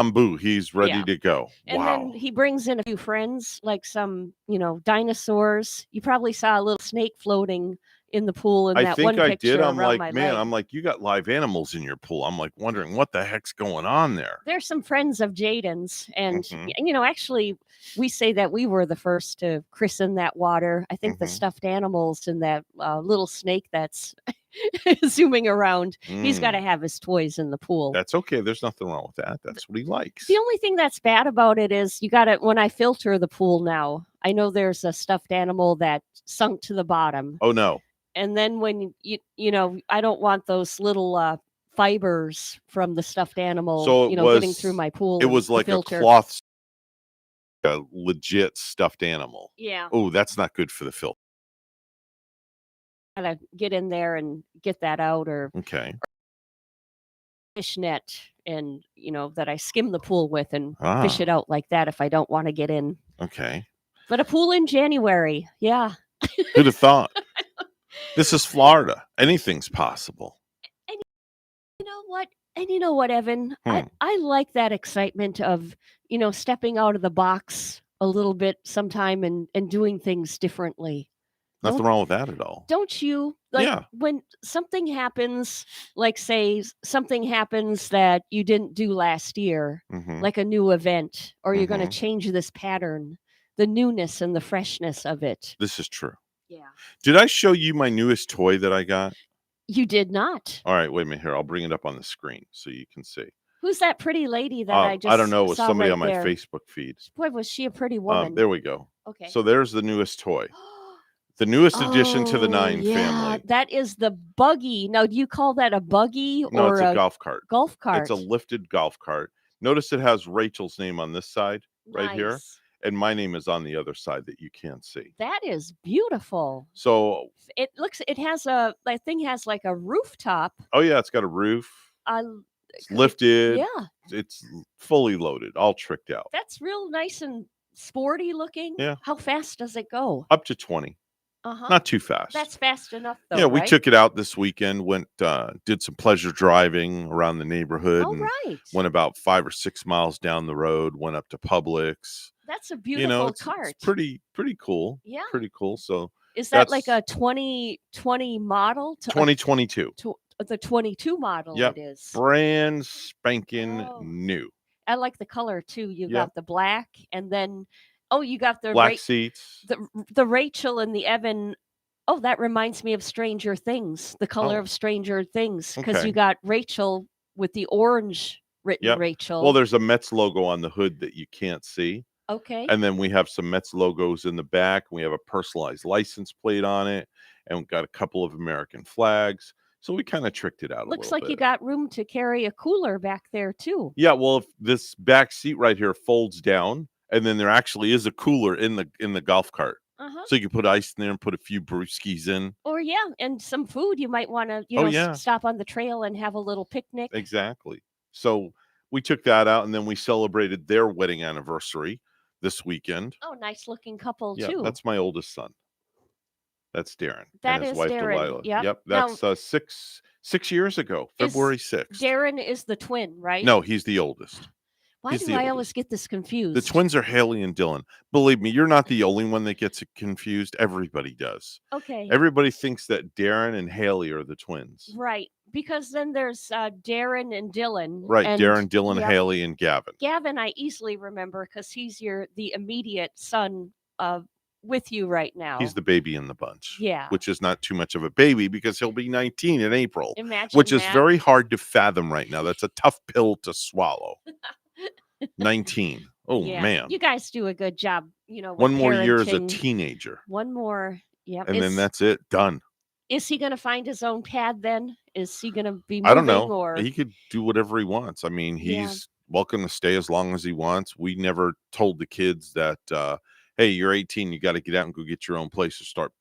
bamboo. He's ready Yeah. to go. And Wow. then he brings in a few friends, like some, dinosaurs. You probably saw a little snake floating in the pool in I that think one I picture did. I'm around like, my man, leg. I'm like, you got live animals in your pool. I'm like wondering what the heck's going on there. There's some friends of Jaden's, and Mhm. actually, we say that we were the first to christen that water. I think the Mhm. stuffed animals and that little snake that's zooming around, he's got to Mm. have his toys in the pool. That's okay. There's nothing wrong with that. That's what he likes. The only thing that's bad about it is you got to, when I filter the pool now, I know there's a stuffed animal that sunk to the bottom. Oh no. And then when I don't want those little fibers from the stuffed animal, So getting through my pool. it and was the like a filter. cloth, a legit stuffed animal. Yeah. Oh, that's not good for the filter. Gotta get in there and get that out, or Okay. fish net, and that I skim the pool with and fish Ah. it out like that if I don't want to get in. Okay. But a pool in January, yeah. Who'd have thought? This is Florida. Anything's possible. And you know what, Evan? I like that excitement of, stepping out of the box a little bit sometime and doing things differently. Nothing wrong with that at all. Don't you? Like, Yeah. when something happens, like say something happens that you didn't do last year, Mhm. like a new event, or you're going to Mhm. change this pattern, the newness and the freshness of it. This is true. Yeah. Did I show you my newest toy that I got? You did not. All right, wait a minute here. I'll bring it up on the screen so you can see. Who's that pretty lady that I just I don't know. It was saw somebody right on my there? Facebook feed. Boy, was she a pretty woman. There we go. Okay. So there's the newest toy. The newest addition to the 9 family. That is the buggy. Now, do you call that a buggy No, or it's a golf cart. golf cart? It's a lifted golf cart. Notice it has Rachel's name on this side right here, Nice. and my name is on the other side that you can't see. That is beautiful. So It has that thing has like a rooftop. oh yeah, it's got a roof. It's lifted. Yeah. It's fully loaded, all tricked out. That's real nice and sporty looking. Yeah. How fast does it go? Up to 20. Uh-huh. Not too fast. That's fast enough, though. Yeah, we right? took it out this weekend, went did some pleasure driving around the neighborhood, Oh, and right. went about 5 or 6 miles down the road, went up to Publix. That's a beautiful cart. It's pretty cool. Yeah. Pretty cool. So is that like a 2020 model? 2022. The 22 model. Yep. It is Brand spanking new. I like the color too. You Yep. got the black, and then you got the black seats. The Rachel and the Evan. Oh, that reminds me of Stranger Things. The color of Stranger Things, because you got Rachel with the orange written Rachel. Well, there's a Mets logo on the hood that you can't see. Okay. And then we have some Mets logos in the back. We have a personalized license plate on it, and we've got a couple of American flags. So we kind of tricked it out a little bit. Looks like you got room to carry a cooler back there too. Yeah, well, if this back seat right here folds down, and then there actually is a cooler in the golf cart. Uh-huh. So you can put ice in there and put a few brewskis in. Or and some food you might want to stop on the trail and have a little picnic. Exactly. So we took that out, and then we celebrated their wedding anniversary this weekend. Oh, nice looking couple too. Yeah, that's my oldest son. That's Darren. That and his is wife, Darren. Delilah. Yep. That's 6 years ago, February 6th. Darren is the twin, right? No, he's the oldest. Why do I always get this confused? The twins are Haley and Dylan. Believe me, you're not the only one that gets it confused. Everybody does. Okay. Everybody thinks that Darren and Haley are the twins. Right. Because then there's Darren and Dylan. Right. Darren, Dylan, Haley, and Gavin. Gavin, I easily remember because he's the immediate son with you right now. He's the baby in the bunch. Yeah. Which is not too much of a baby because he'll be 19 in April. Imagine which is very hard to fathom right now. That's a tough pill to swallow. 19. Oh, man. You guys do a good job. One more year as a teenager. One more. Yep. And then that's it. Done. Is he going to find his own pad then? Is he going to be moving? I don't know. Or... He could do whatever he wants. I mean, he's welcome to stay as long as he wants. We never told the kids that, hey, you're 18. You got to get out and go get your own place to start,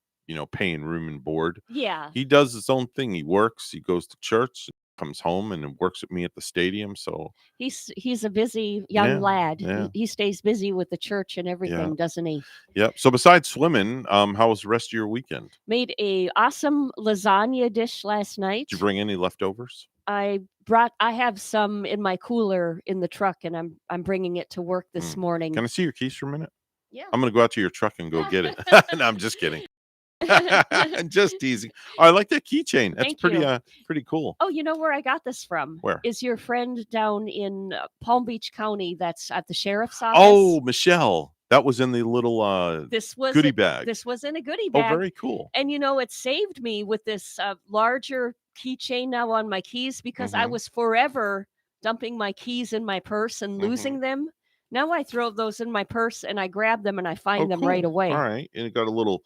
paying room and board. Yeah. He does his own thing. He works. He goes to church, comes home, and works with me at the stadium. So he's a busy young lad. Yeah. He stays busy with the church and everything, doesn't he? Yep. So besides swimming, how was the rest of your weekend? Made a awesome lasagna dish last night. Did you bring any leftovers? I I have some in my cooler in the truck, and I'm bringing it to work this morning. Can I see your keys for a minute? Yeah. I'm gonna go out to your truck and go get it. No, I'm just kidding. Just teasing. Oh, I like that keychain. That's Thank you. pretty cool. Oh, you know where I got this from? Where? Is your friend down in Palm Beach County that's at the sheriff's office? Oh, Michelle. That was in the little goodie bag. This was in a goodie bag. Oh, very cool. And it saved me with this larger keychain now on my keys, because I was forever dumping my keys in my purse and losing them. Now I throw those in my purse and I grab them and I find them right away. All right. And it got a little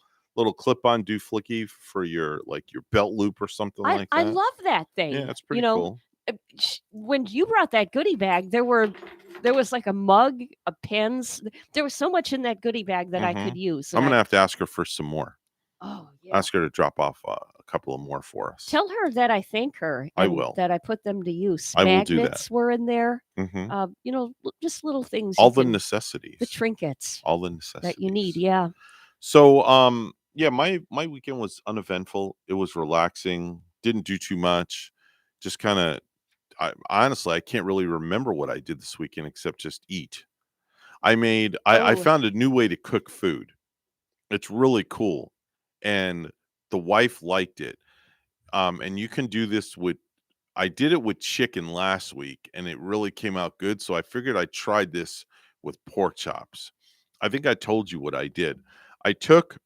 clip-on doohickey for your belt loop or something like that. I love that thing. Yeah, it's pretty cool. When you brought that goodie bag, there was like a mug, a pens. There was so much in that goodie bag that I could use. I'm gonna have to ask her for some more. Oh, yeah. Ask her to drop off a couple of more for us. Tell her that I thank her. I will. That I put them to use. I will do that. Magnets were in there. Just little things. All the necessities. The trinkets. All the necessities that you need. Yeah. So, yeah, my weekend was uneventful. It was relaxing. Didn't do too much. Just kind of. Honestly, I can't really remember what I did this weekend except just eat. I found a new way to cook food. It's really cool. And the wife liked it. And you can do this I did it with chicken last week and it really came out good. So I figured I tried this with pork chops. I think I told you what I did. I took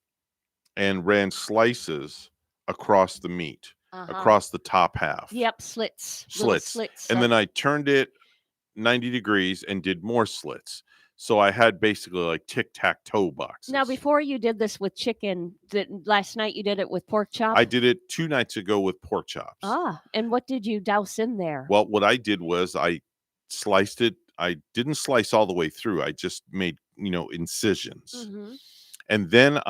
and ran slices across the meat, across the top half. Yep, slits. And then I turned it 90 degrees and did more slits. So I had basically like tic-tac-toe boxes. Now, before you did this with chicken, last night you did it with pork chops? I did it 2 nights ago with pork chops. And what did you douse in there? Well, what I did was I sliced it. I didn't slice all the way through. I just made, incisions. And then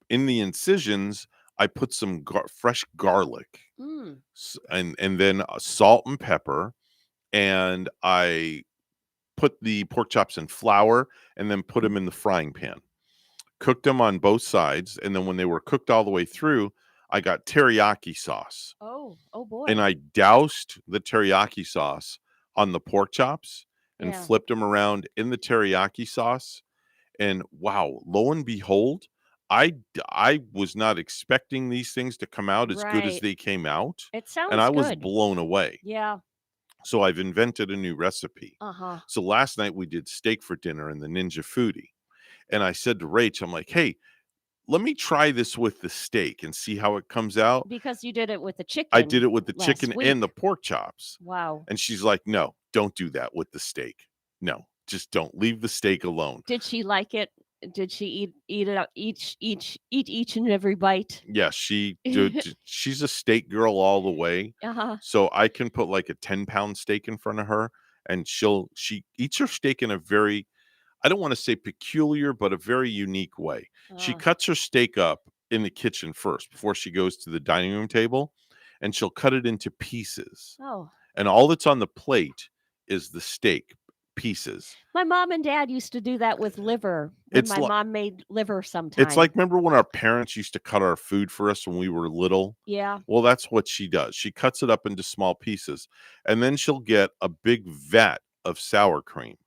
in the incisions, I put some fresh garlic and then salt and pepper. And I put the pork chops in flour and then put them in the frying pan. Cooked them on both sides. And then when they were cooked all the way through, I got teriyaki sauce. Oh boy. And I doused the teriyaki sauce on the pork chops and flipped them around in the teriyaki sauce. And wow, lo and behold, I was not expecting these things to come out as good as they came out. It sounds and I good. was blown away. Yeah. So I've invented a new recipe. So last night we did steak for dinner in the Ninja Foodie. And I said to Rach, I'm like, hey, let me try this with the steak and see how it comes out. Because you did it with the chicken. I did it with the chicken and the pork chops. Wow. And she's like, no, don't do that with the steak. No, just don't. Leave the steak alone. Did she like it? Did she eat it out each and every bite? Yeah, she's a steak girl all the way. So I can put like a 10-pound steak in front of her and she eats her steak in a very, I don't want to say peculiar, but a very unique way. She cuts her steak up in the kitchen first before she goes to the dining room table, and she'll cut it into pieces. And all that's on the plate is the steak pieces. My mom and dad used to do that with liver. My mom made liver sometimes. It's like, remember when our parents used to cut our food for us when we were little? Yeah. Well, that's what she does. She cuts it up into small pieces, and then she'll get a big vat of sour cream,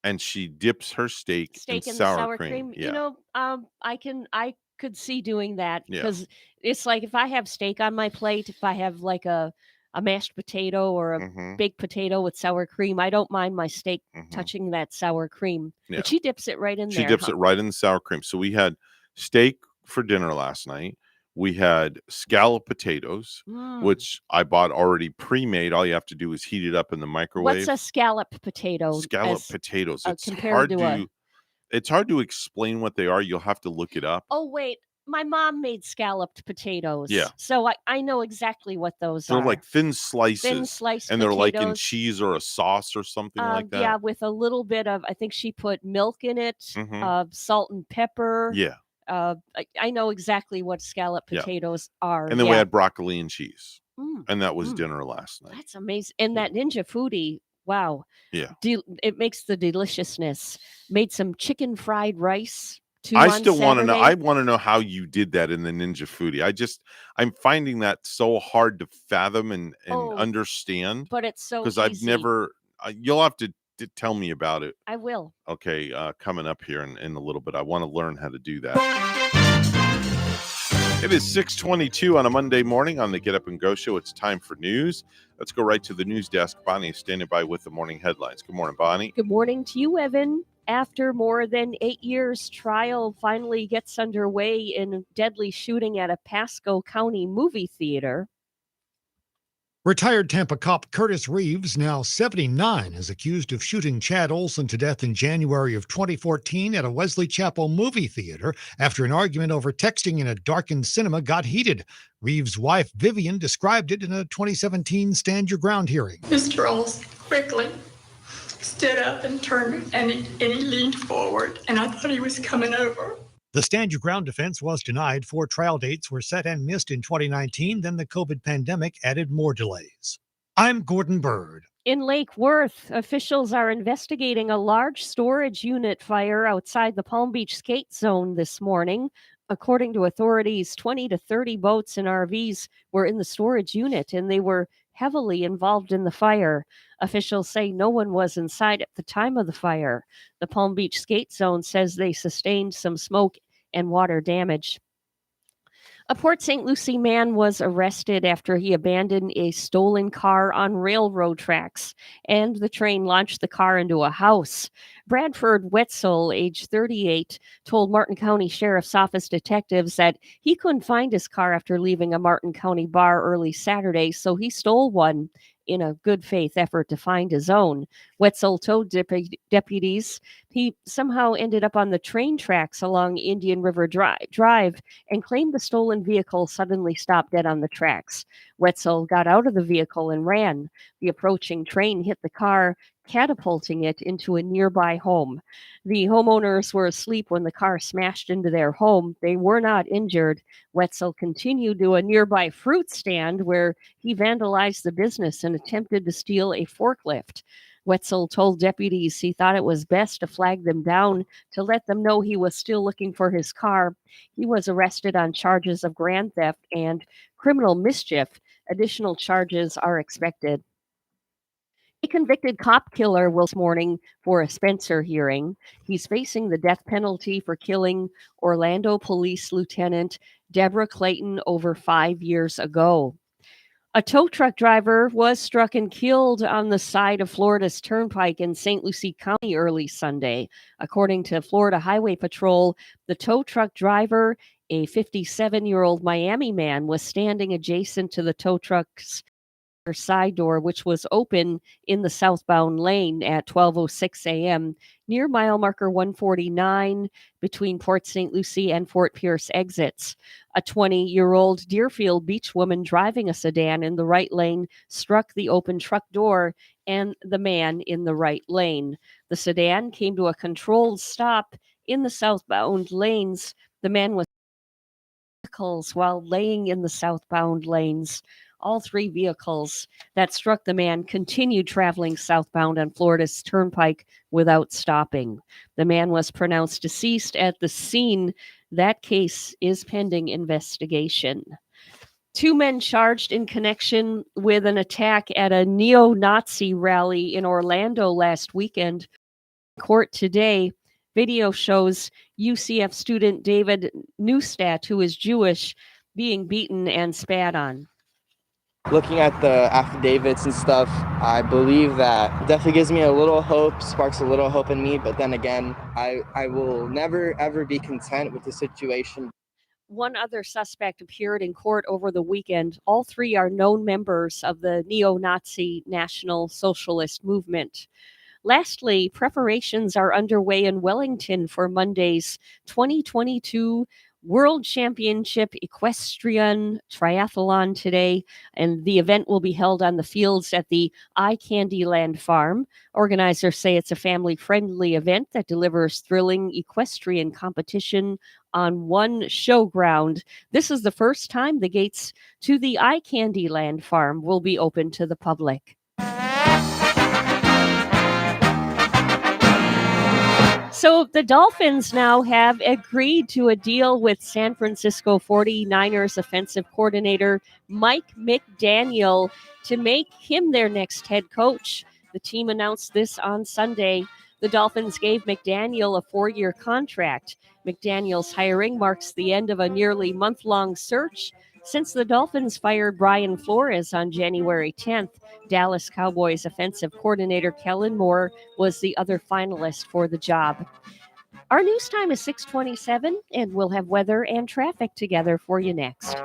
and she dips her steak in sour cream. Yeah. I could see doing that, because it's like if I have steak on my plate, if I have like a mashed potato or a baked potato with sour cream, I don't mind my steak touching that sour cream. But she dips it right in there. She dips it right in the sour cream. So we had steak for dinner last night. We had scalloped potatoes, which I bought already pre-made. All you have to do is heat it up in the microwave. What's a scalloped potato? Scalloped potatoes. It's hard to explain what they are. You'll have to look it up. Oh, wait. My mom made scalloped potatoes. Yeah. So I know exactly what those are. They're like thin slices. Thin sliced and potatoes. They're like in cheese or a sauce or something like that. Yeah, with a little bit of, I think she put milk in it, salt and pepper. Yeah. I know exactly what scalloped potatoes are. And then we had broccoli and cheese. And that was dinner last night. That's amazing. And that Ninja Foodie, wow. Yeah. It makes the deliciousness. Made some chicken fried rice. I still want to know. I want to know how you did that in the Ninja Foodie. I'm finding that so hard to fathom and understand. But it's so because easy. I've never. You'll have to tell me about it. I will. Okay, coming up here in a little bit. I want to learn how to do that. It is 6:22 on a Monday morning on the Get Up and Go show. It's time for news. Let's go right to the news desk. Bonnie is standing by with the morning headlines. Good morning, Bonnie. Good morning to you, Evan. After more than 8 years, trial finally gets underway in a deadly shooting at a Pasco County movie theater. Retired Tampa cop Curtis Reeves, now 79, is accused of shooting Chad Olson to death in January of 2014 at a Wesley Chapel movie theater after an argument over texting in a darkened cinema got heated. Reeves' wife, Vivian, described it in a 2017 Stand Your Ground hearing. Mr. Olson quickly stood up and turned and he leaned forward, and I thought he was coming over. The Stand Your Ground defense was denied. 4 trial dates were set and missed in 2019. Then the COVID pandemic added more delays. I'm Gordon Bird. In Lake Worth, officials are investigating a large storage unit fire outside the Palm Beach skate zone this morning. According to authorities, 20 to 30 boats and RVs were in the storage unit, and they were heavily involved in the fire. Officials say no one was inside at the time of the fire. The Palm Beach skate zone says they sustained some smoke and water damage. A Port St. Lucie man was arrested after he abandoned a stolen car on railroad tracks, and the train launched the car into a house. Bradford Wetzel, age 38, told Martin County Sheriff's Office detectives that he couldn't find his car after leaving a Martin County bar early Saturday, so he stole one in a good faith effort to find his own. Wetzel told deputies he somehow ended up on the train tracks along Indian River Drive and claimed the stolen vehicle suddenly stopped dead on the tracks. Wetzel got out of the vehicle and ran. The approaching train hit the car, catapulting it into a nearby home. The homeowners were asleep when the car smashed into their home. They were not injured. Wetzel continued to a nearby fruit stand where he vandalized the business and attempted to steal a forklift. Wetzel told deputies he thought it was best to flag them down to let them know he was still looking for his car. He was arrested on charges of grand theft and criminal mischief. Additional charges are expected. A convicted cop killer will this morning for a Spencer hearing. He's facing the death penalty for killing Orlando Police Lieutenant Deborah Clayton over 5 years ago. A tow truck driver was struck and killed on the side of Florida's Turnpike in St. Lucie County early Sunday. According to Florida Highway Patrol, the tow truck driver, a 57-year-old Miami man, was standing adjacent to the tow truck's side door, which was open in the southbound lane at 12:06 a.m. near mile marker 149 between Port St. Lucie and Fort Pierce exits. A 20-year-old Deerfield Beach woman driving a sedan in the right lane struck the open truck door and the man in the right lane. The sedan came to a controlled stop in the southbound lanes. The man was vehicles while laying in the southbound lanes. All 3 vehicles that struck the man continued traveling southbound on Florida's Turnpike without stopping. The man was pronounced deceased at the scene. That case is pending investigation. 2 men charged in connection with an attack at a neo-Nazi rally in Orlando last weekend. Court today. Video shows UCF student David Neustadt, who is Jewish, being beaten and spat on. Looking at the affidavits and stuff, I believe that definitely gives me a little hope, sparks a little hope in me. But then again, I will never, ever be content with the situation. One other suspect appeared in court over the weekend. All 3 are known members of the neo-Nazi National Socialist Movement. Lastly, preparations are underway in Wellington for Monday's 2022 World Championship Equestrian Triathlon today, and the event will be held on the fields at the Eye Candy Land Farm. Organizers say it's a family-friendly event that delivers thrilling equestrian competition on one showground. This is the first time the gates to the Eye Candy Land Farm will be open to the public. So the Dolphins now have agreed to a deal with San Francisco 49ers offensive coordinator Mike McDaniel to make him their next head coach. The team announced this on Sunday. The Dolphins gave McDaniel a 4-year contract. McDaniel's hiring marks the end of a nearly month-long search since the Dolphins fired Brian Flores on January 10th. Dallas Cowboys offensive coordinator Kellen Moore was the other finalist for the job. Our news time is 6:27, and we'll have weather and traffic together for you next.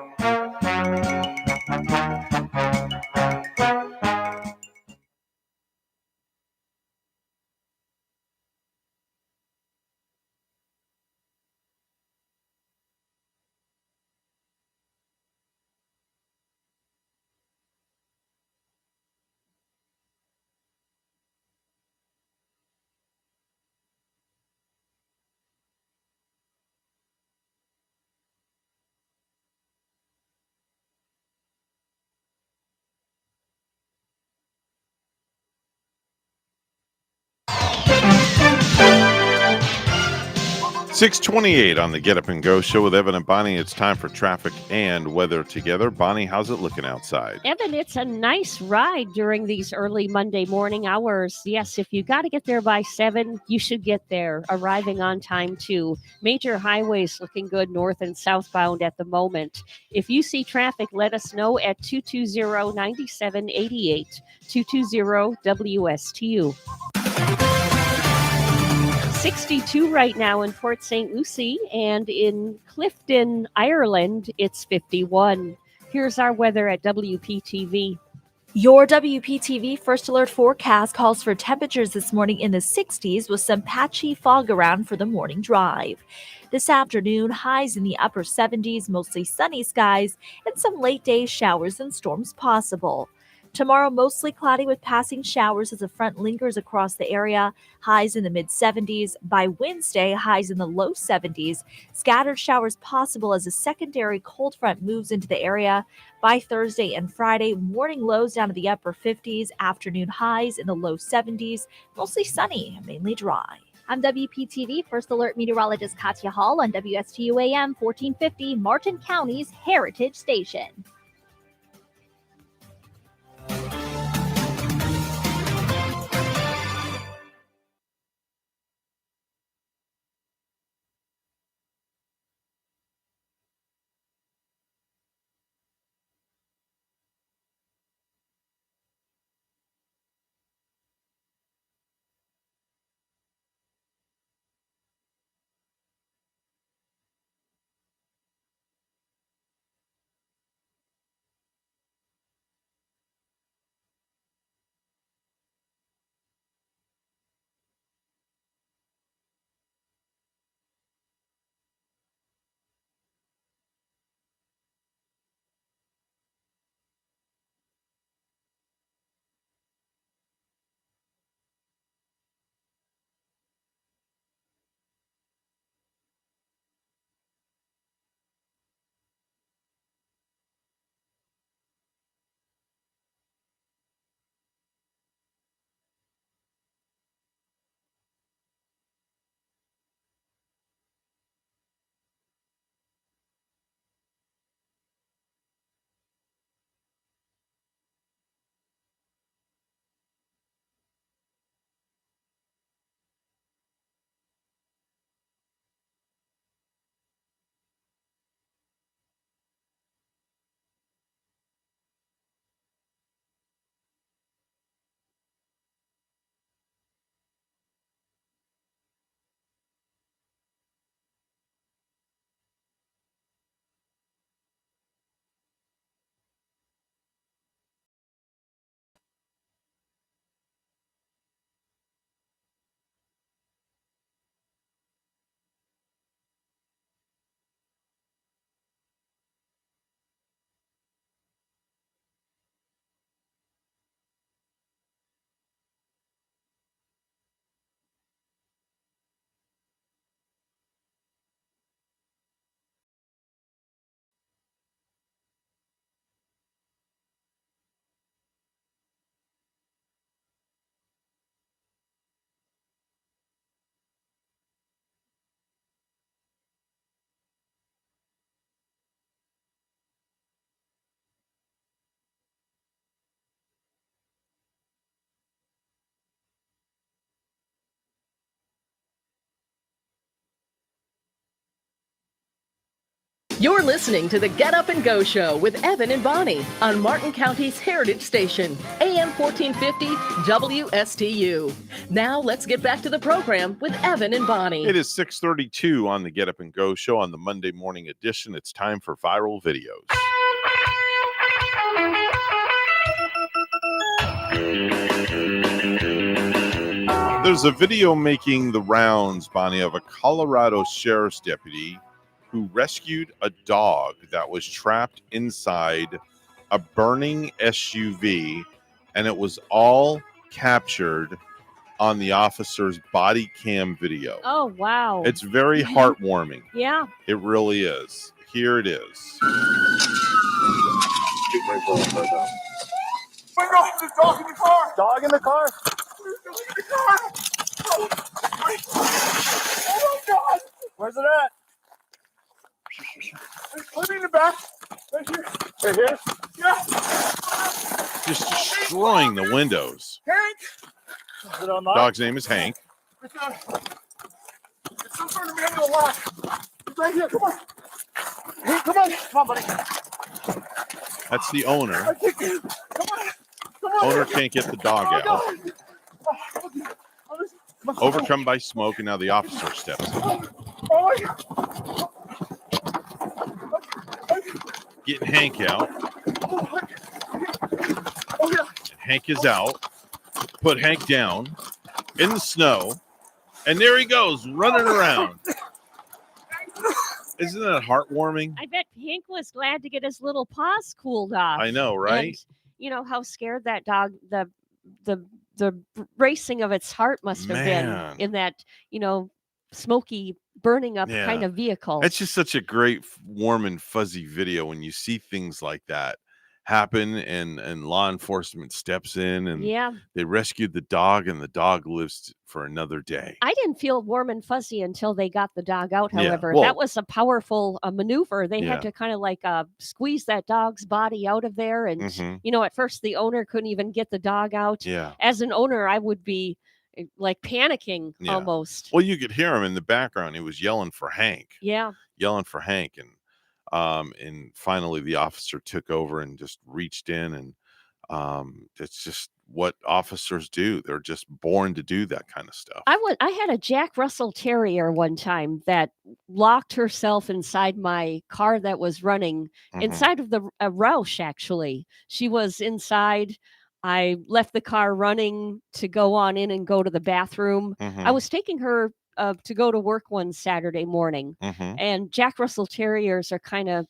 $6:28 on the Get Up and Go show with Evan and Bonnie. It's time for traffic and weather together. Bonnie, how's it looking outside? Evan, it's a nice ride during these early Monday morning hours. Yes, if you got to get there by 7, you should get there, arriving on time too. Major highways looking good north and southbound at the moment. If you see traffic, let us know at 220-9788, 220-WSTU. 62 right now in Port St. Lucie, and in Clifton, Ireland, it's 51. Here's our weather at WPTV. Your WPTV First Alert forecast calls for temperatures this morning in the 60s with some patchy fog around for the morning drive. This afternoon, highs in the upper 70s, mostly sunny skies, and some late day showers and storms possible. Tomorrow, mostly cloudy with passing showers as a front lingers across the area, highs in the mid-70s. By Wednesday, highs in the low 70s. Scattered showers possible as a secondary cold front moves into the area. By Thursday and Friday, morning lows down to the upper 50s, afternoon highs in the low 70s, mostly sunny, mainly dry. I'm WPTV First Alert meteorologist Katya Hall on WSTU AM 1450, Martin County's Heritage Station. You're listening to the Get Up and Go Show with Evan and Bonnie on Martin County's Heritage Station, AM 1450 WSTU. Now let's get back to the program with Evan and Bonnie. It is 6:32 on the Get Up and Go Show on the Monday morning edition. It's time for viral videos. There's a video making the rounds, Bonnie, of a Colorado sheriff's deputy who rescued a dog that was trapped inside a burning SUV, and it was all captured on the officer's body cam video. Oh, wow. It's very heartwarming. Yeah. It really is. Here it is. Bring off the dog in the car. Dog in the car? Dog in the car. Oh my God. Where's it at? Put me in the back. Right here. Right here? Yeah. Just destroying the windows. Hank. Is it unlocked? Dog's name is Hank. It's some sort of manual lock. It's right here. Come on. Hank, come on. Come on, buddy. That's the owner. I can't get it. Come on. Come on. Owner can't get the dog out. Overcome by smoke, and now the officer steps in. Oh my God. Getting Hank out. Oh yeah. Hank is out. Put Hank down in the snow, and there he goes, running around. Isn't that heartwarming? I bet Hank was glad to get his little paws cooled off. I know, right? And you know how scared that dog, the racing of its heart must have been in that, smoky, burning up kind of vehicle. It's just such a great, warm and fuzzy video when you see things like that happen, and law enforcement steps in, and they rescued the dog, and the dog lives for another day. I didn't feel warm and fuzzy until they got the dog out. However, that was a powerful maneuver. They had to kind of like squeeze that dog's body out of there, and at first the owner couldn't even get the dog out. As an owner, I would be like panicking almost. Well, you could hear him in the background. He was yelling for Hank. Yelling for Hank, and finally the officer took over and just reached in, and it's just what officers do. They're just born to do that kind of stuff. I had a Jack Russell Terrier one time that locked herself inside my car that was running inside of the Roush. Actually, she was inside. I left the car running to go on in and go to the bathroom. I was taking her to go to work one Saturday morning, and Jack Russell Terriers are kind of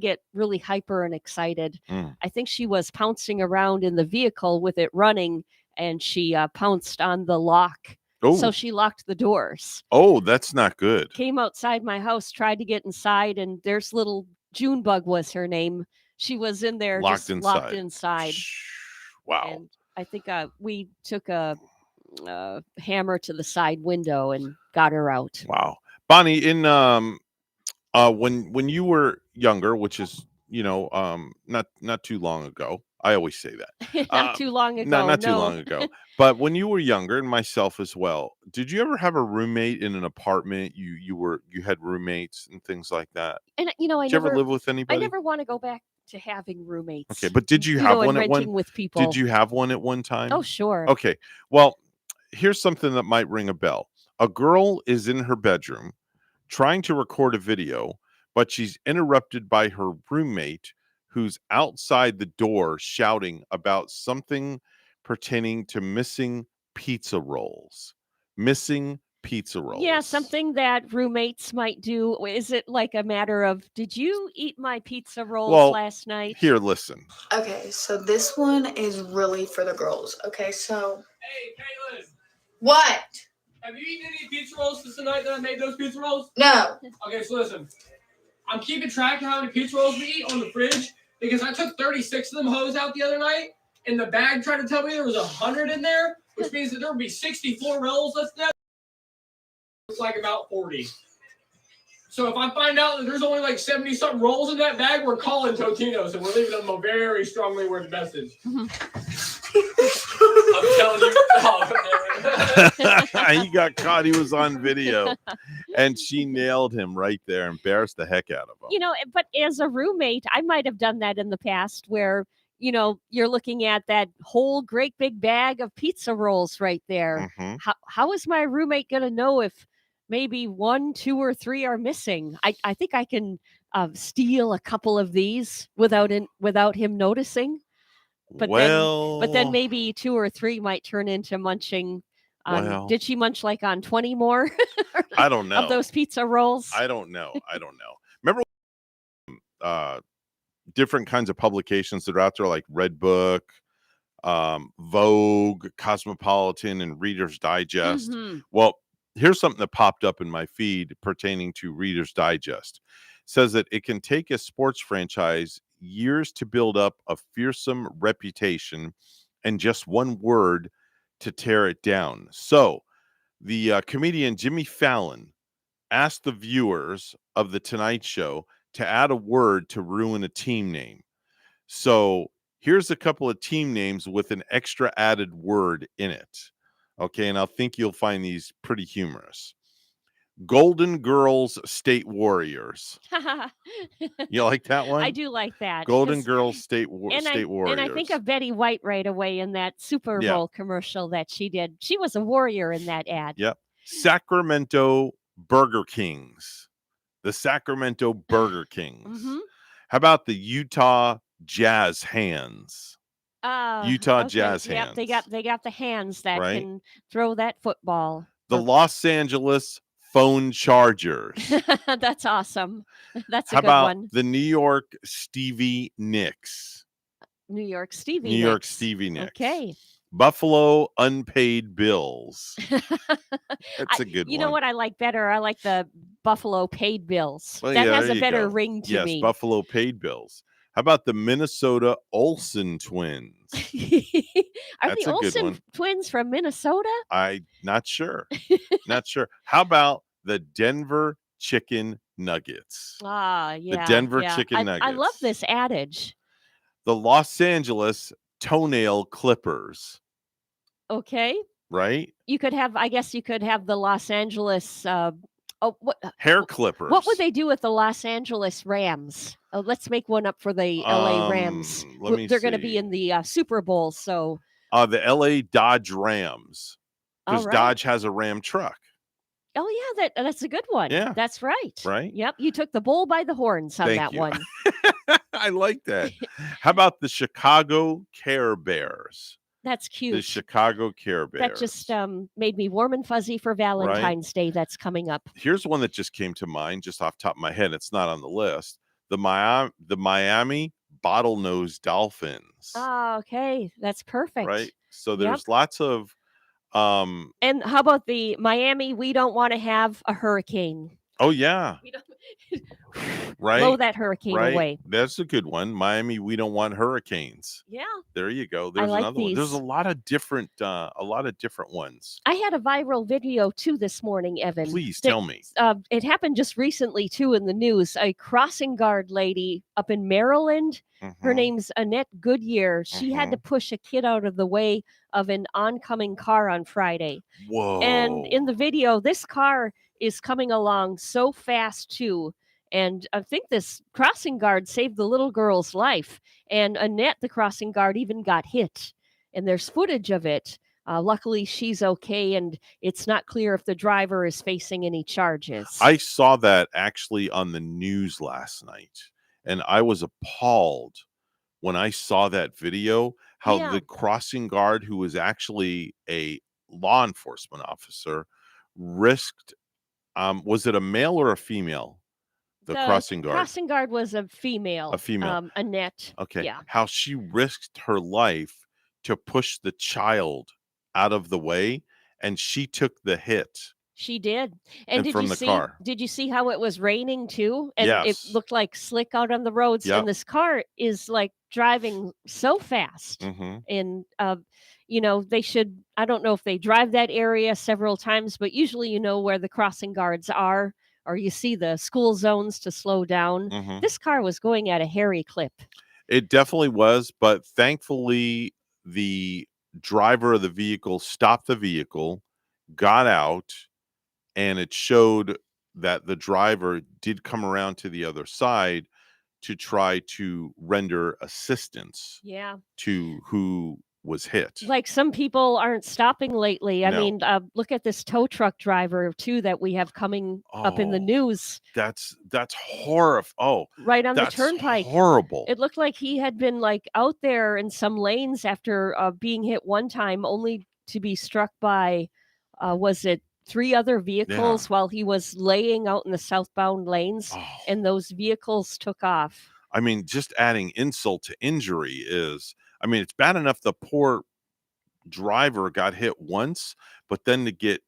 get really hyper and excited. I think she was pouncing around in the vehicle with it running, and she pounced on the lock. So she locked the doors. Oh, that's not good. Came outside my house, tried to get inside, and there's little Junebug was her name. She was in there, locked inside. Wow. And I think we took a hammer to the side window and got her out. Wow. Bonnie, in when you were younger, which is not too long ago. I always say that. Not too long ago. Not too long ago. But when you were younger, and myself as well, did you ever have a roommate in an apartment? You had roommates and things like that. And did you ever live with anybody? I never want to go back to having roommates. Okay, but did you have one at one? With people. Did you have one at one time? Oh, sure. Okay. Well, here's something that might ring a bell. A girl is in her bedroom trying to record a video, but she's interrupted by her roommate who's outside the door shouting about something pertaining to missing pizza rolls. Yeah, something that roommates might do. Is it like a matter of, did you eat my pizza rolls last night? Here, listen. Okay, so this one is really for the girls. Okay, so. Hey, Caitlin. What? Have you eaten any pizza rolls since the night that I made those pizza rolls? No. Okay, so listen. I'm keeping track of how many pizza rolls we eat on the fridge because I took 36 of them hoes out the other night, and the bag tried to tell me there was 100 in there, which means that there would be 64 rolls left there. It's like about 40. So if I find out that there's only like 70-something rolls in that bag, we're calling Totino's, and we're leaving them very strongly where the best is. I'm telling you. Oh, He got caught. He was on video. And she nailed him right there, embarrassed the heck out of him. You know, but as a roommate, I might have done that in the past where, you know, you're looking at that whole great big bag of pizza rolls right there. How is my roommate going to know if maybe 1, 2, or 3 are missing? I think I can steal a couple of these without him noticing. But then maybe 2 or 3 might turn into munching. Did she munch like on 20 more? I don't know. Of those pizza rolls? I don't know. Remember different kinds of publications that are out there like Red Book, Vogue, Cosmopolitan, and Reader's Digest? Well, here's something that popped up in my feed pertaining to Reader's Digest. It says that it can take a sports franchise years to build up a fearsome reputation and just one word to tear it down. So the comedian Jimmy Fallon asked the viewers of The Tonight Show to add a word to ruin a team name. So here's a couple of team names with an extra added word in it. Okay, and I think you'll find these pretty humorous. Golden Girls State Warriors. You like that one? I do like that. Golden Girls State Warriors. And I think of Betty White right away in that Super Bowl commercial that she did. She was a warrior in that ad. Yep. Sacramento Burger Kings. The Sacramento Burger Kings. How about the Utah Jazz Hands? Utah Jazz Hands. Yep, they got the hands that can throw that football. The Los Angeles Phone Chargers. That's awesome. That's a How good about one. the New York Stevie Nicks? New York Stevie New York Stevie Nicks. Okay. Buffalo Unpaid Bills. That's a good one. You know what I like better? I like the Buffalo Paid Bills. Well, that yeah, has a better ring to me. Yes, Buffalo Paid Bills. How about the Minnesota Olsen Twins? Are the Olsen twins from Minnesota? I'm not sure. Not sure. How about the Denver Chicken Nuggets? Yeah. The Denver Chicken Nuggets. I love this adage. The Los Angeles Toenail Clippers. Okay. Right? You could have, I guess you could have the Los Angeles hair clippers. What would they do with the Los Angeles Rams? Let's make one up for the LA Rams. They're going to be in the Super Bowl, so the LA Dodge Rams, because right. Dodge has a Ram truck. Oh yeah, that's a good one. Yeah, that's right. Right. Yep, you took the bull by the horns on that one. I like that. How about the Chicago Care Bears? That's cute. The Chicago Care Bears. That just made me warm and fuzzy for Valentine's Day that's coming up. Here's one that just came to mind just off the top of my head. It's not on the list. The Miami Bottlenose Dolphins. Oh, okay. That's perfect. Right? So there's lots of and how about the Miami, we don't want to have a hurricane. Oh yeah. Right. Blow that hurricane away. That's a good one. Miami, we don't want hurricanes. Yeah. There you go. There's another one. There's a lot of different ones. I had a viral video too this morning, Evan. Please tell me. It happened just recently too in the news. A crossing guard lady up in Maryland. Her name's Annette Goodyear. She had to push a kid out of the way of an oncoming car on Friday. Whoa. And in the video, this car is coming along so fast too. And I think this crossing guard saved the little girl's life. And Annette, the crossing guard, even got hit. And there's footage of it. Luckily, she's okay. And it's not clear if the driver is facing any charges. I saw that actually on the news last night. And I was appalled when I saw that video, how the crossing guard, who was actually a law enforcement officer, risked, was it a male or a female? The crossing guard. Crossing guard was a female. A female. Annette. Okay. Yeah. How she risked her life to push the child out of the way, and she took the hit. She did. And did from you the see? car. Did you see how it was raining too? And Yes. it looked like slick out on the roads. Yep. And this car is like driving so fast. And they should. I don't know if they drive that area several times, but usually you know where the crossing guards are. Or you see the school zones to slow down. This car was going at a hairy clip. It definitely was, but thankfully the driver of the vehicle stopped the vehicle, got out, and it showed that the driver did come around to the other side to try to render assistance to who was hit. Like some people aren't stopping lately. I mean, look at this tow truck driver too that we have coming up in the news. That's horrible. Right on the turnpike. Horrible. It looked like he had been like out there in some lanes after being hit one time, only to be struck by, was it 3 other vehicles while he was laying out in the southbound lanes, and those vehicles took off. I mean, just adding insult to injury is, I mean, it's bad enough the poor driver got hit once, but then to get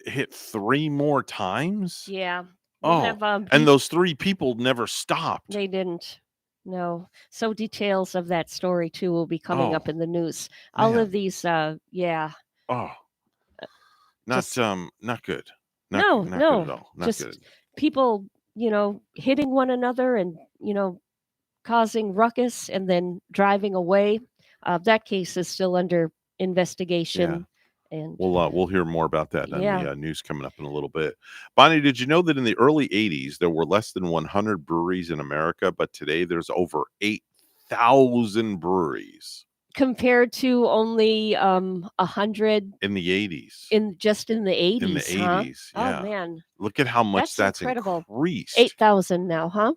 hit 3 more times? Yeah. And those 3 people never stopped. They didn't. No. So details of that story too will be coming up in the news. All of these, not good. No, good at all. Not just good. people, hitting one another and, causing ruckus and then driving away. That case is still under investigation. And we'll hear more about that on the news coming up in a little bit. Bonnie, did you know that in the early 80s, there were less than 100 breweries in America, but today there's over 8,000 breweries? Compared to only 100 in the 80s. In the 80s. In the 80s, yeah. Oh man. Look at how much that's incredible. Increased. 8,000 now, huh?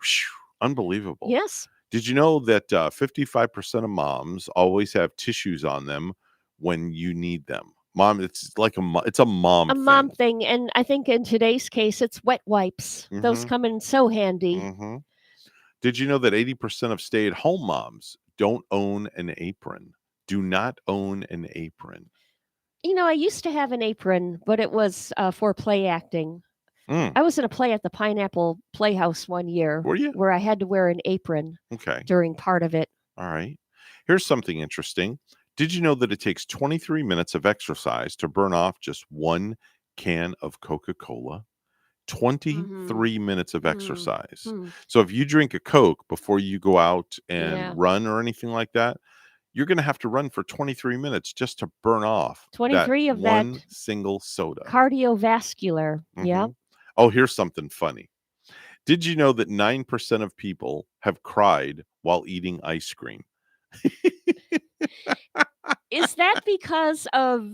Unbelievable. Yes. Did you know that 55% of moms always have tissues on them when you need them? Mom, it's like it's a mom thing. Mom thing, and I think in today's case, it's wet wipes. Those come in so handy. Did you know that 80% of stay-at-home moms don't own an apron? Do not own an apron. I used to have an apron, but it was for play acting. I was in a play at the Pineapple Playhouse one year. Were you? Where I had to wear an apron during part of it. All right. Here's something interesting. Did you know that it takes 23 minutes of exercise to burn off just 1 can of Coca-Cola? 23 minutes of exercise. So if you drink a Coke before you go out and run or anything like that, you're going to have to run for 23 minutes just to burn off 23 of one that single soda. Cardiovascular. Yeah. Oh, here's something funny. Did you know that 9% of people have cried while eating ice cream? Is that because of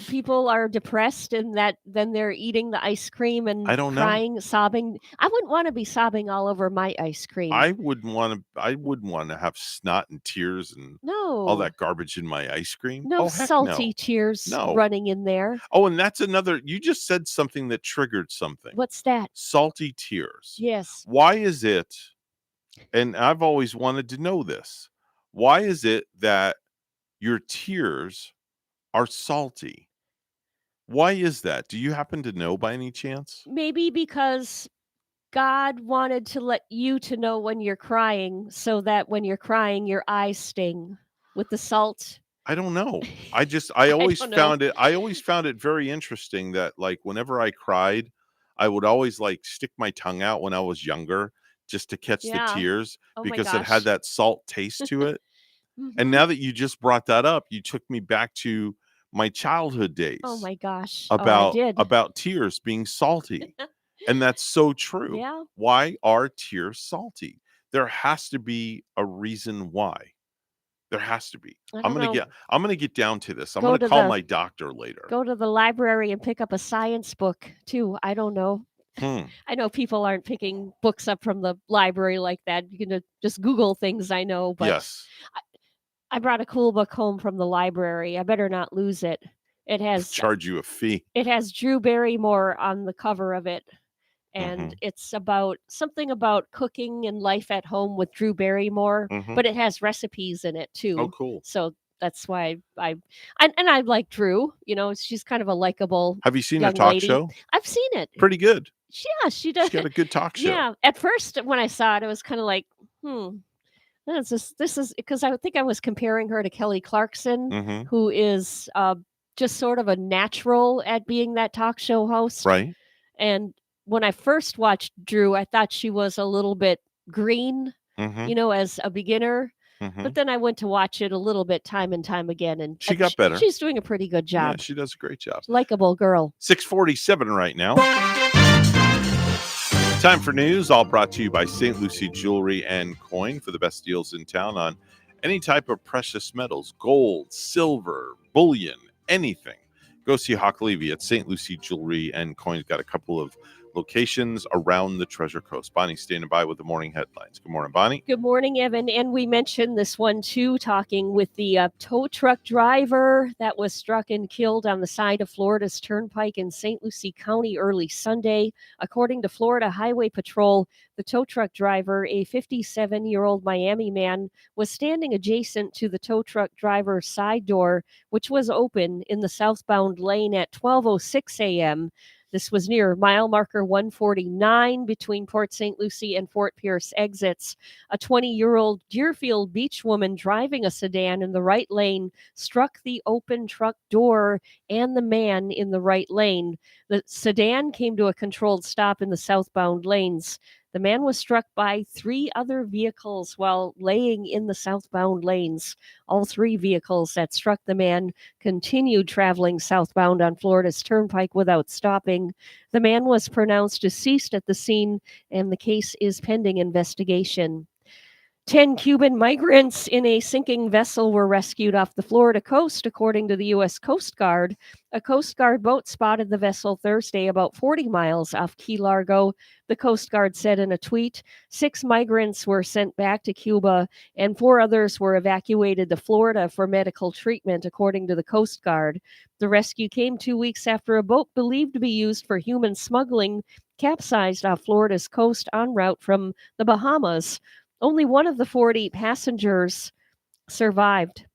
people are depressed and that then they're eating the ice cream and crying, sobbing? I wouldn't want to be sobbing all over my ice cream. I wouldn't want to have snot and tears and all that garbage in my ice cream. No salty tears running in there. Oh, and that's another, you just said something that triggered something. What's that? Salty tears. Yes. Why is it, and I've always wanted to know this, why is it that your tears are salty? Why is that? Do you happen to know by any chance? Maybe because God wanted to let you to know when you're crying, so that when you're crying, your eyes sting with the salt. I don't know. I always found it very interesting that whenever I cried, I would always stick my tongue out when I was younger just to catch the tears because it had that salt taste to it. And now that you just brought that up, you took me back to my childhood days. Oh my gosh. About tears being salty. And that's so true. Yeah. Why are tears salty? There has to be a reason why. There has to be. I'm gonna get down to this. I'm gonna call my doctor later. Go to the library and pick up a science book too. I don't know. I know people aren't picking books up from the library like that. You can just Google things, I know, but yes. I brought a cool book home from the library. I better not lose it. It has charge you a fee. It has Drew Barrymore on the cover of it. And it's about something about cooking and life at home with Drew Barrymore, but it has recipes in it too. Oh, cool. So that's why I like Drew, she's kind of a likable. Have you seen her talk show? I've seen it. Pretty good. Yeah, she does. She's got a good talk show. Yeah. At first when I saw it, it was kind of like, this is because I think I was comparing her to Kelly Clarkson, who is just sort of a natural at being that talk show host. Right. And when I first watched Drew, I thought she was a little bit green, as a beginner. But then I went to watch it a little bit time and time again, and she got better. She's doing a pretty good job. Yeah, she does a great job. Likeable girl. 6:47 right now. Time for news, all brought to you by St. Lucie Jewelry and Coin for the best deals in town on any type of precious metals, gold, silver, bullion, anything. Go see Hawk Levy at St. Lucie Jewelry and Coin. Got a couple of locations around the Treasure Coast. Bonnie's standing by with the morning headlines. Good morning, Bonnie. Good morning, Evan. And we mentioned this one, too, talking with the tow truck driver that was struck and killed on the side of Florida's Turnpike in St. Lucie County early Sunday. According to Florida Highway Patrol, the tow truck driver, a 57-year-old Miami man, was standing adjacent to the tow truck driver's side door, which was open in the southbound lane at 12:06 a.m. This was near mile marker 149 between Port St. Lucie and Fort Pierce exits. A 20-year-old Deerfield Beach woman driving a sedan in the right lane struck the open truck door and the man in the right lane. The sedan came to a controlled stop in the southbound lanes. The man was struck by 3 other vehicles while laying in the southbound lanes. All 3 vehicles that struck the man continued traveling southbound on Florida's Turnpike without stopping. The man was pronounced deceased at the scene, and the case is pending investigation. 10 Cuban migrants in a sinking vessel were rescued off the Florida coast, according to the U.S. Coast Guard. A Coast Guard boat spotted the vessel Thursday about 40 miles off Key Largo. The Coast Guard said in a tweet, 6 migrants were sent back to Cuba and 4 others were evacuated to Florida for medical treatment, according to the Coast Guard. The rescue came 2 weeks after a boat believed to be used for human smuggling capsized off Florida's coast en route from the Bahamas. Only one of the 40 passengers survived.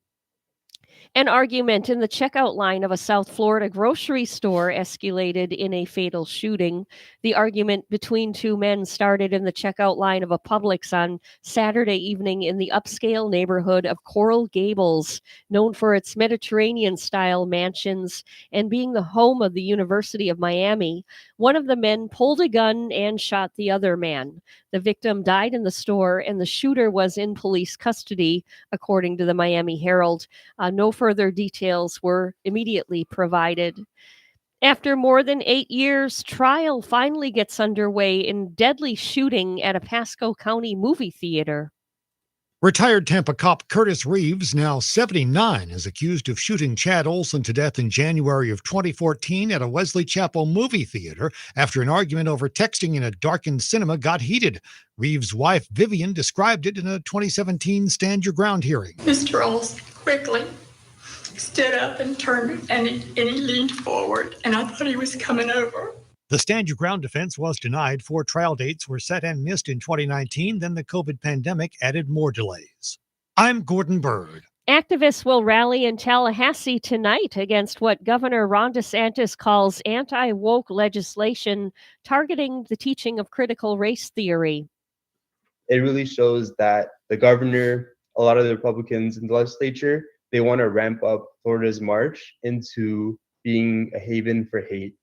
An argument in the checkout line of a South Florida grocery store escalated in a fatal shooting. The argument between 2 men started in the checkout line of a Publix on Saturday evening in the upscale neighborhood of Coral Gables, known for its Mediterranean-style mansions and being the home of the University of Miami. One of the men pulled a gun and shot the other man. The victim died in the store, and the shooter was in police custody, according to the Miami Herald. No further details were immediately provided. After more than 8 years, trial finally gets underway in deadly shooting at a Pasco County movie theater. Retired Tampa cop Curtis Reeves, now 79, is accused of shooting Chad Olson to death in January of 2014 at a Wesley Chapel movie theater after an argument over texting in a darkened cinema got heated. Reeves' wife, Vivian, described it in a 2017 Stand Your Ground hearing. Mr. Olson quickly stood up and turned, and he leaned forward, and I thought he was coming over. The Stand Your Ground defense was denied. 4 trial dates were set and missed in 2019. Then the COVID pandemic added more delays. I'm Gordon Bird. Activists will rally in Tallahassee tonight against what Governor Ron DeSantis calls anti-woke legislation targeting the teaching of critical race theory. It really shows that the governor, a lot of the Republicans in the legislature, they want to ramp up Florida's march into being a haven for hate.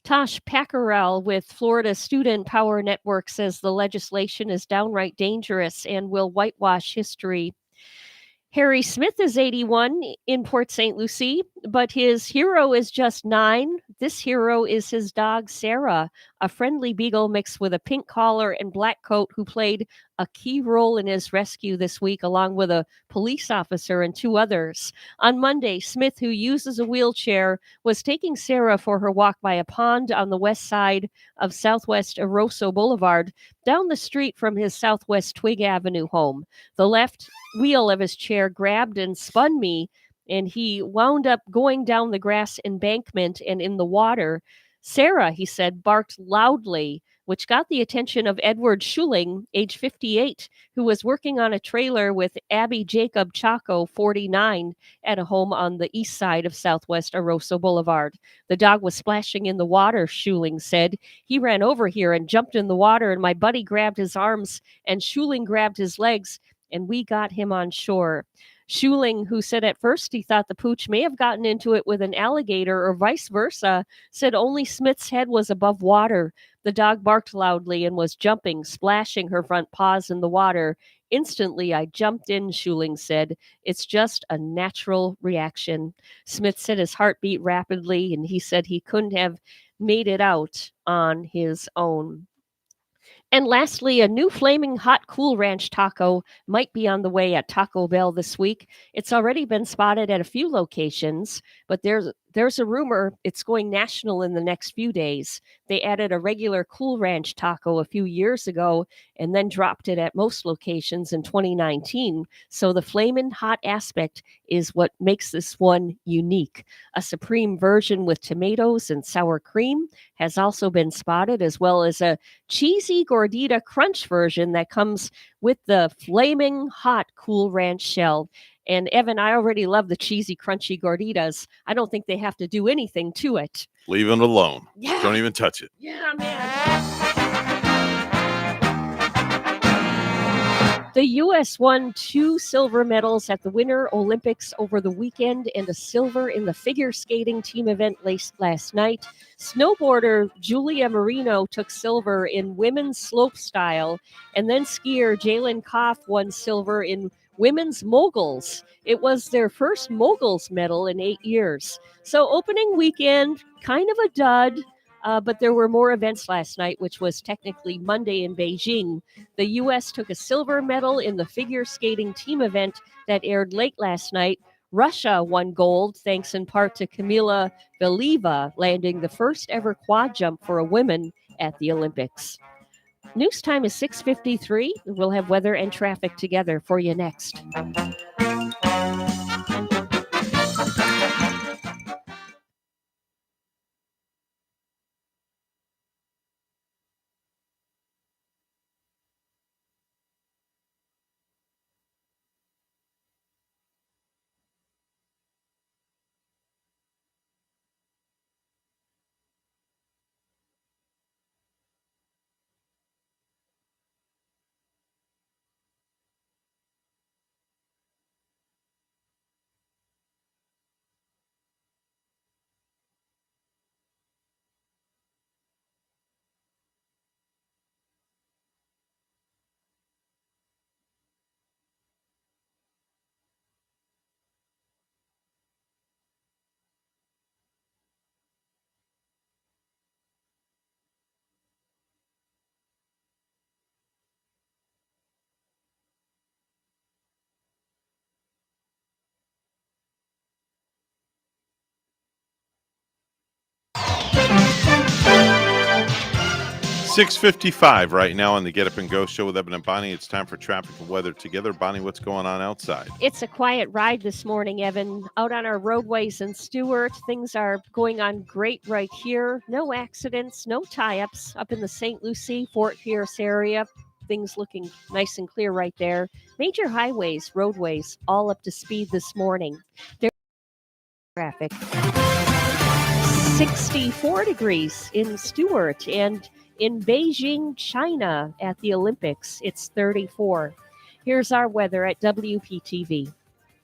Tosh Packerel with Florida Student Power Network says the legislation is downright dangerous and will whitewash history. Harry Smith is 81 in Port St. Lucie, but his hero is just 9. This hero is his dog, Sarah, a friendly beagle mixed with a pink collar and black coat who played a key role in his rescue this week, along with a police officer and 2 others. On Monday, Smith, who uses a wheelchair, was taking Sarah for her walk by a pond on the west side of Southwest Eroso Boulevard, down the street from his Southwest Twig Avenue home. The left wheel of his chair grabbed and spun me, and he wound up going down the grass embankment and in the water. Sarah, he said, barked loudly, which got the attention of Edward Schuling, age 58, who was working on a trailer with Abby Jacob Chaco, 49, at a home on the east side of Southwest Eroso Boulevard. The dog was splashing in the water, Schuling said. He ran over here and jumped in the water, and my buddy grabbed his arms, and Schuling grabbed his legs, and we got him on shore. Schuling, who said at first he thought the pooch may have gotten into it with an alligator or vice versa, said only Smith's head was above water. The dog barked loudly and was jumping, splashing her front paws in the water. Instantly, I jumped in, Schuling said. It's just a natural reaction. Smith said his heart beat rapidly, and he said he couldn't have made it out on his own. And lastly, a new flaming hot Cool Ranch taco might be on the way at Taco Bell this week. It's already been spotted at a few locations, but there's a rumor it's going national in the next few days. They added a regular Cool Ranch taco a few years ago and then dropped it at most locations in 2019. So the flamin' hot aspect is what makes this one unique. A supreme version with tomatoes and sour cream has also been spotted, as well as a cheesy gordita crunch version that comes with the flaming hot Cool Ranch shell. And Evan, I already love the cheesy, crunchy gorditas. I don't think they have to do anything to it. Leave it alone. Yeah. Don't even touch it. Yeah, man. The U.S. won 2 silver medals at the Winter Olympics over the weekend and a silver in the figure skating team event last night. Snowboarder Julia Marino took silver in women's slopestyle, and then skier Jalen Koff won silver in women's moguls. It was their first moguls medal in 8 years. So opening weekend, kind of a dud. But there were more events last night, which was technically Monday in Beijing. The U.S. took a silver medal in the figure skating team event that aired late last night. Russia won gold, thanks in part to Kamila Valieva landing the first ever quad jump for a woman at the Olympics. News time is 6:53. We'll have weather and traffic together for you next. 6:55 right now on the Get Up and Go show with Evan and Bonnie. It's time for traffic and weather together. Bonnie, what's going on outside? It's a quiet ride this morning, Evan. Out on our roadways in Stuart, things are going on great right here. No accidents, no tie-ups up in the St. Lucie, Fort Pierce area. Things looking nice and clear right there. Major highways, roadways, all up to speed this morning. There's traffic. 64 degrees in Stuart, and in Beijing, China at the Olympics, it's 34. Here's our weather at WPTV.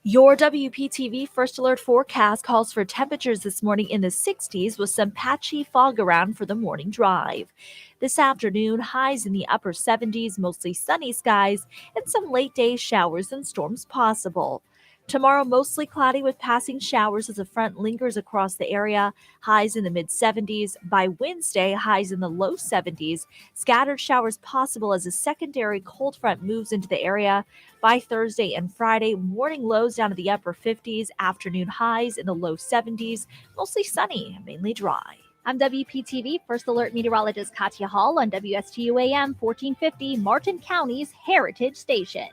Your WPTV First Alert forecast calls for temperatures this morning in the 60s with some patchy fog around for the morning drive. This afternoon, highs in the upper 70s, mostly sunny skies, and some late day showers and storms possible. Tomorrow, mostly cloudy with passing showers as a front lingers across the area, highs in the mid-70s. By Wednesday, highs in the low 70s. Scattered showers possible as a secondary cold front moves into the area. By Thursday and Friday, morning lows down to the upper 50s, afternoon highs in the low 70s, mostly sunny, mainly dry. I'm WPTV First Alert meteorologist Katya Hall on WSTU AM 1450, Martin County's Heritage Station.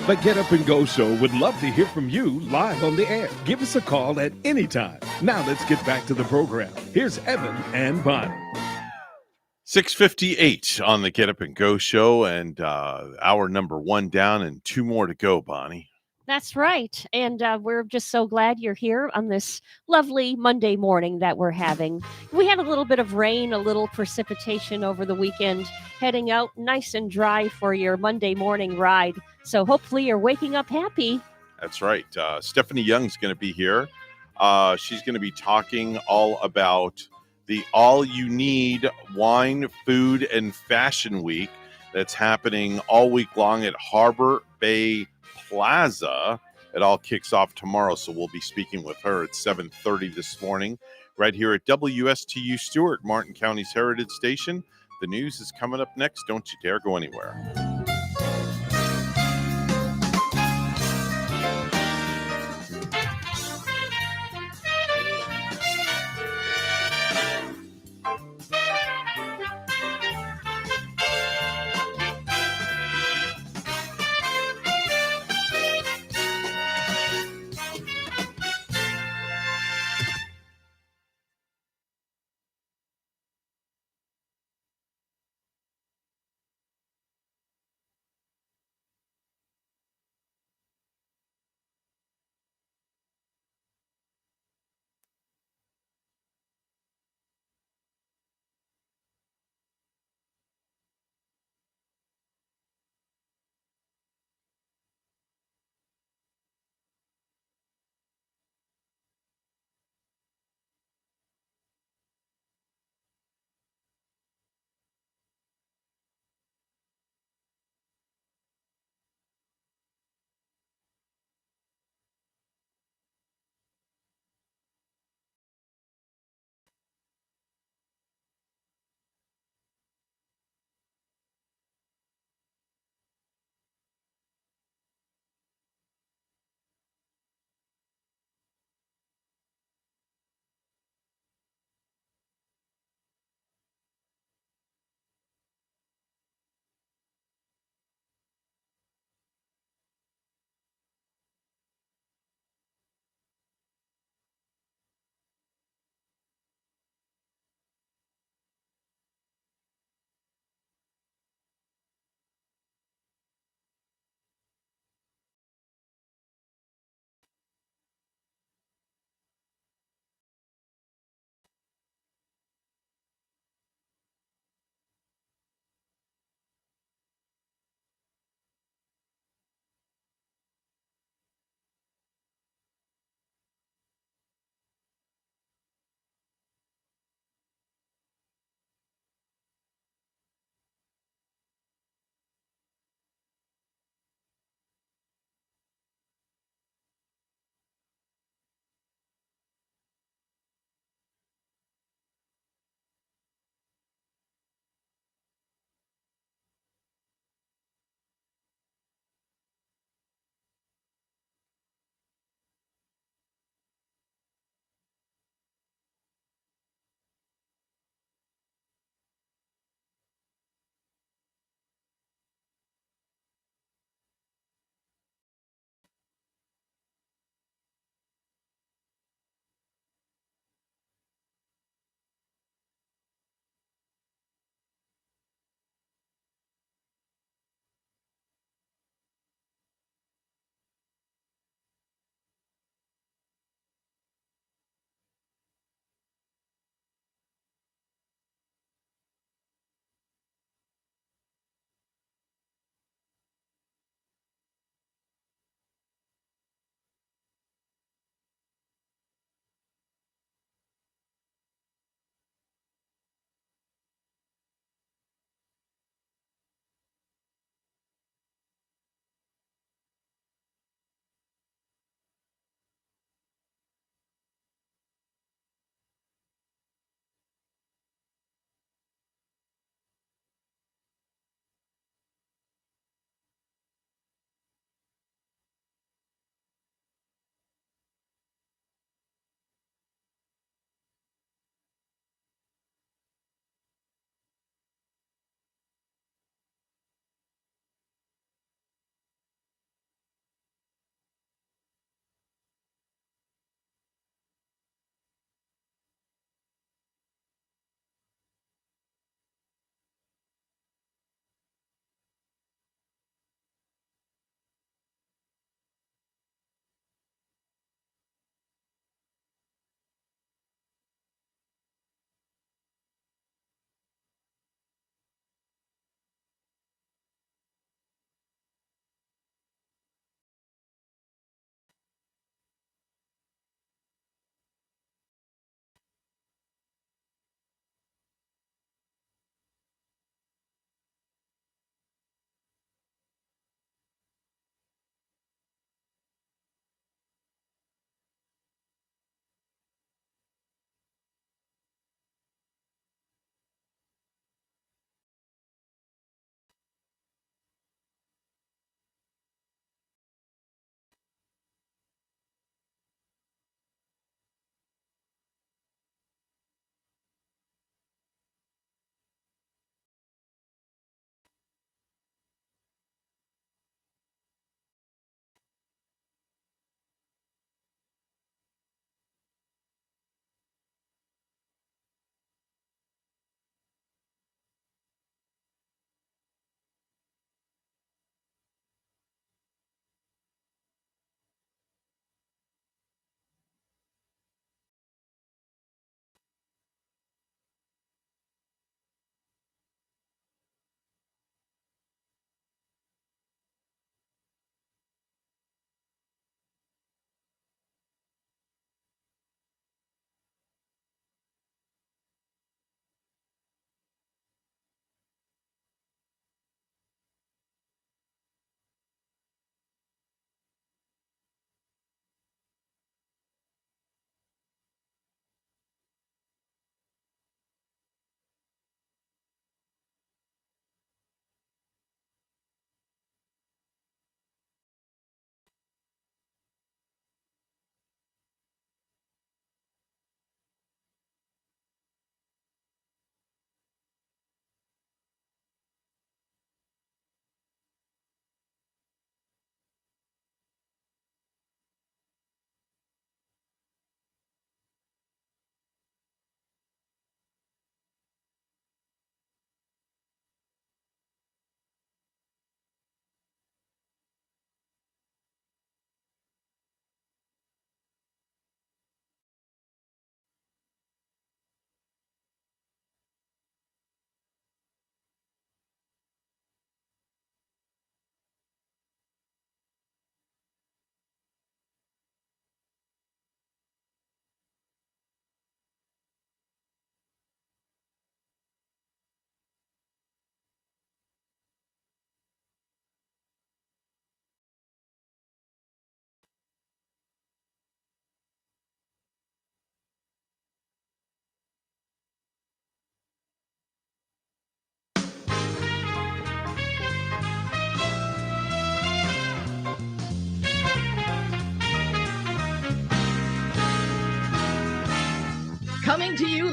The Get Up and Go Show would love to hear from you live on the air. Give us a call at any time. Now let's get back to the program. Here's Evan and Bonnie. 6:58 on the Get Up and Go Show, and hour number 1 down and 2 more to go, Bonnie. That's right. And we're just so glad you're here on this lovely Monday morning that we're having. We had a little bit of rain, a little precipitation over the weekend, heading out nice and dry for your Monday morning ride. So hopefully you're waking up happy. That's right. Stephanie Young's going to be here. She's going to be talking all about the All You Need Wine, Food, and Fashion Week that's happening all week long at Harbor Bay Plaza. It all kicks off tomorrow, so we'll be speaking with her at 7:30 this morning right here at WSTU Stewart, Martin County's Heritage Station. The news is coming up next. Don't you dare go anywhere.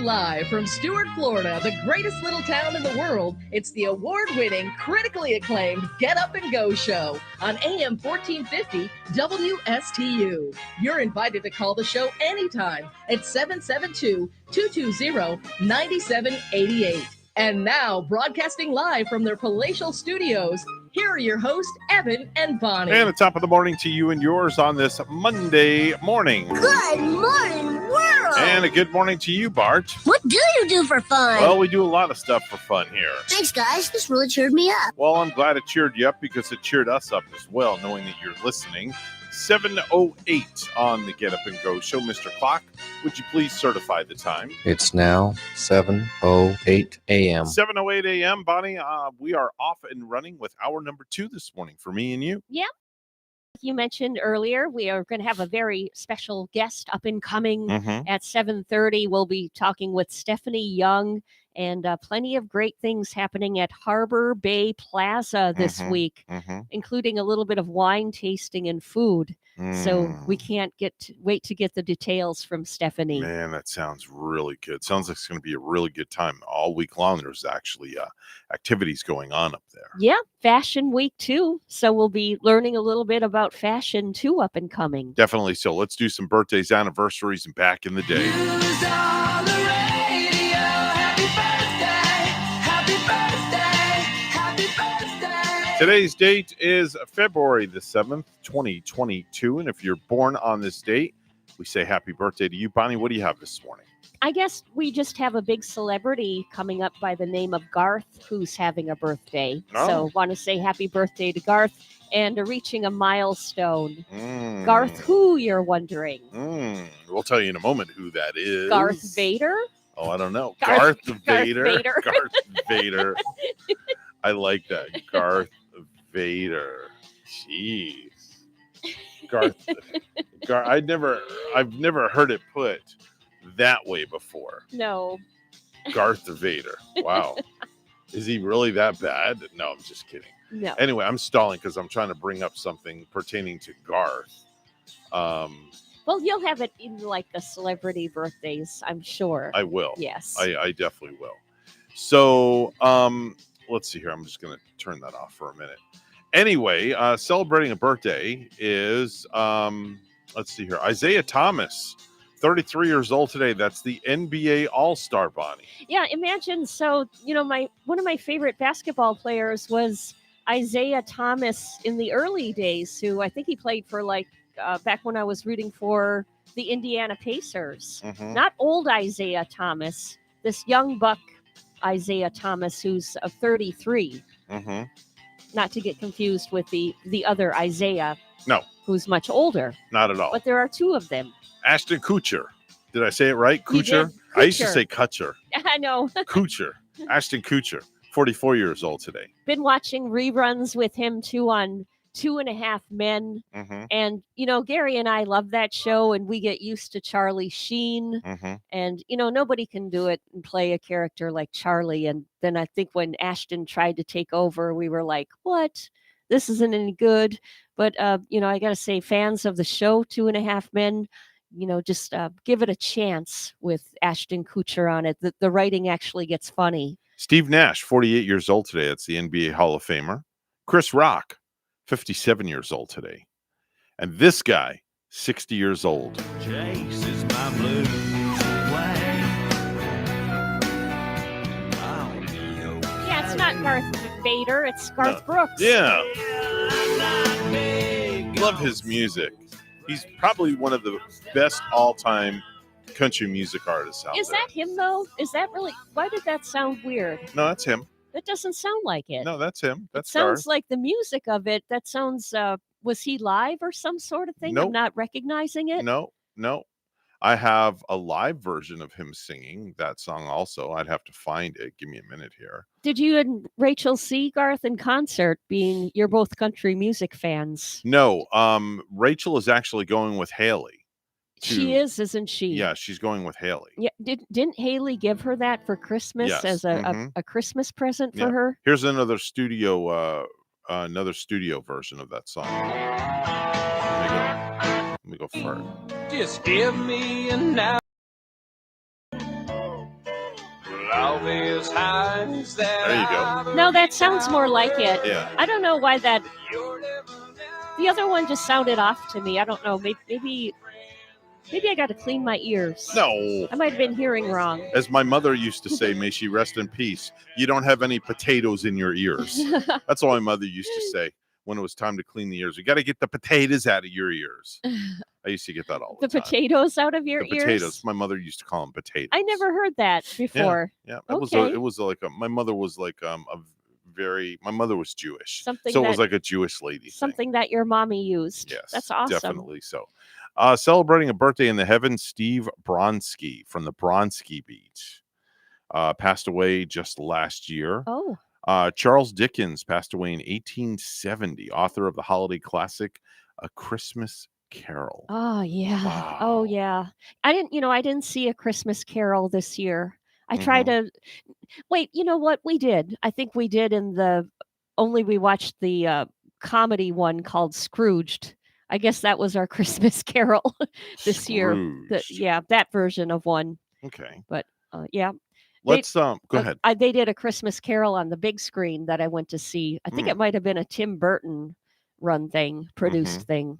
live from Stuart, Florida, the greatest little town in the world, it's the award-winning, critically acclaimed Get Up and Go show on AM 1450 WSTU. You're invited to call the show anytime at 772-220-9788. And now, broadcasting live from their palatial studios, here are your hosts, Evan and Bonnie. And the top of the morning to you and yours on this Monday morning. Good morning, world. And a good morning to you, Bart. What do you do for fun? Well, we do a lot of stuff for fun here. Thanks, guys. This really cheered me up. Well, I'm glad it cheered you up because it cheered us up as well, knowing that you're listening. 7:08 on the Get Up and Go show. Mr. Clock, would you please certify the time? It's now 7:08 a.m. 7:08 a.m., Bonnie. We are off and running with hour number 2 this morning for me and you. Yep. You mentioned earlier, we are going to have a very special guest up and coming at 7:30. We'll be talking with Stephanie Young, and plenty of great things happening at Harbor Bay Plaza this week, including a little bit of wine tasting and food. So we can't wait to get the details from Stephanie. Man, that sounds really good. Sounds like it's going to be a really good time. All week long, there's actually activities going on up there. Yeah, Fashion Week too. So we'll be learning a little bit about fashion too up and coming. Definitely so. Let's do some birthdays, anniversaries, and back in the day. Today's date is February the 7th, 2022. And if you're born on this date, we say happy birthday to you. Bonnie, what do you have this morning? I guess we just have a big celebrity coming up by the name of Garth, who's having a birthday. Oh. So want to say happy birthday to Garth and reaching a milestone. Garth who, you're wondering? We'll tell you in a moment who that is. Garth Vader? Oh, I don't know. Garth Vader. Vader. Garth Vader. I like that. Garth Vader. Jeez. I've never heard it put that way before. No. Garth Vader. Wow. Is he really that bad? No, I'm just kidding. No. Anyway, I'm stalling because I'm trying to bring up something pertaining to Garth. Well, you'll have it in like the celebrity birthdays, I'm sure. I will. Yes. I definitely will. So, let's see here. I'm just going to turn that off for a minute. Anyway, celebrating a birthday is, let's see here, Isaiah Thomas, 33 years old today. That's the NBA All-Star, Bonnie. Yeah, imagine. So, one of my favorite basketball players was Isaiah Thomas in the early days, who I think he played for back when I was rooting for the Indiana Pacers. Not old Isaiah Thomas, this young buck Isaiah Thomas, who's 33. Not to get confused with the other Isaiah. No. Who's much older. Not at all. But there are two of them. Ashton Kutcher. Did I say it right? Kutcher? I used to say Kutcher. I know. Kutcher. Ashton Kutcher. 44 years old today. Been watching reruns with him too on 2.5 Men. And, Gary and I love that show, and we get used to Charlie Sheen. And, nobody can do it and play a character like Charlie. And then I think when Ashton tried to take over, we were like, what? This isn't any good. But, I got to say, fans of the show, 2.5 Men, just give it a chance with Ashton Kutcher on it. The writing actually gets funny. Steve Nash, 48 years old today. That's the NBA Hall of Famer. Chris Rock, 57 years old today. And this guy, 60 years old. Chases my blues away. Yeah, it's not Garth Vader. It's Garth Brooks. Yeah. Love his music. He's probably one of the best all-time country music artists out there. Is that him, though? Is that really? Why did that sound weird? No, that's him. That doesn't sound like it. No, that's him. That sounds like the music of it. That sounds, was he live or some sort of thing? Nope. I'm not recognizing it. No. I have a live version of him singing that song also. I'd have to find it. Give me a minute here. Did you and Rachel see Garth in concert, being you're both country music fans? No. Rachel is actually going with Haley. She is, isn't she? Yeah, she's going with Haley. Yeah, didn't Haley give her that for Christmas as a Christmas present for her? Here's another studio version of that song. Let me go first. Just give me an hour. as high as that. There you go. No, that sounds more like it. Yeah. I don't know why that. The other one just sounded off to me. I don't know. Maybe I got to clean my ears. No. I might have been hearing wrong. As my mother used to say, may she rest in peace, you don't have any potatoes in your ears. That's all my mother used to say when it was time to clean the ears. You got to get the potatoes out of your ears. I used to get that all the time. Potatoes out of your the ears? Potatoes. My mother used to call them potatoes. I never heard that before. Yeah. Okay. It was like my mother was like my mother was Jewish. Something so it was like a Jewish lady. Something that your mommy used. Yes. That's awesome. Definitely so. Celebrating a birthday in the heavens, Steve Bronski from the Bronski Beach passed away just last year. Oh. Charles Dickens passed away in 1870, author of the holiday classic, A Christmas Carol. Oh, yeah. Wow. Oh, yeah. I didn't see A Christmas Carol this year. I tried to wait, you know what? We did. I think we did we watched the comedy one called Scrooged. I guess that was our Christmas Carol this year. That version of one. Okay. But yeah. Let's go ahead. They did A Christmas Carol on the big screen that I went to see. I think it might have been a Tim Burton produced thing.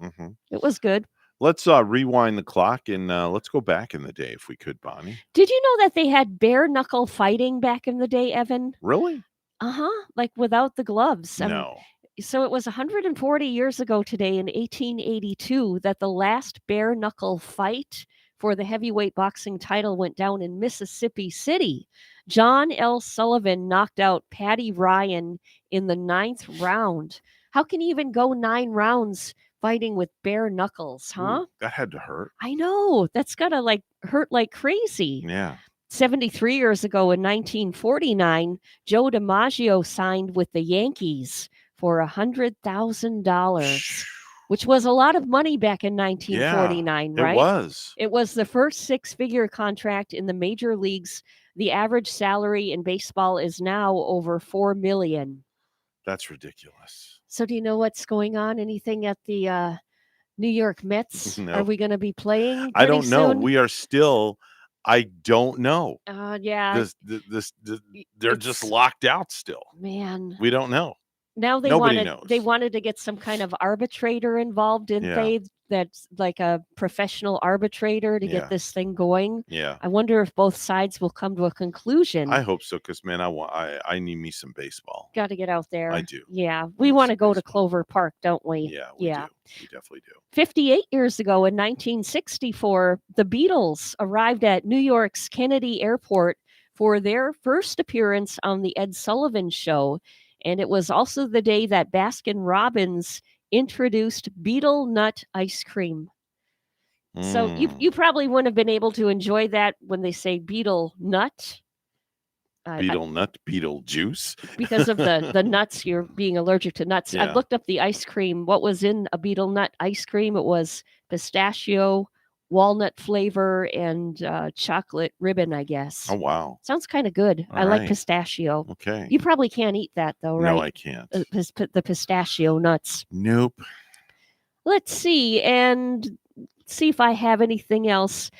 It was good. Let's rewind the clock and let's go back in the day if we could, Bonnie. Did you know that they had bare knuckle fighting back in the day, Evan? Really? Like without the gloves. No. So it was 140 years ago today in 1882 that the last bare knuckle fight for the heavyweight boxing title went down in Mississippi City. John L. Sullivan knocked out Patty Ryan in the 9th round. How can you even go 9 rounds fighting with bare knuckles, huh? Ooh, that had to hurt. I know. That's gotta hurt like crazy. Yeah. 73 years ago in 1949, Joe DiMaggio signed with the Yankees for $100,000, which was a lot of money back in 1949, right? It was. It was the first 6-figure contract in the major leagues. The average salary in baseball is now over $4 million. That's ridiculous. So do you know what's going on? Anything at the New York Mets? No. Are we going to be playing? I don't know. Soon? We are still. I don't know. Yeah. They're just locked out still. Man. We don't know. Now Nobody knows. They wanted to get some kind of arbitrator involved, didn't they? That's like a professional arbitrator to get this thing going. Yeah. I wonder if both sides will come to a conclusion. I hope so, because man, I need me some baseball. Got to get out there. I do. Yeah, we want to go to Clover Park, don't we? Yeah, we do. We definitely do. 58 years ago in 1964, the Beatles arrived at New York's Kennedy Airport for their first appearance on the Ed Sullivan Show. And it was also the day that Baskin-Robbins introduced Beetle Nut ice cream. So you probably wouldn't have been able to enjoy that when they say Beetle Nut. Beetle nut, beetle juice. Because of the nuts, you're being allergic to nuts. Yeah. I looked up the ice cream. What was in a Beetle Nut ice cream? It was pistachio, walnut flavor, and chocolate ribbon, I guess. Oh, wow. Sounds kind of good. I like pistachio. Okay. You probably can't eat that, though, right? No, I can't. The pistachio nuts. Nope. Let's see if I have anything else.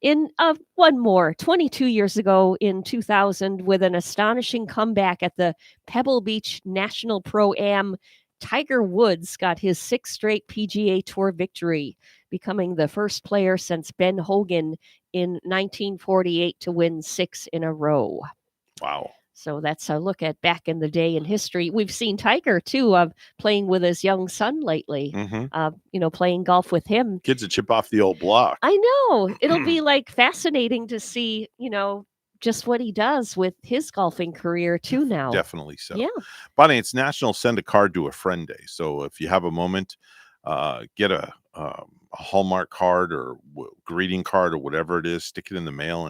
In one more, 22 years ago in 2000, with an astonishing comeback at the Pebble Beach National Pro-Am, Tiger Woods got his 6th straight PGA Tour victory, becoming the first player since Ben Hogan in 1948 to win 6 in a row. Wow. So that's a look at back in the day in history. We've seen Tiger, too, playing with his young son lately, playing golf with him. Kids a chip off the old block. I know. It'll be fascinating to see, just what he does with his golfing career, too, now. Definitely so. Yeah. Bonnie, it's National Send a Card to a Friend Day. So if you have a moment, get a Hallmark card or greeting card or whatever it is, stick it in the mail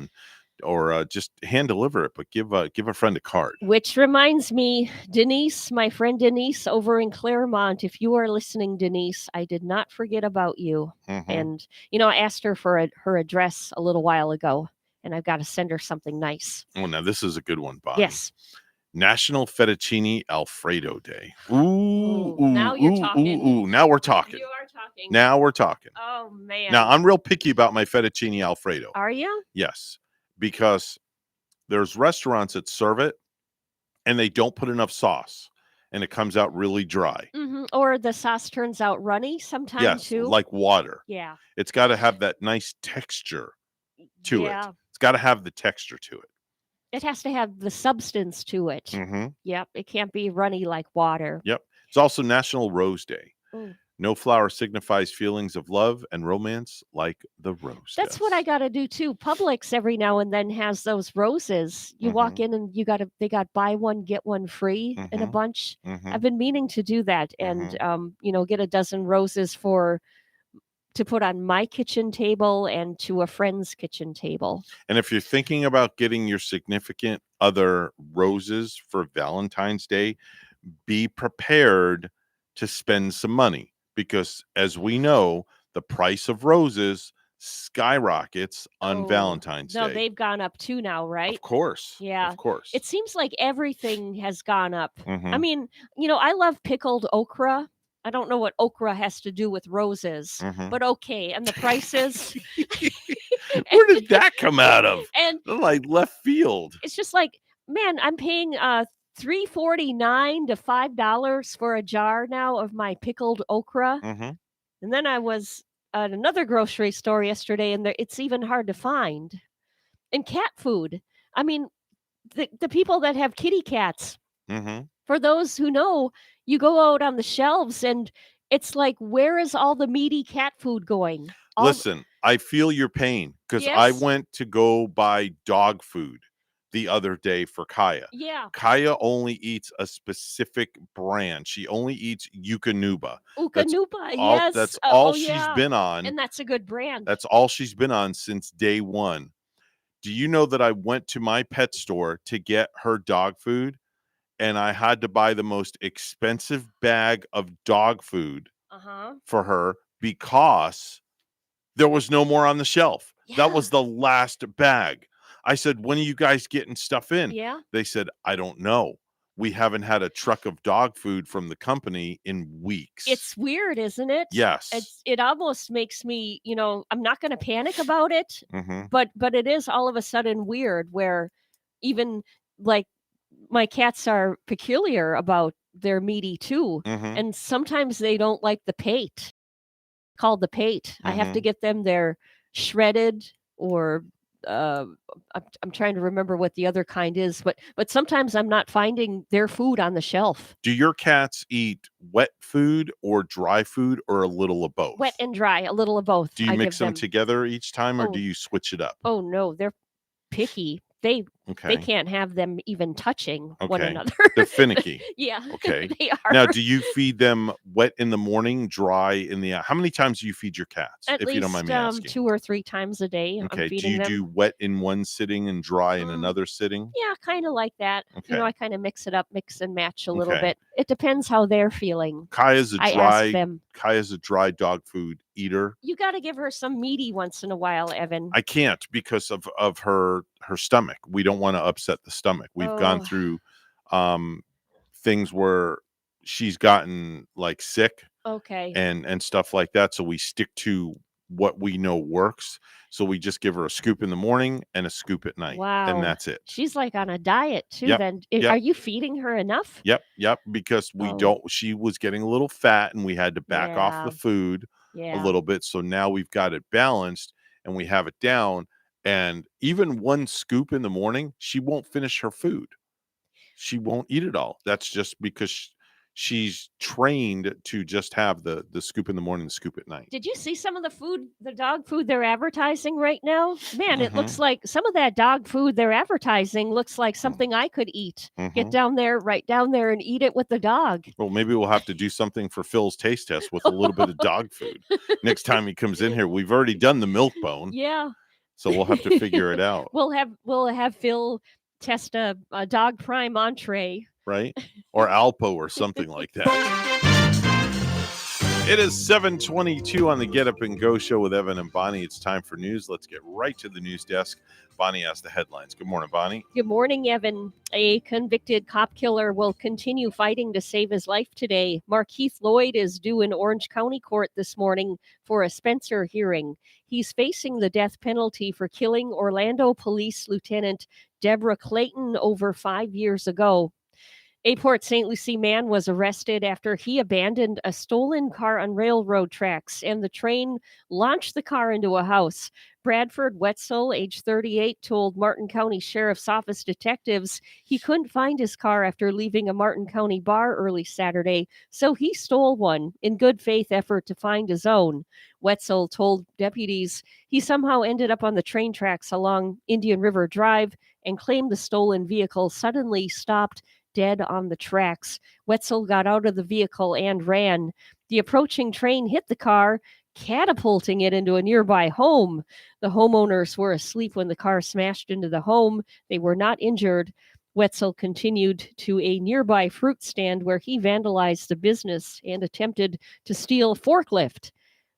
or just hand deliver it, but give a friend a card. Which reminds me, Denise, my friend Denise over in Claremont, if you are listening, Denise, I did not forget about you. Mm-hmm. And, I asked her for her address a little while ago, and I've got to send her something nice. Oh, now this is a good one, Bonnie. Yes. National Fettuccine Alfredo Day. Ooh, now you're talking. Now we're talking. You are talking. Now we're talking. Oh, man. Now, I'm real picky about my fettuccine Alfredo. Are you? Yes. Because There's restaurants that serve it and they don't put enough sauce and it comes out really dry. Or the sauce turns out runny sometimes too. Like water. Yeah. It's got to have that nice texture to it. It's got to have the texture to it. It has to have the substance to it. Yep. It can't be runny like water. Yep. It's also National Rose Day. Mm. No flower signifies feelings of love and romance like the rose. That's what I got to do too. Publix every now and then has those roses. You walk in and they got buy one, get one free in a bunch. I've been meaning to do that and, get a dozen roses to put on my kitchen table and to a friend's kitchen table. And if you're thinking about getting your significant other roses for Valentine's Day, be prepared to spend some money. Because as we know, the price of roses skyrockets on Valentine's Day. No, they've gone up too now, right? Of course. Yeah. Of course. It seems like everything has gone up. I mean, I love pickled okra. I don't know what okra has to do with roses, but okay. And the prices. Where did that come out of? And like left field. It's just like, man, I'm paying $3.49 to $5 for a jar now of my pickled okra. And then I was at another grocery store yesterday, and it's even hard to find. And cat food. I mean, the people that have kitty cats. For those who know, you go out on the shelves, and it's like, where is all the meaty cat food going? Listen, I feel your pain because I went to go buy dog food the other day for Kaya. Yeah. Kaya only eats a specific brand. She only eats Eukanuba. Yes. That's all she's been on. And that's a good brand. That's all she's been on since day one. Do you know that I went to my pet store to get her dog food and I had to buy the most expensive bag of dog food for her because there was no more on the shelf. Yeah. That was the last bag. I said, when are you guys getting stuff in? Yeah. They said, I don't know. We haven't had a truck of dog food from the company in weeks. It's weird, isn't it? Yes. It almost makes me, I'm not going to panic about it, but it is all of a sudden weird where even like my cats are peculiar about their meaty too. And sometimes they don't like the pate, called the pate. I have to get them their shredded or I'm trying to remember what the other kind is, but sometimes I'm not finding their food on the shelf. Do your cats eat wet food or dry food or a little of both? Wet and dry, a little of both. Do you mix them together each time or do you switch it up? Oh no, they're picky. They can't have them even touching one another. They're finicky. Yeah. Okay. They are. Now, do you feed them wet in the morning, dry in the How many times do you feed your cats? At least, you don't mind me asking. 2 or 3 times a day. Okay. I'm feeding them. Do wet in one sitting and dry in another sitting? Yeah, kind of like that. Okay. I kind of mix and match a little bit. It depends how they're feeling. Kaya's a dry dog food eater. You got to give her some meaty once in a while, Evan. I can't because of her stomach. We don't want to upset the stomach. We've gone through things where she's gotten like sick and stuff like that, so we stick to what we know works. So we just give her a scoop in the morning and a scoop at night. Wow. And that's it. She's like on a diet too. Then are you feeding her enough? Yep, because she was getting a little fat and we had to back off the food a little bit. So now we've got it balanced and we have it down. And even one scoop in the morning, she won't finish her food. She won't eat it all. That's just because she's trained to just have the scoop in the morning, the scoop at night. Did you see some of the dog food they're advertising right now? Man, it looks like some of that dog food they're advertising looks like something I could eat. Get right down there and eat it with the dog. Well, maybe we'll have to do something for Phil's taste test with a little bit of dog food. Next time he comes in here, we've already done the milk bone. Yeah. So we'll have to figure it out. We'll have Phil test a dog prime entree. Right? Or Alpo or something like that. It is 7:22 on the Get Up and Go show with Evan and Bonnie. It's time for news. Let's get right to the news desk. Bonnie has the headlines. Good morning, Bonnie. Good morning, Evan. A convicted cop killer will continue fighting to save his life today. Markeith Lloyd is due in Orange County Court this morning for a Spencer hearing. He's facing the death penalty for killing Orlando Police Lieutenant Deborah Clayton over 5 years ago. A Port St. Lucie man was arrested after he abandoned a stolen car on railroad tracks and the train launched the car into a house. Bradford Wetzel, age 38, told Martin County Sheriff's Office detectives he couldn't find his car after leaving a Martin County bar early Saturday, so he stole one in good faith effort to find his own. Wetzel told deputies he somehow ended up on the train tracks along Indian River Drive and claimed the stolen vehicle suddenly stopped dead on the tracks. Wetzel got out of the vehicle and ran. The approaching train hit the car, catapulting it into a nearby home. The homeowners were asleep when the car smashed into the home. They were not injured. Wetzel continued to a nearby fruit stand where he vandalized the business and attempted to steal a forklift.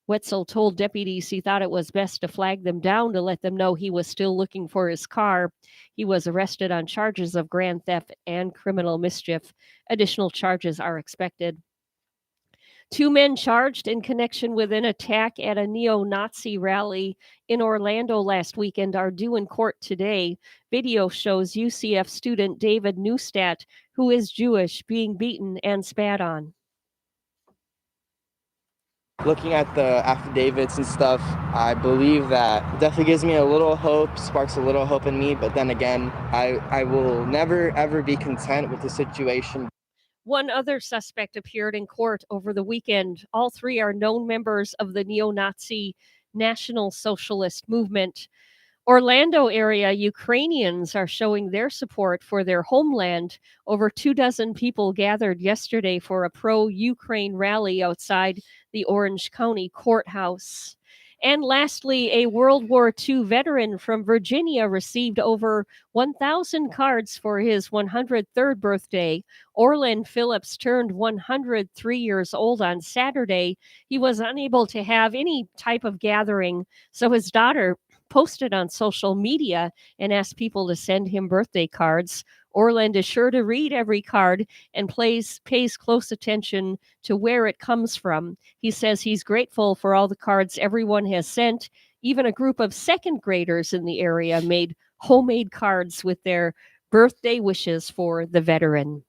Wetzel told deputies he thought it was best to flag them down to let them know he was still looking for his car. He was arrested on charges of grand theft and criminal mischief. Additional charges are expected. 2 men charged in connection with an attack at a neo-Nazi rally in Orlando last weekend are due in court today. Video shows UCF student David Neustadt, who is Jewish, being beaten and spat on. Looking at the affidavits and stuff, I believe that definitely gives me a little hope, sparks a little hope in me. But then again, I will never, ever be content with the situation. One other suspect appeared in court over the weekend. All 3 are known members of the neo-Nazi National Socialist Movement. Orlando area Ukrainians are showing their support for their homeland. Over 24 people gathered yesterday for a pro-Ukraine rally outside the Orange County Courthouse. And lastly, a World War II veteran from Virginia received over 1,000 cards for his 103rd birthday. Orland Phillips turned 103 years old on Saturday. He was unable to have any type of gathering, so his daughter posted on social media and asked people to send him birthday cards. Orland is sure to read every card and pays close attention to where it comes from. He says he's grateful for all the cards everyone has sent. Even a group of second graders in the area made homemade cards with their birthday wishes for the veteran.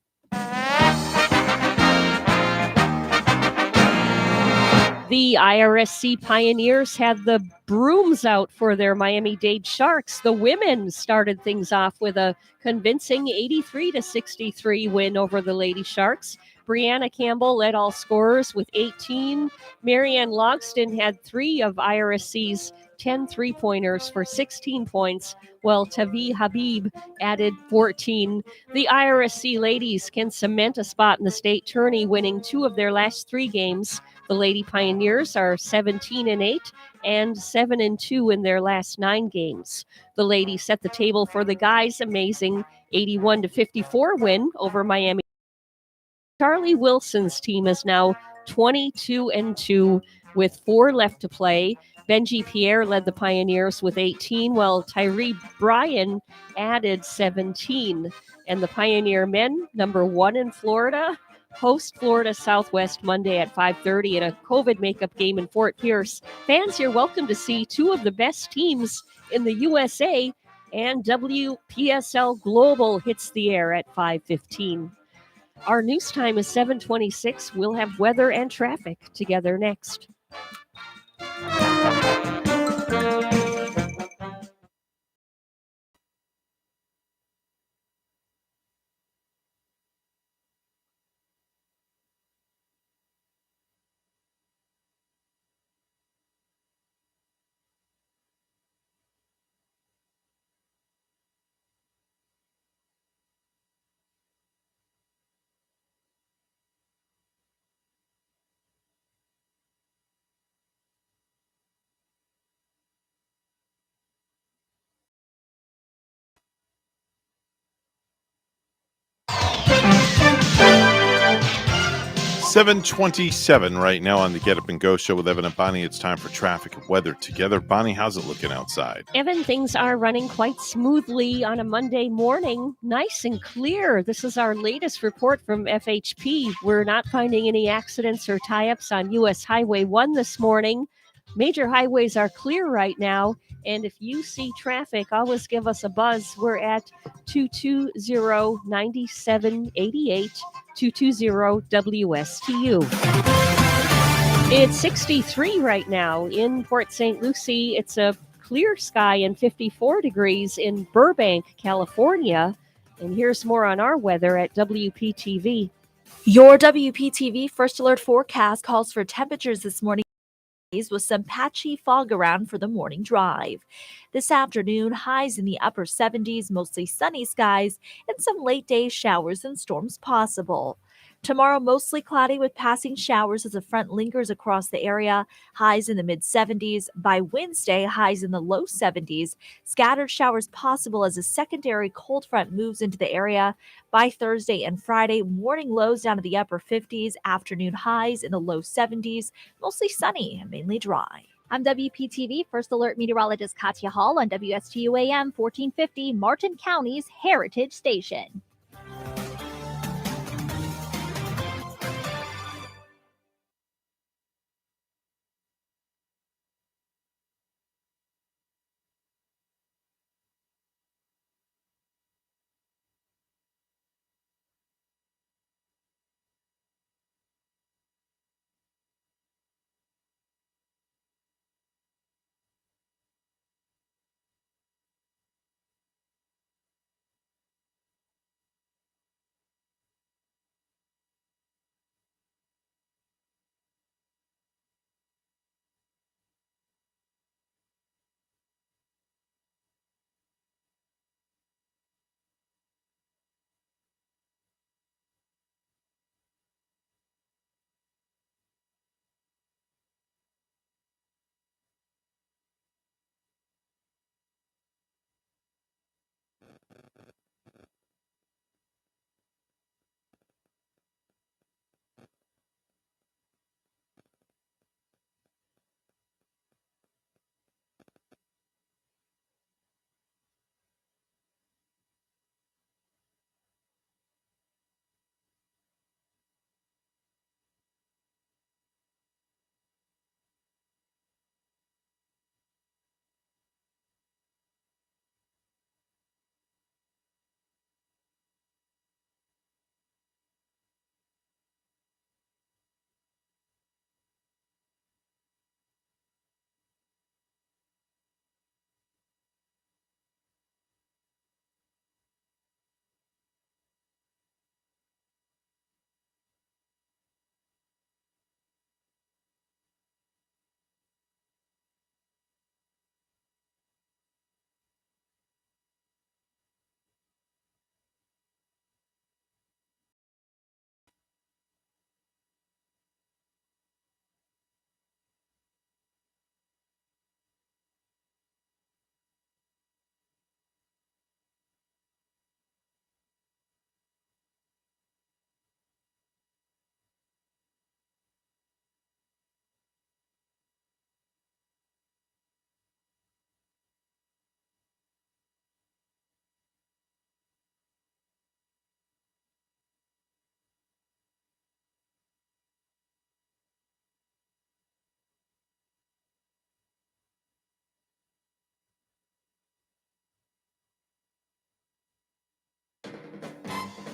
The IRSC Pioneers had the brooms out for their Miami-Dade Sharks. The women started things off with a convincing 83-63 win over the Lady Sharks. Brianna Campbell led all scorers with 18. Marianne Logston had 3 of IRSC's 10 three-pointers for 16 points, while Tavi Habib added 14. The IRSC ladies can cement a spot in the state tourney, winning 2 of their last 3 games. The Lady Pioneers are 17-8 and 7-2 in their last 9 games. The ladies set the table for the guys' amazing 81-54 win over Miami. Charlie Wilson's team is now 22-2 with 4 left to play. Benji Pierre led the Pioneers with 18, while Tyree Bryan added 17. And the Pioneer men, number 1 in Florida, host Florida Southwest Monday at 5:30 in a COVID makeup game in Fort Pierce. Fans, you're welcome to see 2 of the best teams in the USA, and WPSL Global hits the air at 5:15. Our news time is 7:26. We'll have weather and traffic together next. 7:27 right now on the Get Up and Go show with Evan and Bonnie. It's time for traffic and weather together. Bonnie, how's it looking outside? Evan, things are running quite smoothly on a Monday morning. Nice and clear. This is our latest report from FHP. We're not finding any accidents or tie-ups on US Highway 1 this morning. Major highways are clear right now. And if you see traffic, always give us a buzz. We're at 220-9788, 220-WSTU. It's 63 right now in Port St. Lucie. It's a clear sky and 54 degrees in Burbank, California. And here's more on our weather at WPTV. Your WPTV First Alert forecast calls for temperatures this morning with some patchy fog around for the morning drive. This afternoon, highs in the upper 70s, mostly sunny skies, and some late day showers and storms possible. Tomorrow, mostly cloudy with passing showers as a front lingers across the area, highs in the mid-70s. By Wednesday, highs in the low 70s. Scattered showers possible as a secondary cold front moves into the area. By Thursday and Friday, morning lows down to the upper 50s, afternoon highs in the low 70s, mostly sunny and mainly dry. I'm WPTV First Alert Meteorologist Katya Hall on WSTU AM 1450, Martin County's Heritage Station.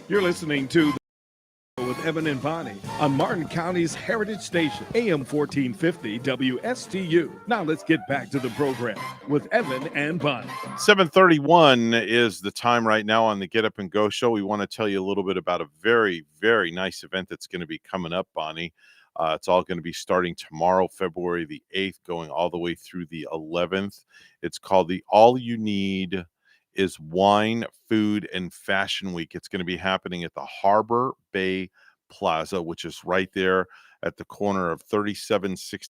You're listening to with Evan and Bonnie on Martin County's Heritage Station, AM 1450 WSTU. Now let's get back to the program with Evan and Bonnie. 7:31 is the time right now on the Get Up and Go show. We want to tell you a little bit about a very, very nice event that's going to be coming up, Bonnie. It's all going to be starting tomorrow, February the 8th, going all the way through the 11th. It's called the All You Need is Wine, Food, and Fashion Week. It's going to be happening at the Harbor Bay Plaza, which is right there at the corner of 3760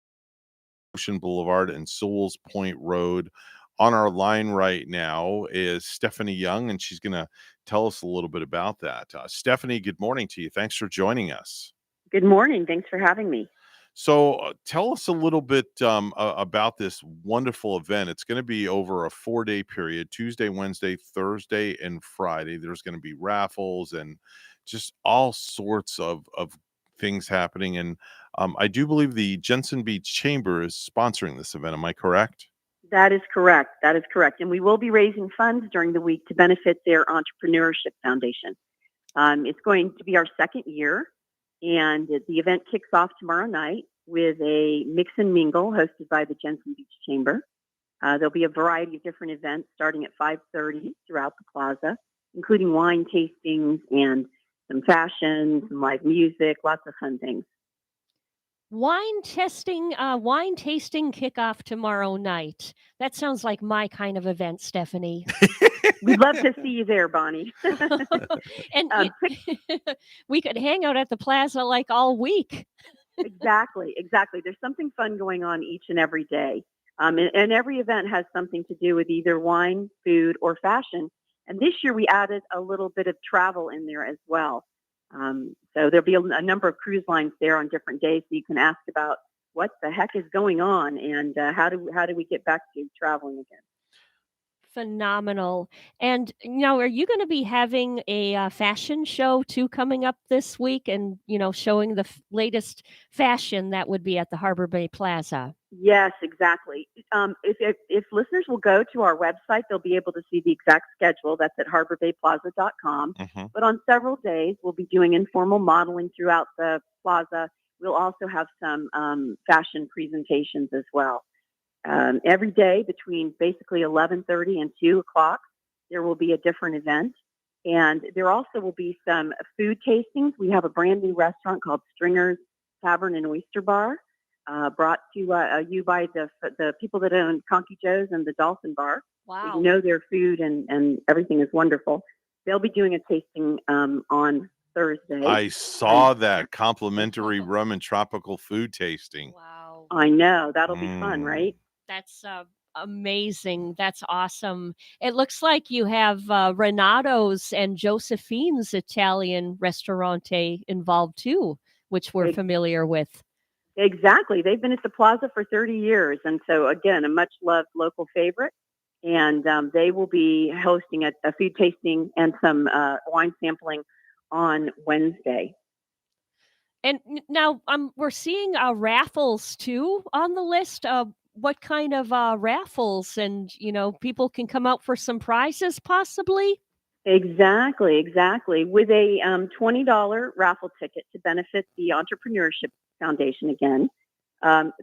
Ocean Boulevard and Sewell's Point Road. On our line right now is Stephanie Young, and she's going to tell us a little bit about that. Stephanie, good morning to you. Thanks for joining us. Good morning. Thanks for having me. So tell us a little bit about this wonderful event. It's going to be over a 4-day period, Tuesday, Wednesday, Thursday, and Friday. There's going to be raffles and just all sorts of things happening. And I do believe the Jensen Beach Chamber is sponsoring this event. Am I correct? That is correct. That is correct. And we will be raising funds during the week to benefit their entrepreneurship foundation. It's going to be our second year, and the event kicks off tomorrow night with a mix and mingle hosted by the Jensen Beach Chamber. There'll be a variety of different events starting at 5:30 throughout the plaza, including wine tastings and some fashion, some live music, lots of fun things. Wine tasting kickoff tomorrow night. That sounds like my kind of event, Stephanie. We'd love to see you there, Bonnie. And we could hang out at the plaza like all week. Exactly. There's something fun going on each and every day. And every event has something to do with either wine, food, or fashion. And this year we added a little bit of travel in there as well. So there'll be a number of cruise lines there on different days, so you can ask about what the heck is going on and how do we get back to traveling again. Phenomenal. And now, are you going to be having a fashion show too coming up this week, and showing the latest fashion that would be at the Harbor Bay Plaza? Yes, exactly. If listeners will go to our website, they'll be able to see the exact schedule. That's at harborbayplaza.com. Mm-hmm. But on several days, we'll be doing informal modeling throughout the plaza. We'll also have some fashion presentations as well. Every day between basically 11:30 and 2 o'clock, there will be a different event. And there also will be some food tastings. We have a brand new restaurant called Stringer's Tavern and Oyster Bar, brought to you by the people that own Conky Joe's and the Dolphin Bar. Wow. You know their food and everything is wonderful. They'll be doing a tasting on Thursday. I saw that complimentary rum and tropical food tasting. Wow. I know. That'll be fun, right? That's amazing. That's awesome. It looks like you have Renato's and Josephine's Italian Ristorante involved too, which we're familiar with. Exactly. They've been at the plaza for 30 years. And so, again, a much-loved local favorite. And they will be hosting a food tasting and some wine sampling on Wednesday. And now we're seeing Raffles too on the list. What kind of raffles? And, people can come out for some prizes possibly? Exactly. With a $20 raffle ticket to benefit the Entrepreneurship Foundation again,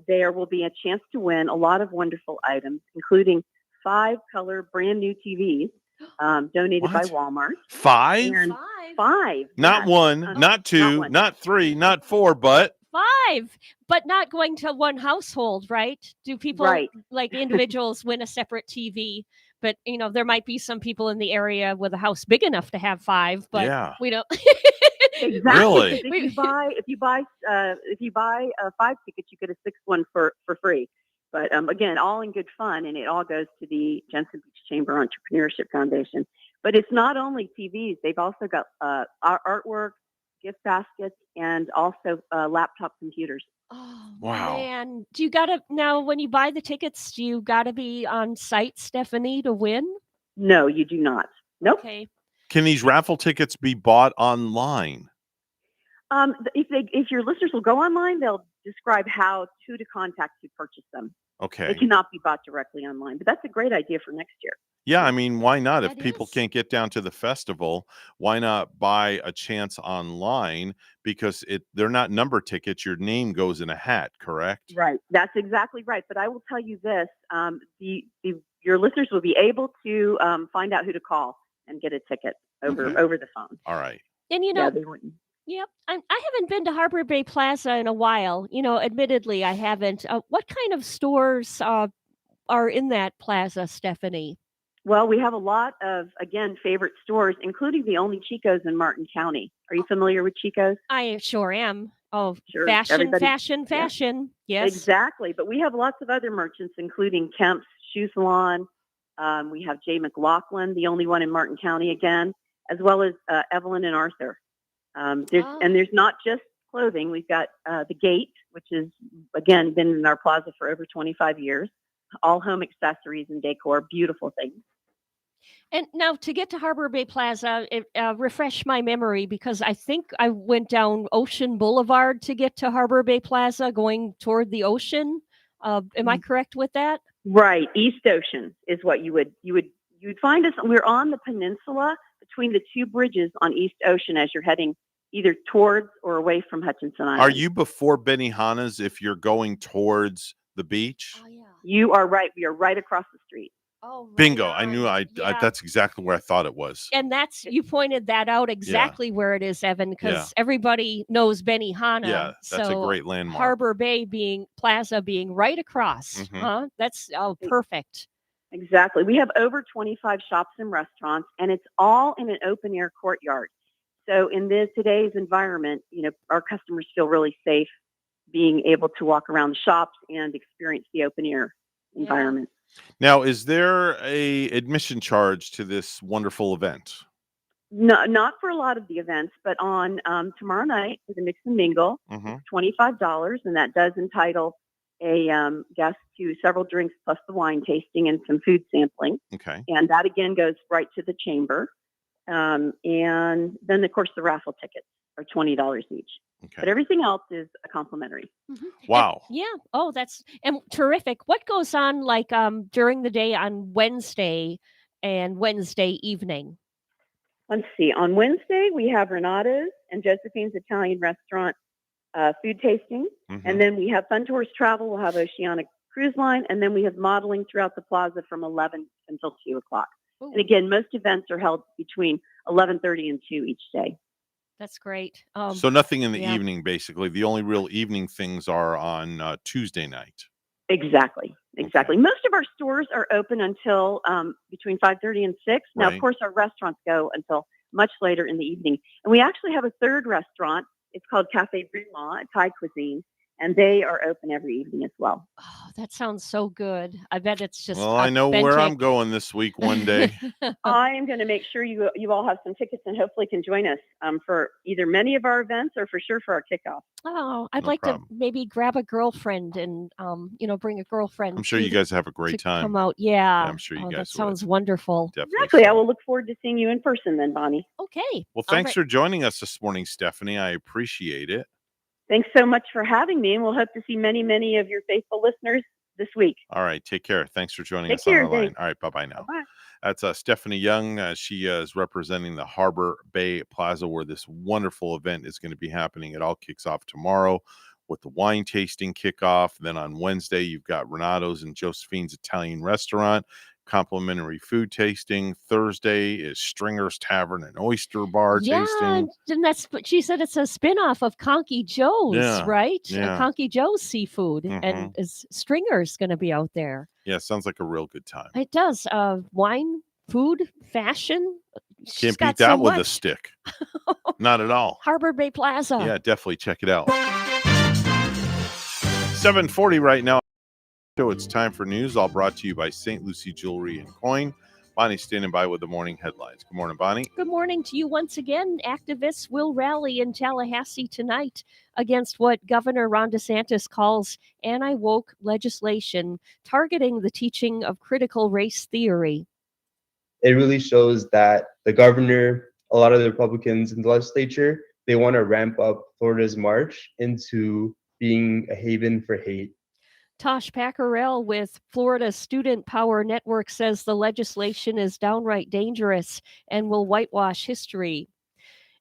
there will be a chance to win a lot of wonderful items, including 5 color brand new TVs donated by Walmart. 5? And 5. Not yes. 1, not 2, one. not 3, not 4, but 5, but not going to one household, right? Do people like individuals win a separate TV? But there might be some people in the area with a house big enough to have 5, but we don't. Exactly. Really? If you buy 5 tickets, you get a 6th one for free. But again, all in good fun, and it all goes to the Jensen Beach Chamber Entrepreneurship Foundation. But it's not only TVs; they've also got artwork, gift baskets, and also laptop computers. Oh, wow. Man. Now when you buy the tickets, do you gotta be on site, Stephanie, to win? No, you do not. Nope. Okay. Can these raffle tickets be bought online? If your listeners will go online, they'll describe how to contact to purchase them. Okay. They cannot be bought directly online, but that's a great idea for next year. Yeah, I mean, why not? If people can't get down to the festival, why not buy a chance online? Because they're not number tickets. Your name goes in a hat, correct? Right. That's exactly right. But I will tell you this: your listeners will be able to find out who to call and get a ticket over the phone. All right. And they wouldn't. Yep. I haven't been to Harbor Bay Plaza in a while. Admittedly, I haven't. What kind of stores are in that plaza, Stephanie? Well, we have a lot of, again, favorite stores, including the only Chico's in Martin County. Are you familiar with Chico's? I sure am. Oh, Sure. fashion. Yes. Exactly. But we have lots of other merchants, including Kemp's Shoe Salon. We have J. McLaughlin, the only one in Martin County again, as well as Evelyn and Arthur. There's not just clothing, we've got the Gate, which has, again, been in our plaza for over 25 years. All home accessories and decor, beautiful things. And now to get to Harbor Bay Plaza, refresh my memory, because I think I went down Ocean Boulevard to get to Harbor Bay Plaza going toward the ocean. Am I correct with that? Right. East Ocean is what you would find us. We're on the peninsula between the two bridges on East Ocean as you're heading either towards or away from Hutchinson Island. Are you before Benihana's if you're going towards the beach? Oh, yeah. You are right. We are right across the street. Oh, right Bingo. on. I knew Yeah. that's exactly where I thought it was. And you pointed that out exactly where it is, Evan, because everybody knows Benihana. Yeah, that's a great landmark. Harbor Bay Plaza being right across. Mhm. Huh? That's perfect. Exactly. We have over 25 shops and restaurants, and it's all in an open air courtyard. So in today's environment, our customers feel really safe being able to walk around the shops and experience the open air environment. Now, is there a admission charge to this wonderful event? No, not for a lot of the events, but on tomorrow night for the Mix and Mingle, it's $25, and that does entitle a guest to several drinks plus the wine tasting and some food sampling. Okay. And that again goes right to the chamber. And then, of course, the raffle tickets are $20 each. Okay. But everything else is complimentary. Wow. And, that's terrific. What goes on during the day on Wednesday and Wednesday evening? Let's see. On Wednesday, we have Renato's and Josephine's Italian Restaurant food tasting. And then we have Fun Tours Travel. We'll have Oceanic Cruise Line. And then we have modeling throughout the plaza from 11 until 2 o'clock. Ooh. And again, most events are held between 11:30 and 2 each day. That's great. So nothing in the evening, basically. The only real evening things are on Tuesday night. Exactly. Most of our stores are open until between 5:30 and 6. Now, of course, our restaurants go until much later in the evening. And we actually have a third restaurant. It's called Cafe Brumont, Thai cuisine, and they are open every evening as well. Oh, that sounds so good. I bet it's just I know where I'm going this week one day. I am going to make sure you all have some tickets and hopefully can join us for either many of our events or for sure for our kickoff. Oh, I'd like to maybe grab a girlfriend and, bring a girlfriend. I'm sure you guys have a great time. Come out. Yeah. I'm sure you guys That sounds wonderful. Definitely. Exactly. I will look forward to seeing you in person then, Bonnie. Okay. Well, thanks for joining us this morning, Stephanie. I appreciate it. Thanks so much for having me, and we'll hope to see many, many of your faithful listeners this week. All right. Take care. Thanks for joining Take us care, on our line. thanks. All right. Bye-bye now. Bye. That's Stephanie Young. She is representing the Harbor Bay Plaza, where this wonderful event is going to be happening. It all kicks off tomorrow with the wine tasting kickoff. Then on Wednesday, you've got Renato's and Josephine's Italian Restaurant, complimentary food tasting. Thursday is Stringer's Tavern and Oyster Bar tasting. And she said it's a spin-off of Conky Joe's, right? Yeah. Conky Joe's Seafood, and Stringer's going to be out there. Yeah, sounds like a real good time. It does. Wine, food, fashion. Can't beat that with a stick. Not at all. Harbor Bay Plaza. Yeah, definitely check it out. 7:40 right now. So it's time for news, all brought to you by St. Lucie Jewelry and Coin. Bonnie's standing by with the morning headlines. Good morning, Bonnie. Good morning to you once again. Activists will rally in Tallahassee tonight against what Governor Ron DeSantis calls anti-woke legislation targeting the teaching of critical race theory. It really shows that the governor, a lot of the Republicans in the legislature, they want to ramp up Florida's march into being a haven for hate. Tosh Packerell with Florida Student Power Network says the legislation is downright dangerous and will whitewash history.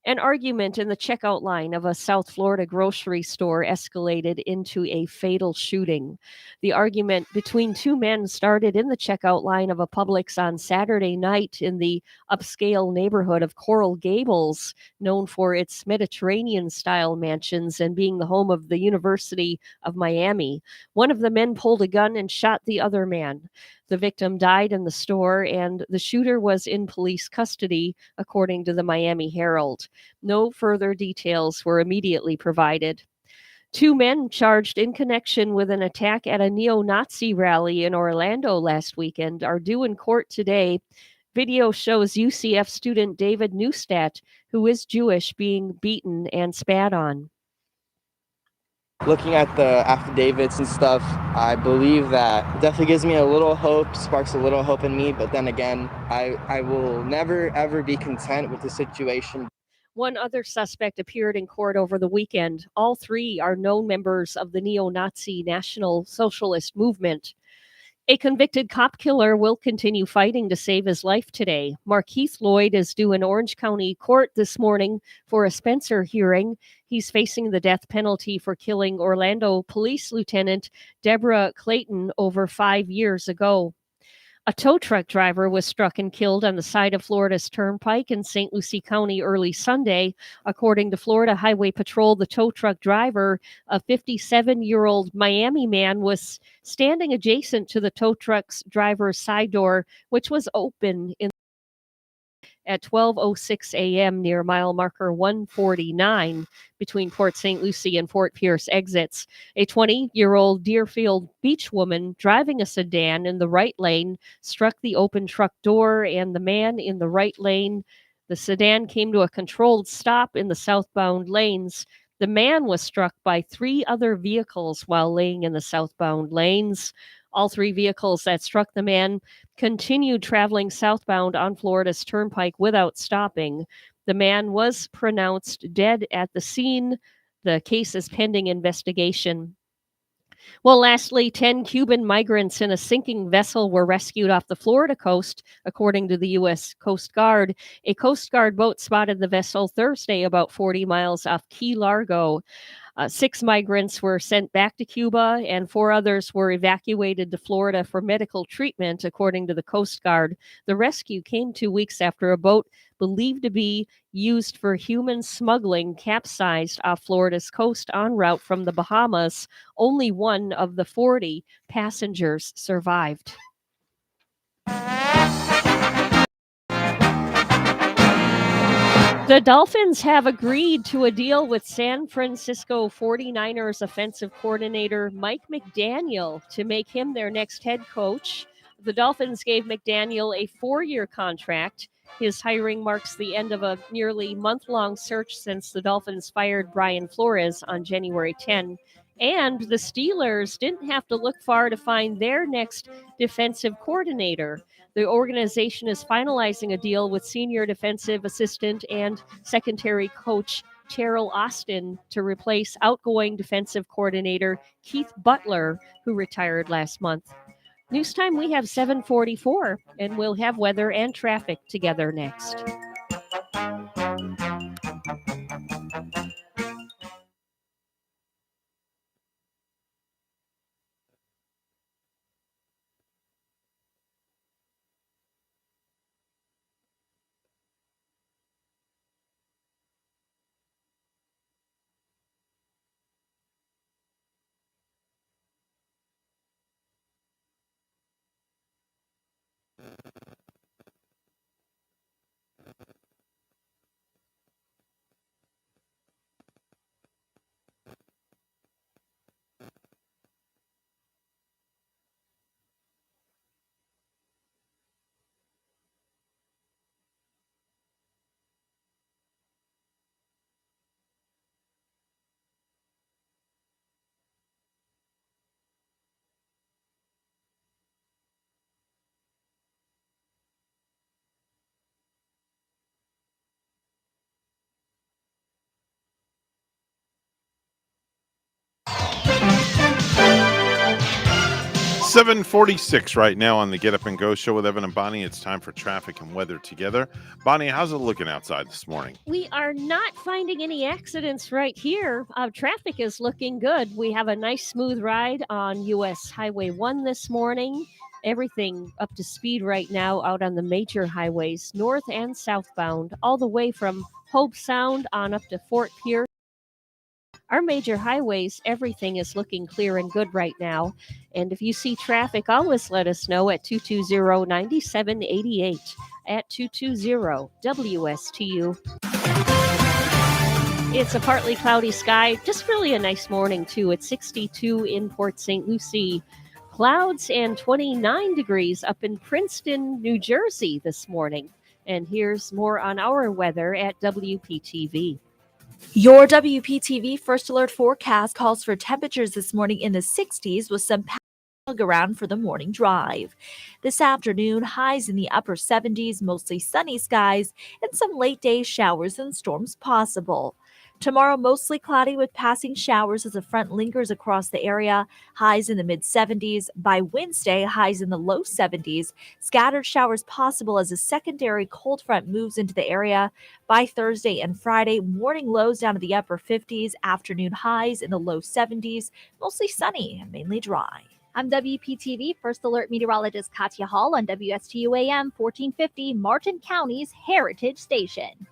An argument in the checkout line of a South Florida grocery store escalated into a fatal shooting. The argument between two men started in the checkout line of a Publix on Saturday night in the upscale neighborhood of Coral Gables, known for its Mediterranean-style mansions and being the home of the University of Miami. One of the men pulled a gun and shot the other man. The victim died in the store, and the shooter was in police custody, according to the Miami Herald. No further details were immediately provided. Two men charged in connection with an attack at a neo-Nazi rally in Orlando last weekend are due in court today. Video shows UCF student David Neustadt, who is Jewish, being beaten and spat on. Looking at the affidavits and stuff, I believe that definitely gives me a little hope, sparks a little hope in me. But then again, I will never, ever be content with the situation. One other suspect appeared in court over the weekend. All three are known members of the neo-Nazi National Socialist Movement. A convicted cop killer will continue fighting to save his life today. Markeith Lloyd is due in Orange County Court this morning for a Spencer hearing. He's facing the death penalty for killing Orlando Police Lieutenant Deborah Clayton over 5 years ago. A tow truck driver was struck and killed on the side of Florida's Turnpike in St. Lucie County early Sunday. According to Florida Highway Patrol, the tow truck driver, a 57-year-old Miami man, was standing adjacent to the tow truck's driver's side door, which was open at 12:06 a.m. near mile marker 149 between Port St. Lucie and Fort Pierce exits. A 20-year-old Deerfield Beach woman driving a sedan in the right lane struck the open truck door and the man in the right lane. The sedan came to a controlled stop in the southbound lanes. The man was struck by 3 other vehicles while laying in the southbound lanes. All 3 vehicles that struck the man continued traveling southbound on Florida's Turnpike without stopping. The man was pronounced dead at the scene. The case is pending investigation. Well, lastly, 10 Cuban migrants in a sinking vessel were rescued off the Florida coast, according to the U.S. Coast Guard. A Coast Guard boat spotted the vessel Thursday about 40 miles off Key Largo. 6 migrants were sent back to Cuba, and 4 others were evacuated to Florida for medical treatment, according to the Coast Guard. The rescue came 2 weeks after a boat believed to be used for human smuggling capsized off Florida's coast en route from the Bahamas. Only 1 of the 40 passengers survived. The Dolphins have agreed to a deal with San Francisco 49ers offensive coordinator Mike McDaniel to make him their next head coach. The Dolphins gave McDaniel a 4-year contract. His hiring marks the end of a nearly month-long search since the Dolphins fired Brian Flores on January 10. And the Steelers didn't have to look far to find their next defensive coordinator. The organization is finalizing a deal with senior defensive assistant and secondary coach Terrell Austin to replace outgoing defensive coordinator Keith Butler, who retired last month. News time, we have 7:44, and we'll have weather and traffic together next. $7:46 right now on the Get Up and Go show with Evan and Bonnie. It's time for traffic and weather together. Bonnie, how's it looking outside this morning? We are not finding any accidents right here. Traffic is looking good. We have a nice smooth ride on US Highway 1 this morning. Everything up to speed right now out on the major highways, north and southbound, all the way from Hope Sound on up to Fort Pierce. Our major highways, everything is looking clear and good right now. And if you see traffic, always let us know at 220-9788 at 220-WSTU. It's a partly cloudy sky, just really a nice morning too. It's 62 in Port St. Lucie. Clouds and 29 degrees up in Princeton, New Jersey this morning. And here's more on our weather at WPTV. Your WPTV First Alert forecast calls for temperatures this morning in the 60s with some fog around for the morning drive. This afternoon, highs in the upper 70s, mostly sunny skies, and some late day showers and storms possible. Tomorrow, mostly cloudy with passing showers as a front lingers across the area, highs in the mid 70s. By Wednesday, highs in the low 70s. Scattered showers possible as a secondary cold front moves into the area. By Thursday and Friday, morning lows down to the upper 50s, afternoon highs in the low 70s, mostly sunny and mainly dry. I'm WPTV First Alert meteorologist Katya Hall on WSTU AM 1450, Martin County's Heritage Station.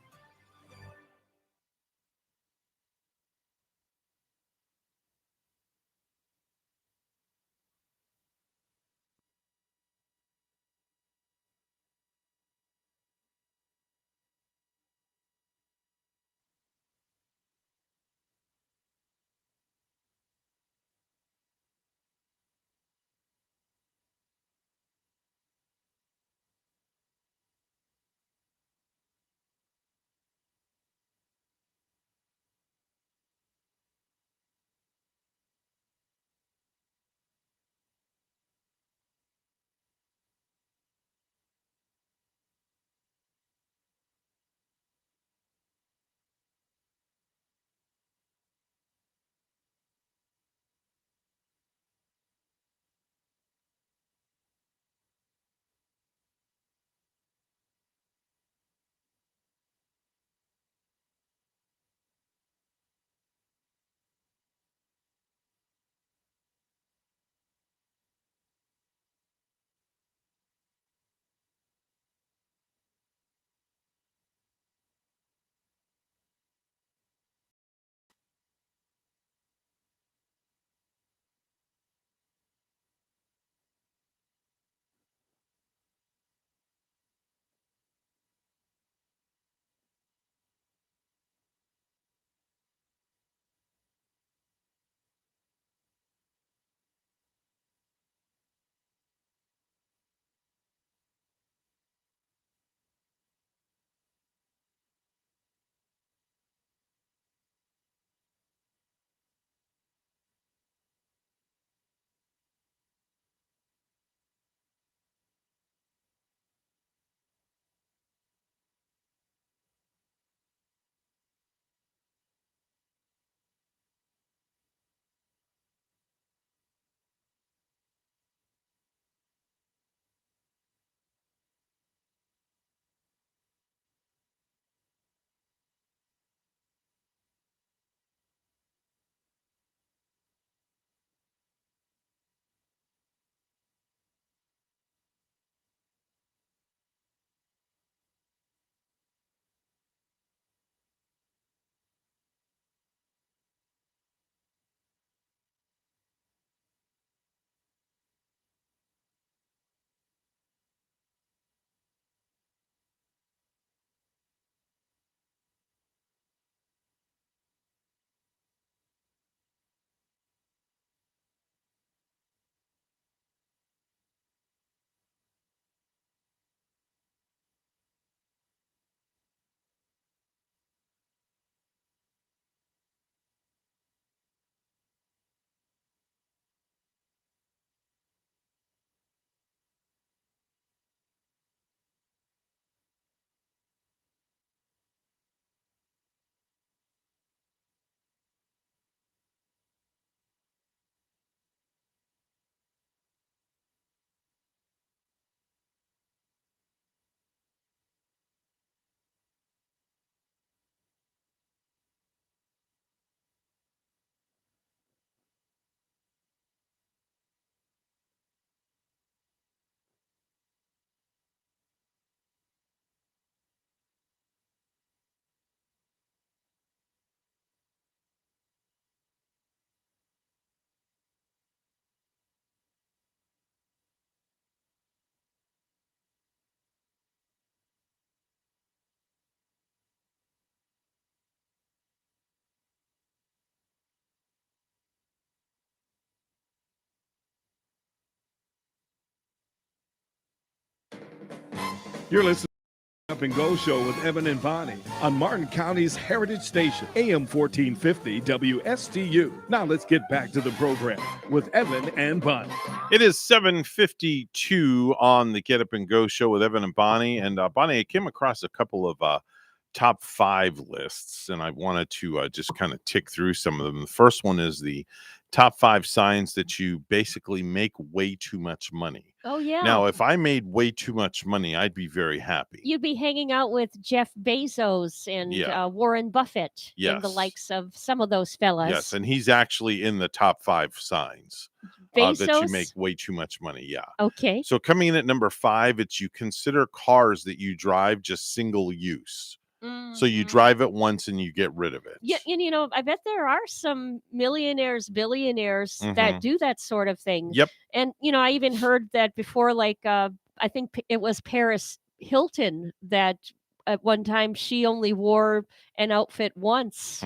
You're listening Up and Go Show with Evan and Bonnie on Martin County's Heritage Station, AM 1450 WSTU. Now let's get back to the program with Evan and Bonnie. It is 7:52 on the Get Up and Go Show with Evan and Bonnie. And Bonnie, I came across a couple of top 5 lists, and I wanted to just kind of tick through some of them. The first one is the top 5 signs that you basically make way too much money. Oh, yeah. Now, if I made way too much money, I'd be very happy. You'd be hanging out with Jeff Bezos and Warren Buffett and the likes of some of those fellas. Yes, and he's actually in the top 5 signs that you make way too much money. Yeah. Okay. So coming in at number 5, it's you consider cars that you drive just single use. So you drive it once and you get rid of it. Yeah, and I bet there are some millionaires, billionaires that do that sort of thing. Yep. And I even heard that before, like I think it was Paris Hilton that at one time she only wore an outfit once.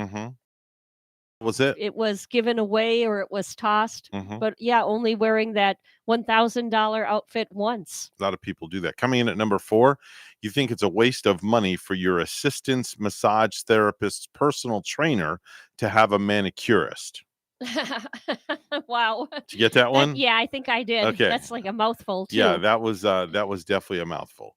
Was it? It was given away or it was tossed. But yeah, only wearing that $1,000 outfit once. A lot of people do that. Coming in at number 4, you think it's a waste of money for your assistant's massage therapist's personal trainer to have a manicurist. Wow. Did you get that one? Yeah, I think I did. Okay. That's like a mouthful too. Yeah, that was definitely a mouthful.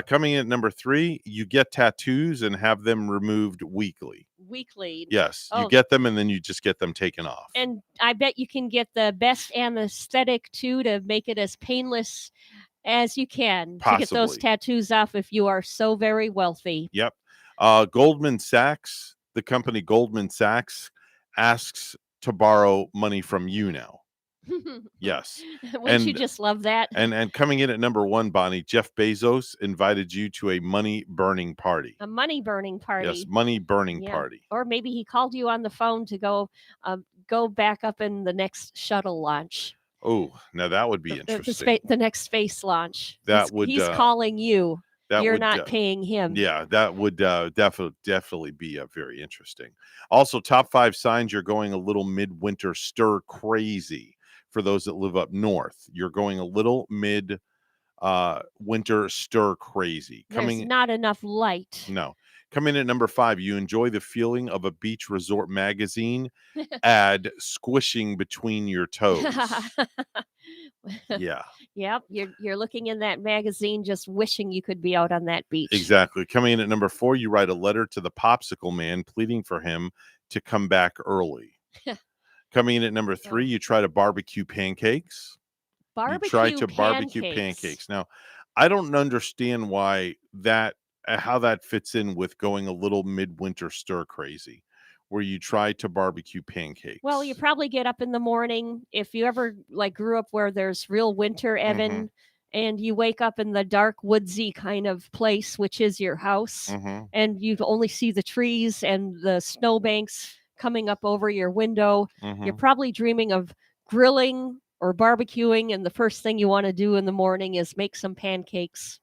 Coming in at number 3, you get tattoos and have them removed weekly. Weekly. Yes, you get them and then you just get them taken off. And I bet you can get the best anesthetic too to make it as painless as you can to get those tattoos off if you are so very wealthy. Yep. Goldman Sachs, the company Goldman Sachs, asks to borrow money from you now. Yes. Wouldn't you just love that? And coming in at number 1, Bonnie, Jeff Bezos invited you to a money burning party. A money burning party. Yes, money burning party. Or maybe he called you on the phone to go back up in the next shuttle launch. Oh, now that would be interesting. The next space launch. He's calling you. You're not paying him. Yeah, that would definitely be very interesting. Also, top 5 signs you're going a little midwinter stir crazy. For those that live up north, you're going a little winter stir crazy. There's not enough light. No. Coming in at number 5, you enjoy the feeling of a beach resort magazine ad squishing between your toes. Yeah. Yep. You're looking in that magazine just wishing you could be out on that beach. Exactly. Coming in at number 4, you write a letter to the popsicle man pleading for him to come back early. Coming in at number 3, you try to barbecue pancakes. Barbecue pancakes. Now, I don't understand how that fits in with going a little midwinter stir crazy, where you try to barbecue pancakes. Well, you probably get up in the morning. If you ever grew up where there's real winter, Evan, and you wake up in the dark, woodsy kind of place, which is your house, and you only see the trees and the snowbanks coming up over your window, you're probably dreaming of grilling or barbecuing, and the first thing you want to do in the morning is make some pancakes.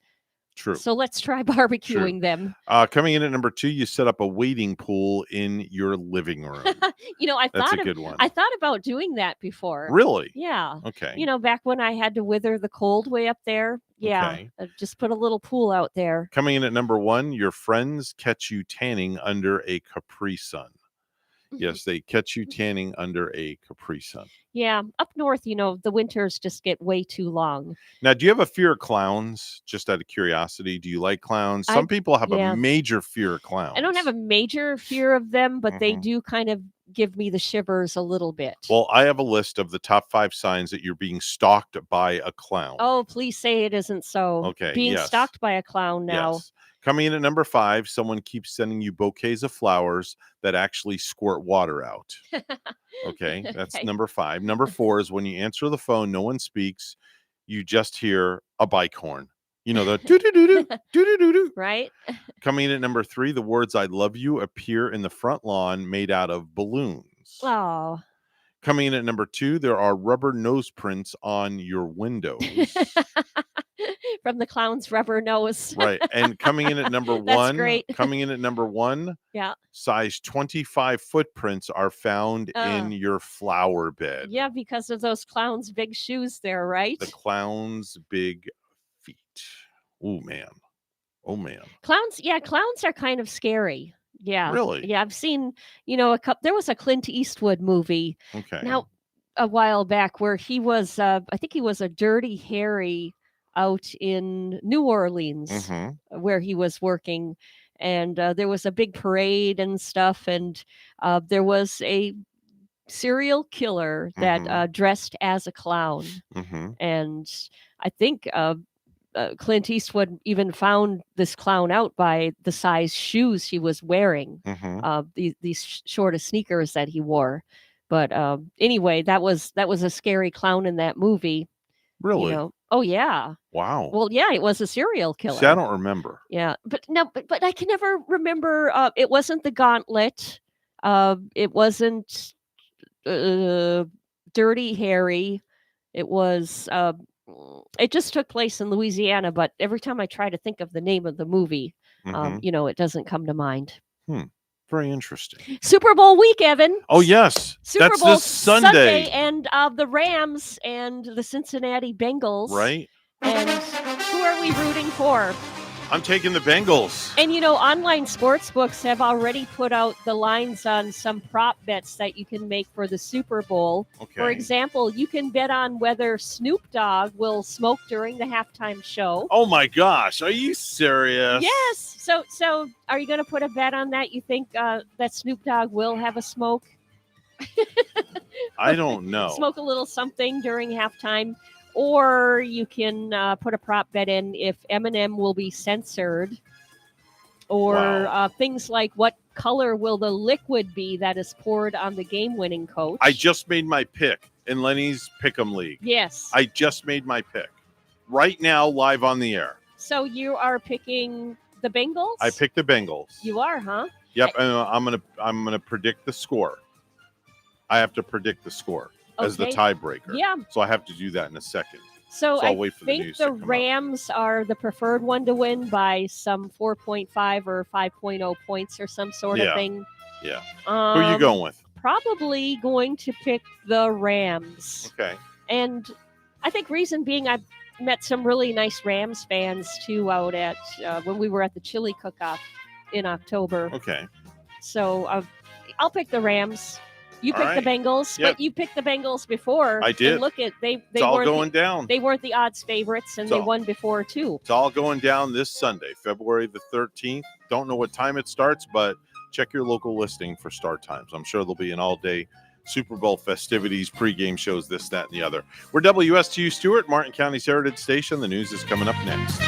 True. So let's try barbecuing them. Coming in at number 2, you set up a wading pool in your living room. That's a good one. I thought about doing that before. Really? Yeah. Okay. Back when I had to wither the cold way up there. Yeah. Okay. Just put a little pool out there. Coming in at number 1, your friends catch you tanning under a Capri Sun. Yes, they catch you tanning under a Capri Sun. Yeah, up north, the winters just get way too long. Now, do you have a fear of clowns? Just out of curiosity, do you like clowns? Some people have a major fear of clowns. I don't have a major fear of them, but they do kind of give me the shivers a little bit. Well, I have a list of the top 5 signs that you're being stalked by a clown. Oh, please say it isn't so. Okay. Being stalked by a clown now. Yes. Coming in at number 5, someone keeps sending you bouquets of flowers that actually squirt water out. Okay, that's number 5. Number 4 is when you answer the phone, no one speaks. You just hear a bike horn. The doo-doo-doo-doo, doo-doo-doo-doo. Right. Coming in at number 3, the words "I love you" appear in the front lawn made out of balloons. Oh. Coming in at number 2, there are rubber nose prints on your windows. From the clown's rubber nose. Right. And coming in at number 1, That's great. Coming in at number 1, yeah, size 25 footprints are found in your flower bed. Yeah, because of those clown's big shoes there, right? The clown's big feet. Oh, man. Oh man. Clowns are kind of scary. Yeah. Really? Yeah, I've seen, there was a Clint Eastwood movie Okay. now a while back where he was I think he was a Dirty Harry out in New Orleans where he was working, and there was a big parade and stuff, and there was a serial killer that dressed as a clown. And I think Clint Eastwood even found this clown out by the size shoes he was wearing, these shortest sneakers that he wore. But anyway, that was a scary clown in that movie. Really? Oh yeah. Wow. Well, yeah, it was a serial killer. See, I don't remember. Yeah, but I can never remember. It wasn't the Gauntlet. It wasn't Dirty Harry. It was. It just took place in Louisiana, but every time I try to think of the name of the movie, it doesn't come to mind. Very interesting. Super Bowl week, Evan. Oh yes, Super that's Bowl this Sunday, and the Rams and the Cincinnati Bengals. Right. And who are we rooting for? I'm taking the Bengals. And online sports books have already put out the lines on some prop bets that you can make for the Super Bowl. Okay. For example, you can bet on whether Snoop Dogg will smoke during the halftime show. Oh my gosh, are you serious? Yes. So are you going to put a bet on that? You think that Snoop Dogg will have a smoke? I don't know. Smoke a little something during halftime. Or you can put a prop bet in if Eminem will be censored, or things like what color will the liquid be that is poured on the game-winning coach. I just made my pick in Lenny's Pick'em League. Yes. I just made my pick right now, live on the air. So you are picking the Bengals? I picked the Bengals. You are, huh? Yep. I'm gonna predict the score. I have to predict the score as the tiebreaker. Yeah. So I have to do that in a second. So I'll I wait for think the news the to come Rams are the preferred one to win by some 4.5 or 5.0 points or some sort of thing. Yeah. Who are you going with? Probably going to pick the Rams. Okay. And I think reason being, I've met some really nice Rams fans too out at when we were at the chili cook-off in October. Okay. So I'll pick the Rams. You picked the Bengals, but you picked the Bengals before. I did. And look at they all weren't going down. They weren't the odds favorites, and they won before too. It's all going down this Sunday, February the 13th. Don't know what time it starts, but check your local listing for start times. I'm sure there'll be an all-day Super Bowl festivities, pregame shows, this, that, and the other. We're WSTU Stewart, Martin County's Heritage Station. The news is coming up next.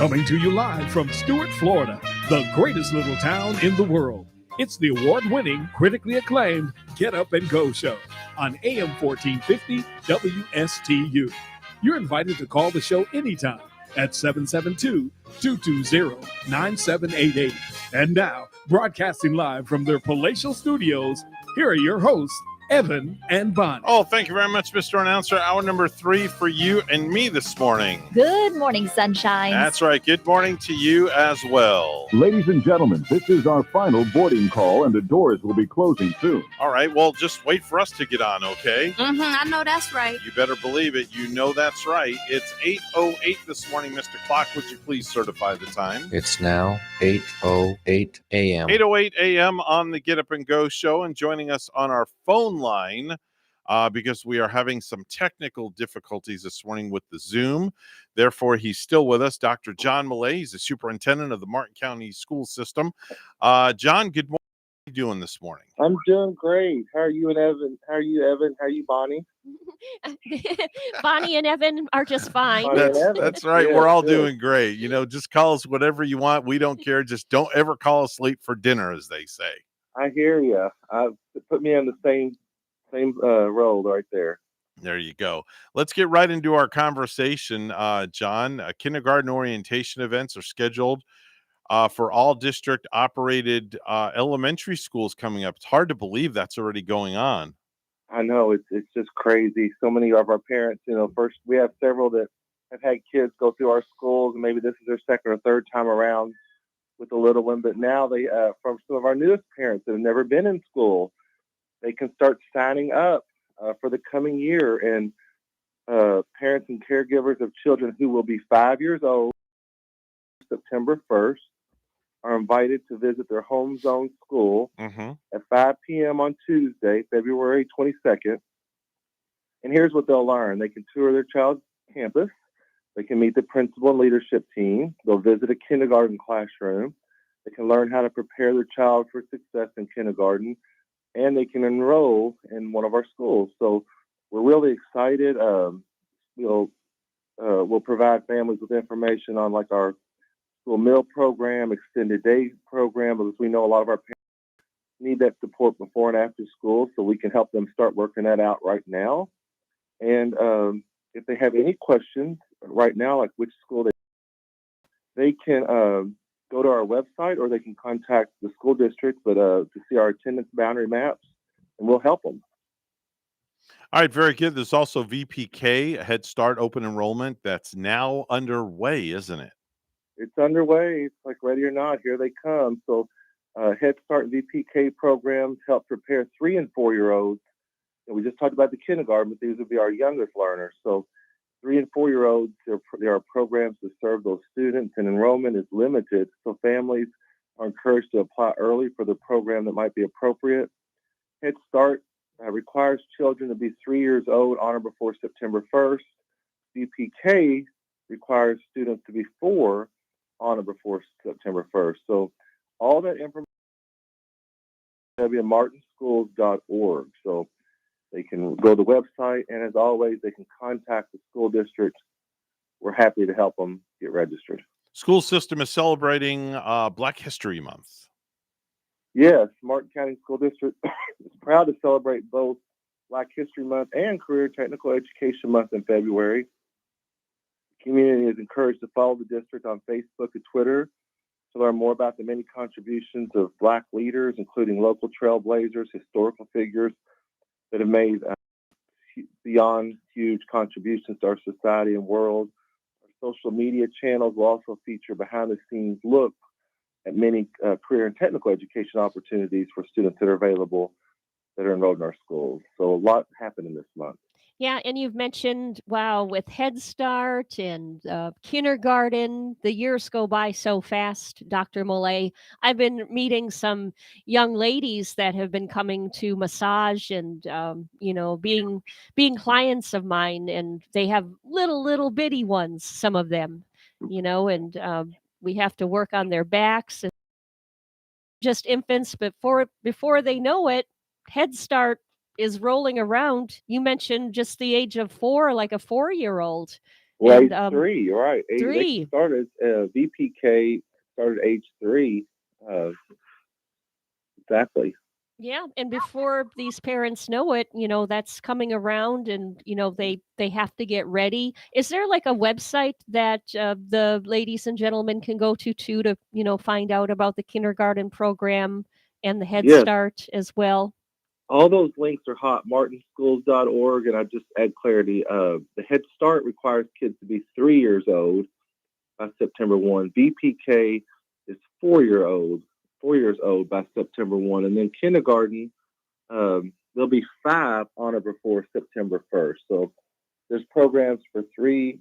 Coming to you live from Stuart, Florida, the greatest little town in the world. It's the award-winning, critically acclaimed Get Up and Go show on AM 1450 WSTU. You're invited to call the show anytime at 772-220-9788. And now, broadcasting live from their palatial studios, here are your hosts, Evan and Bonnie. Oh, thank you very much, Mr. Announcer. Hour number 3 for you and me this morning. Good morning, sunshine. That's right. Good morning to you as well. Ladies and gentlemen, this is our final boarding call, and the doors will be closing soon. All right. Well, just wait for us to get on, okay? I know that's right. You better believe it. You know that's right. It's 8:08 this morning, Mr. Clock. Would you please certify the time? It's now 8:08 a.m. 8:08 a.m. on the Get Up and Go show, and joining us on our phone line because we are having some technical difficulties this morning with the Zoom. Therefore, he's still with us, Dr. John Millay. He's the superintendent of the Martin County school system. John, good morning. How are you doing this morning? I'm doing great. How are you and Evan? How are you, Evan? How are you, Bonnie? Bonnie and Evan are just fine. That's right. Yeah, we're all good. doing great. You know, just call us whatever you want. We don't care. Just don't ever call us late for dinner, as they say. I hear you. Put me on the same role right there. There you go. Let's get right into our conversation, John. Kindergarten orientation events are scheduled for all district operated elementary schools coming up. It's hard to believe that's already going on. I know it's just crazy. So many of our parents, first we have several that have had kids go through our schools, and maybe this is their second or third time around with the little one. But now they, from some of our newest parents that have never been in school, they can start signing up for the coming year. And parents and caregivers of children who will be 5 years old September 1st are invited to visit their home zone school at 5 p.m. on Tuesday, February 22nd. And here's what they'll learn. They can tour their child's campus. They can meet the principal and leadership team. They'll visit a kindergarten classroom. They can learn how to prepare their child for success in kindergarten. And they can enroll in one of our schools. So we're really excited. We'll provide families with information on like our school meal program, extended day program, because we know a lot of our parents need that support before and after school, so we can help them start working that out right now. And if they have any questions right now, like which school they can go to our website, or they can contact the school district, but to see our attendance boundary maps, and we'll help them. All right, very good. There's also VPK, Head Start open enrollment, that's now underway, isn't it? It's underway. It's like ready or not, here they come. So Head Start and VPK programs help prepare 3 and 4 year olds. And we just talked about the kindergarten, but these would be our youngest learners. So 3 and 4 year olds, there are programs to serve those students, and enrollment is limited. So families are encouraged to apply early for the program that might be appropriate. Head Start requires children to be 3 years old on or before September 1st. VPK requires students to be 4 on or before September 1st. So all that information is at martinschools.org. So they can go to the website, and as always, they can contact the school district. We're happy to help them get registered. School system is celebrating Black History Month. Yes, Martin County School District is proud to celebrate both Black History Month and Career Technical Education Month in February. The community is encouraged to follow the district on Facebook and Twitter to learn more about the many contributions of Black leaders, including local trailblazers, historical figures that have made beyond huge contributions to our society and world. Our social media channels will also feature behind-the-scenes look at many career and technical education opportunities for students that are available that are enrolled in our schools. So a lot happening this month. Yeah, and you've mentioned, wow, with Head Start and kindergarten, the years go by so fast, Dr. Millay. I've been meeting some young ladies that have been coming to massage and, being clients of mine, and they have little bitty ones, some of them, and we have to work on their backs, and just infants, but before they know it, Head Start is rolling around. You mentioned just the age of 4, like a 4-year-old. Well, And age 3, you're right. They 3. started, VPK started age 3. Exactly. Yeah, and before these parents know it, that's coming around, and they have to get ready. Is there like a website that the ladies and gentlemen can go to find out about the kindergarten program and the Head Yes. Start as well? All those links are hot. martinschools.org, and I just add clarity. The Head Start requires kids to be 3 years old by September 1. VPK is 4 years old by September 1. And then kindergarten, there'll be 5 on or before September 1st. So there's programs for 3,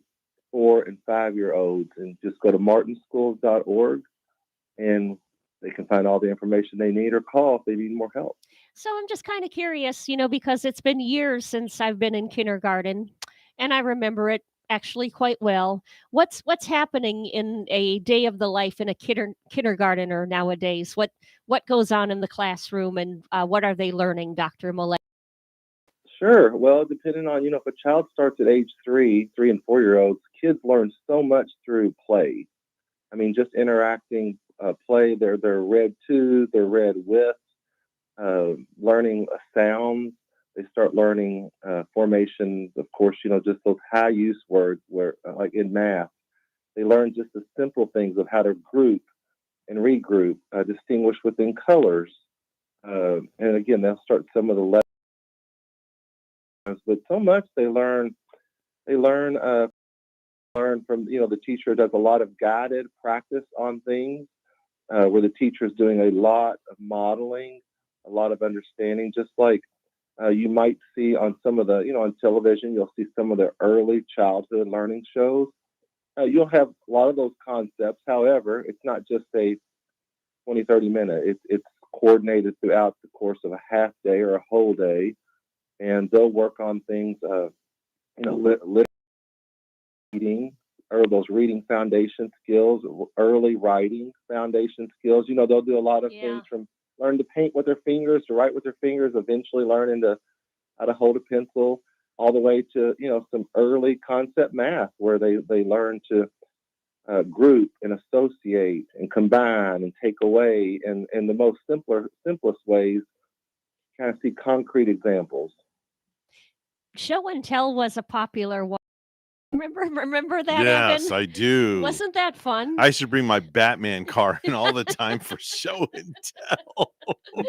4, and 5-year-olds. And just go to martinschools.org, and they can find all the information they need or call if they need more help. So I'm just kind of curious, because it's been years since I've been in kindergarten, and I remember it actually quite well. What's happening in a day of the life in a kindergartner nowadays? What goes on in the classroom, and what are they learning, Dr. Millett? Sure. Well, depending on, if a child starts at age 3 and 4-year-olds, kids learn so much through play. I mean, just interacting, play. They're read to, they're read with, learning sounds. They start learning formations, of course, just those high use words where, like in math, they learn just the simple things of how to group and regroup, distinguish within colors. And again, they'll start some of the lessons, but so much they learn from, the teacher does a lot of guided practice on things, where the teacher is doing a lot of modeling, a lot of understanding, just like you might see on some of the, on television, you'll see some of the early childhood learning shows. You'll have a lot of those concepts. However, it's not just a 20, 30 minute. It's coordinated throughout the course of a half day or a whole day. And they'll work on things, reading, or those reading foundation skills, early writing foundation skills. They'll do a lot of things from learn to paint with their fingers, to write with their fingers, eventually learning how to hold a pencil, all the way to, some early concept math where they learn to group and associate and combine and take away, and in the most simplest ways, kind of see concrete examples. Show and Tell was a popular one. Remember that, Yes, Evan? I do. Wasn't that fun? I should bring my Batman car in all the time for Show and Tell.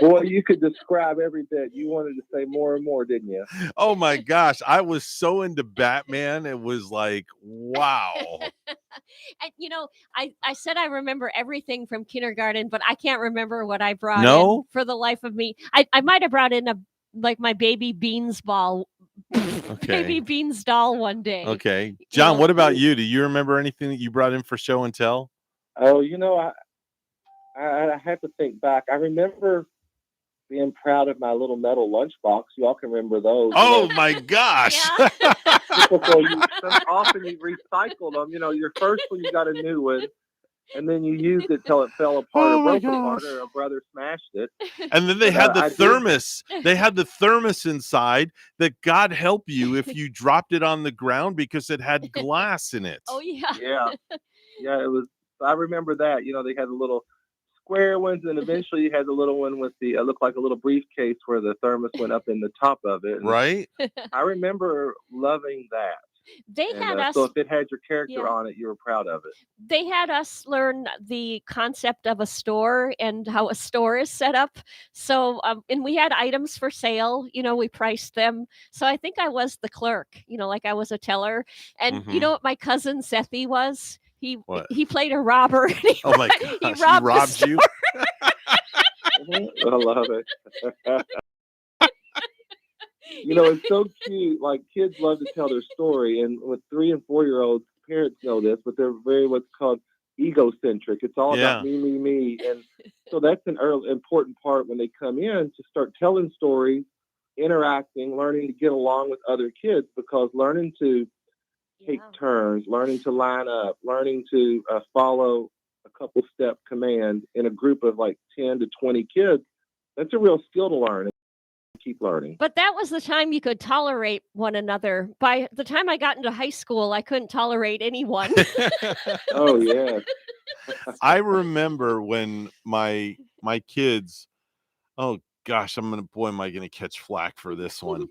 Boy, you could describe every bit. You wanted to say more and more, didn't you? Oh my gosh, I was so into Batman. It was like, wow. And I said I remember everything from kindergarten, but I can't remember what I brought in for the life of me. I might have brought in my baby Beans ball. Okay. Baby Beans doll one day. Okay. John, what about you? Do you remember anything that you brought in for Show and Tell? Oh, I have to think back. I remember being proud of my little metal lunchbox. You all can remember those. Oh my gosh. Typical. Often you recycle them. Your first one, you got a new one, and then you used it till it fell apart or broke apart, or a brother smashed it. And then they had the thermos. They had the thermos inside that, God help you if you dropped it on the ground, because it had glass in it. Oh yeah. Yeah. It was. I remember that. They had the little square ones, and eventually you had the little one with the looked like a little briefcase where the thermos went up in the top of it. And right. I remember loving that. They had us. So if it had your character on it, you were proud of it. They had us learn the concept of a store and how a store is set up. So, and we had items for sale. We priced them. So I think I was the clerk. Like I was a teller. And you know what my cousin Sethi was? He played a robber. And he oh my gosh! He robbed you. I love it. It's so cute. Like, kids love to tell their story, and with 3 and 4-year-olds, parents know this, but they're very what's called egocentric. It's all about me, and so that's an important part when they come in, to start telling stories, interacting, learning to get along with other kids, because learning to take turns, learning to line up, learning to follow a couple step command in a group of like 10 to 20 kids, that's a real skill to learn. keep learning. But that was the time you could tolerate one another. By the time I got into high school, I couldn't tolerate anyone. Oh, yeah. I remember when my kids, oh gosh, am I gonna catch flack for this one.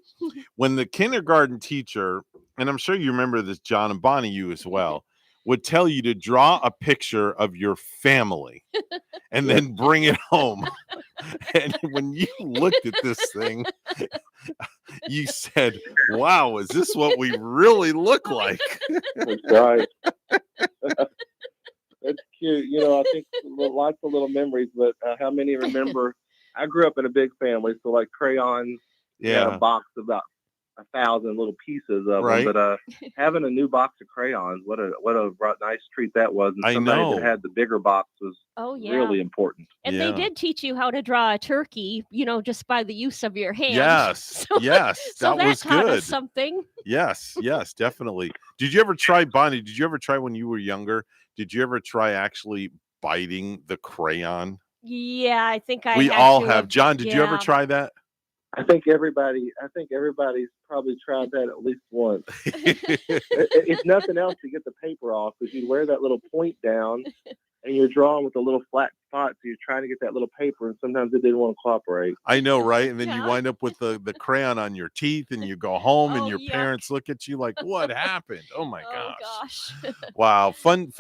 When the kindergarten teacher, and I'm sure you remember this, John, and Bonnie, you as well, would tell you to draw a picture of your family and then bring it home. And when you looked at this thing, you said, wow, is this what we really look like? That's right. That's cute. You know, I think lots of little memories, but how many remember? I grew up in a big family, so like Crayon, Yeah, a box of about 1,000 little pieces of right. them. But having a new box of crayons, what a nice treat that was. And I somebody know. that had the bigger box was really important. And Yeah. they did teach you how to draw a turkey, just by the use of your hands. Yes, yes, So that was taught good. us something. Yes, definitely. Did you ever try, Bonnie? Did you ever try when you were younger? Did you ever try actually biting the crayon? Yeah, I think I We had all to have. John, did you ever yeah. try that? I think everybody's probably tried that at least once. If nothing else, to get the paper off, because you wear that little point down and you're drawing with a little flat spot, so you're trying to get that little paper, and sometimes it didn't want to cooperate. I know, right? And then you wind up with the crayon on your teeth, and you go home, and your yuck. parents look at you like, "What happened?" Oh my gosh! Wow, fun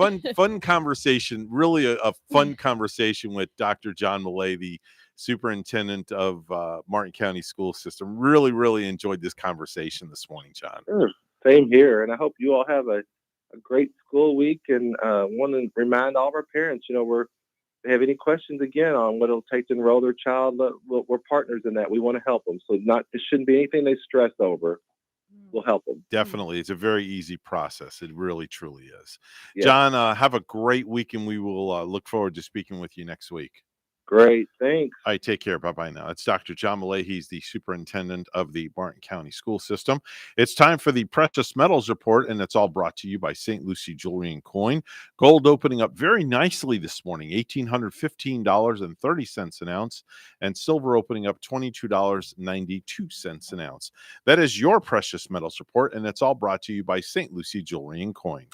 conversation. Really, a fun conversation with Dr. John Millay, the superintendent of Martin County School System. Really enjoyed this conversation this morning, John. Sure. Same here, and I hope you all have a great school week. And want to remind all of our parents, if they have any questions again on what it'll take to enroll their child, we're partners in that. We want to help them. So it shouldn't be anything they stress over. We'll help them. Definitely. It's a very easy process. It really, truly is. Yes. John, have a great week, and we will look forward to speaking with you next week. Great. Thanks. All right, take care. Bye-bye now. It's Dr. John Millay. He's the superintendent of the Martin County School System. It's time for the Precious Metals Report, and it's all brought to you by St. Lucie Jewelry and Coin. Gold opening up very nicely this morning, $1,815.30 an ounce, and silver opening up $22.92 an ounce. That is your Precious Metals Report, and it's all brought to you by St. Lucie Jewelry and Coin.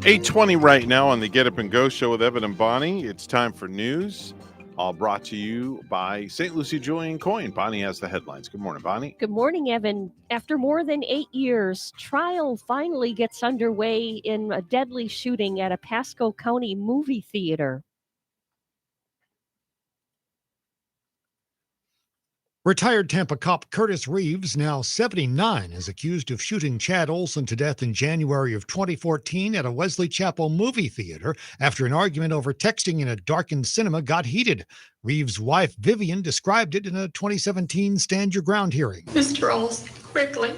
$8:20 right now on the Get Up and Go show with Evan and Bonnie. It's time for news, all brought to you by St. Lucie Jewelry and Coin. Bonnie has the headlines. Good morning, Bonnie. Good morning, Evan. After more than 8 years, trial finally gets underway in a deadly shooting at a Pasco County movie theater. Retired Tampa cop Curtis Reeves, now 79, is accused of shooting Chad Olson to death in January of 2014 at a Wesley Chapel movie theater after an argument over texting in a darkened cinema got heated. Reeves' wife, Vivian, described it in a 2017 Stand Your Ground hearing. Mr. Olson quickly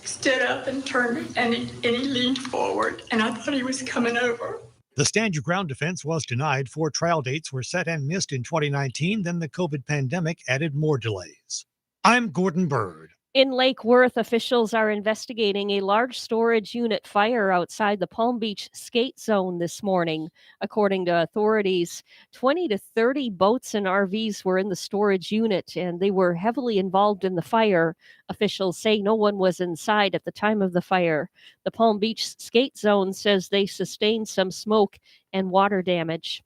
stood up and turned, and he leaned forward, and I thought he was coming over. The Stand Your Ground defense was denied. 4 trial dates were set and missed in 2019. Then the COVID pandemic added more delays. I'm Gordon Bird. In Lake Worth, officials are investigating a large storage unit fire outside the Palm Beach skate zone this morning. According to authorities, 20 to 30 boats and RVs were in the storage unit, and they were heavily involved in the fire. Officials say no one was inside at the time of the fire. The Palm Beach skate zone says they sustained some smoke and water damage.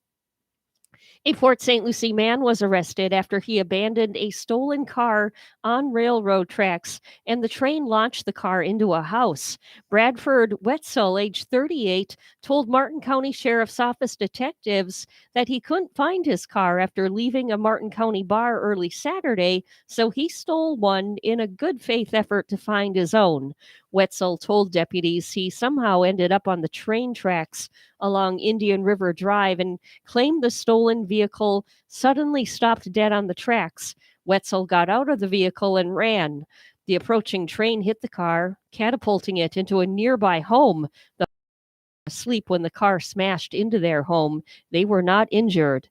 A Port St. Lucie man was arrested after he abandoned a stolen car on railroad tracks and the train launched the car into a house. Bradford Wetzel, age 38, told Martin County Sheriff's Office detectives that he couldn't find his car after leaving a Martin County bar early Saturday, so he stole one in a good faith effort to find his own. Wetzel told deputies he somehow ended up on the train tracks along Indian River Drive and claimed the stolen vehicle suddenly stopped dead on the tracks. Wetzel got out of the vehicle and ran. The approaching train hit the car, catapulting it into a nearby home. The asleep when the car smashed into their home. They were not injured.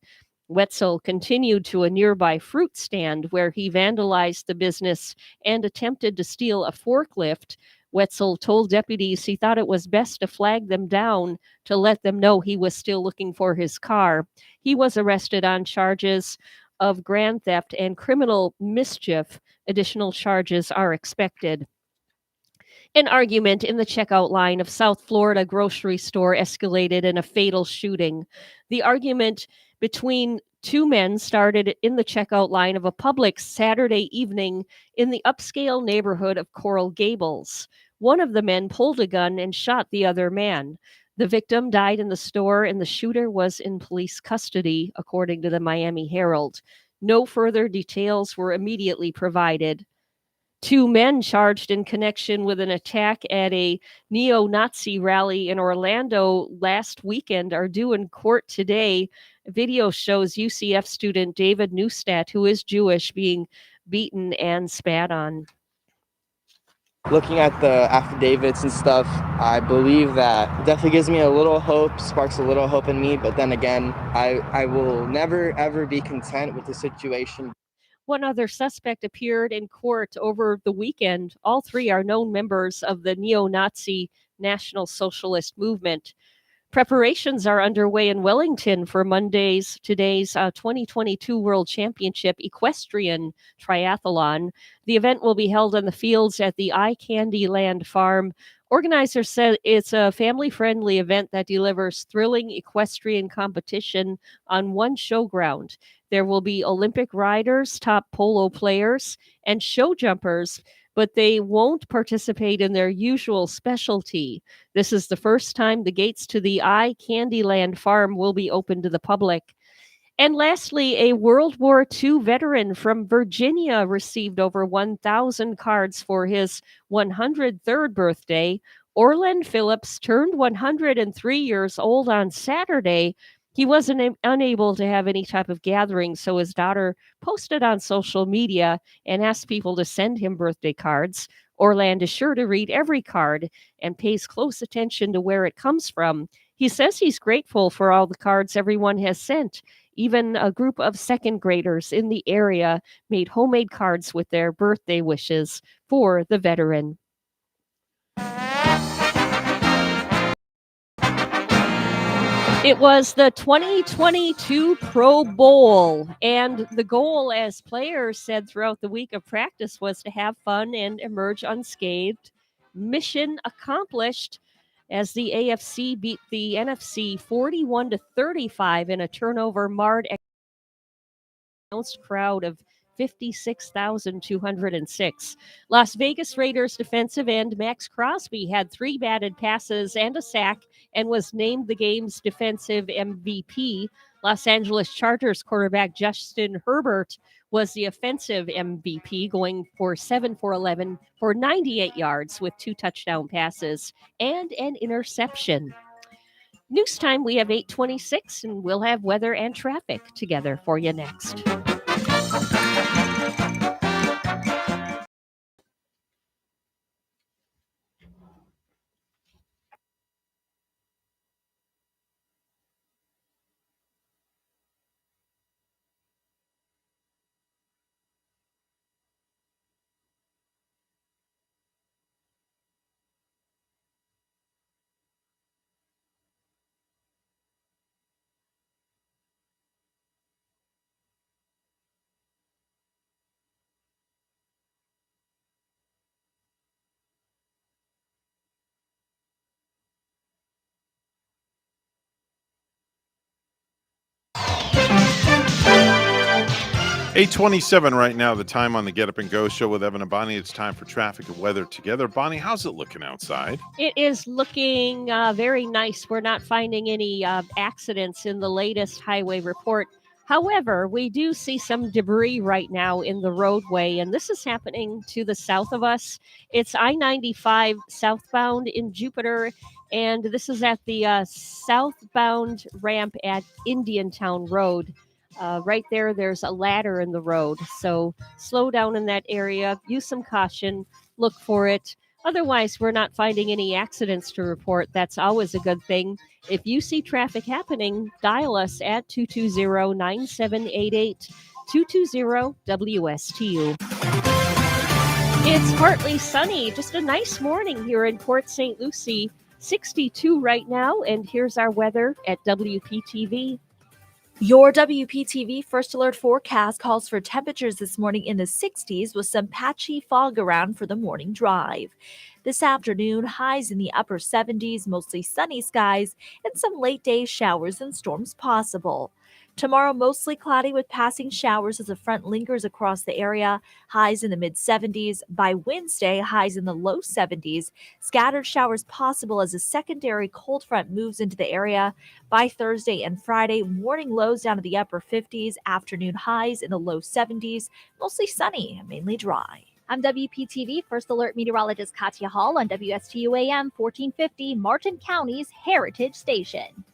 Wetzel continued to a nearby fruit stand where he vandalized the business and attempted to steal a forklift. Wetzel told deputies he thought it was best to flag them down to let them know he was still looking for his car. He was arrested on charges of grand theft and criminal mischief. Additional charges are expected. An argument in the checkout line of South Florida grocery store escalated in a fatal shooting. The argument between two men started in the checkout line of a Publix Saturday evening in the upscale neighborhood of Coral Gables. One of the men pulled a gun and shot the other man. The victim died in the store and the shooter was in police custody, according to the Miami Herald. No further details were immediately provided. Two men charged in connection with an attack at a neo-Nazi rally in Orlando last weekend are due in court today. Video shows UCF student David Neustadt, who is Jewish, being beaten and spat on. Looking at the affidavits and stuff, I believe that definitely gives me a little hope, sparks a little hope in me. But then again, I will never, ever be content with the situation. One other suspect appeared in court over the weekend. All three are known members of the neo-Nazi National Socialist Movement. Preparations are underway in Wellington for today's 2022 World Championship Equestrian Triathlon. The event will be held on the fields at the Eye Candy Land Farm. Organizers said it's a family-friendly event that delivers thrilling equestrian competition on one showground. There will be Olympic riders, top polo players, and show jumpers, but they won't participate in their usual specialty. This is the first time the gates to the Eye Candyland farm will be open to the public. And lastly, a World War II veteran from Virginia received over 1,000 cards for his 103rd birthday. Orland Phillips turned 103 years old on Saturday. He wasn't unable to have any type of gathering, so his daughter posted on social media and asked people to send him birthday cards. Orland is sure to read every card and pays close attention to where it comes from. He says he's grateful for all the cards everyone has sent. Even a group of second graders in the area made homemade cards with their birthday wishes for the veteran. It was the 2022 Pro Bowl, and the goal, as players said throughout the week of practice, was to have fun and emerge unscathed. Mission accomplished, as the AFC beat the NFC 41-35 in a turnover marred crowd of 56,206. Las Vegas Raiders defensive end Max Crosby had 3 batted passes and a sack and was named the game's defensive MVP. Los Angeles Chargers quarterback Justin Herbert was the offensive MVP, going for 7 for 11 for 98 yards with 2 touchdown passes and an interception. News time, we have 8:26, and we'll have weather and traffic together for you next. 8:27 right now, the time on the Get Up and Go show with Evan and Bonnie. It's time for traffic and weather together. Bonnie, how's it looking outside? It is looking very nice. We're not finding any accidents in the latest highway report. However, we do see some debris right now in the roadway, and this is happening to the south of us. It's I-95 southbound in Jupiter, and this is at the southbound ramp at Indiantown Road. Right there, there's a ladder in the road, so slow down in that area, use some caution, look for it. Otherwise, we're not finding any accidents to report. That's always a good thing. If you see traffic happening, dial us at 220-9788, 220-WSTU. It's partly sunny, just a nice morning here in Port St. Lucie, 62 right now, and here's our weather at WPTV. Your WPTV First Alert forecast calls for temperatures this morning in the 60s with some patchy fog around for the morning drive. This afternoon, highs in the upper 70s, mostly sunny skies, and some late day showers and storms possible. Tomorrow, mostly cloudy with passing showers as a front lingers across the area, highs in the mid-70s. By Wednesday, highs in the low 70s. Scattered showers possible as a secondary cold front moves into the area. By Thursday and Friday, morning lows down to the upper 50s, afternoon highs in the low 70s, mostly sunny and mainly dry. I'm WPTV First Alert Meteorologist Katya Hall on WSTU AM 1450, Martin County's Heritage Station.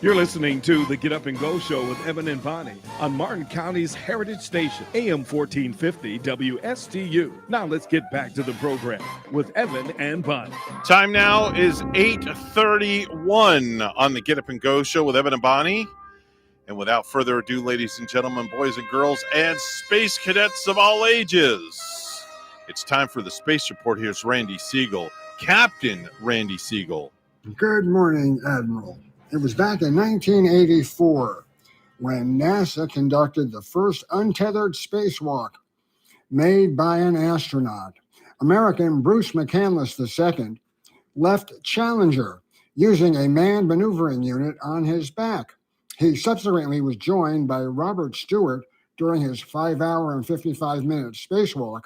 You're listening to the Get Up and Go show with Evan and Bonnie on Martin County's Heritage Station, AM 1450 WSTU. Now let's get back to the program with Evan and Bonnie. Time now is 8:31 on the Get Up and Go show with Evan and Bonnie. And without further ado, ladies and gentlemen, boys and girls, and space cadets of all ages, it's time for the Space Report. Here's Randy Siegel, Captain Randy Siegel. Good morning, Admiral. It was back in 1984 when NASA conducted the first untethered spacewalk made by an astronaut. American Bruce McCandless II left Challenger using a manned maneuvering unit on his back. He subsequently was joined by Robert Stewart during his 5-hour and 55-minute spacewalk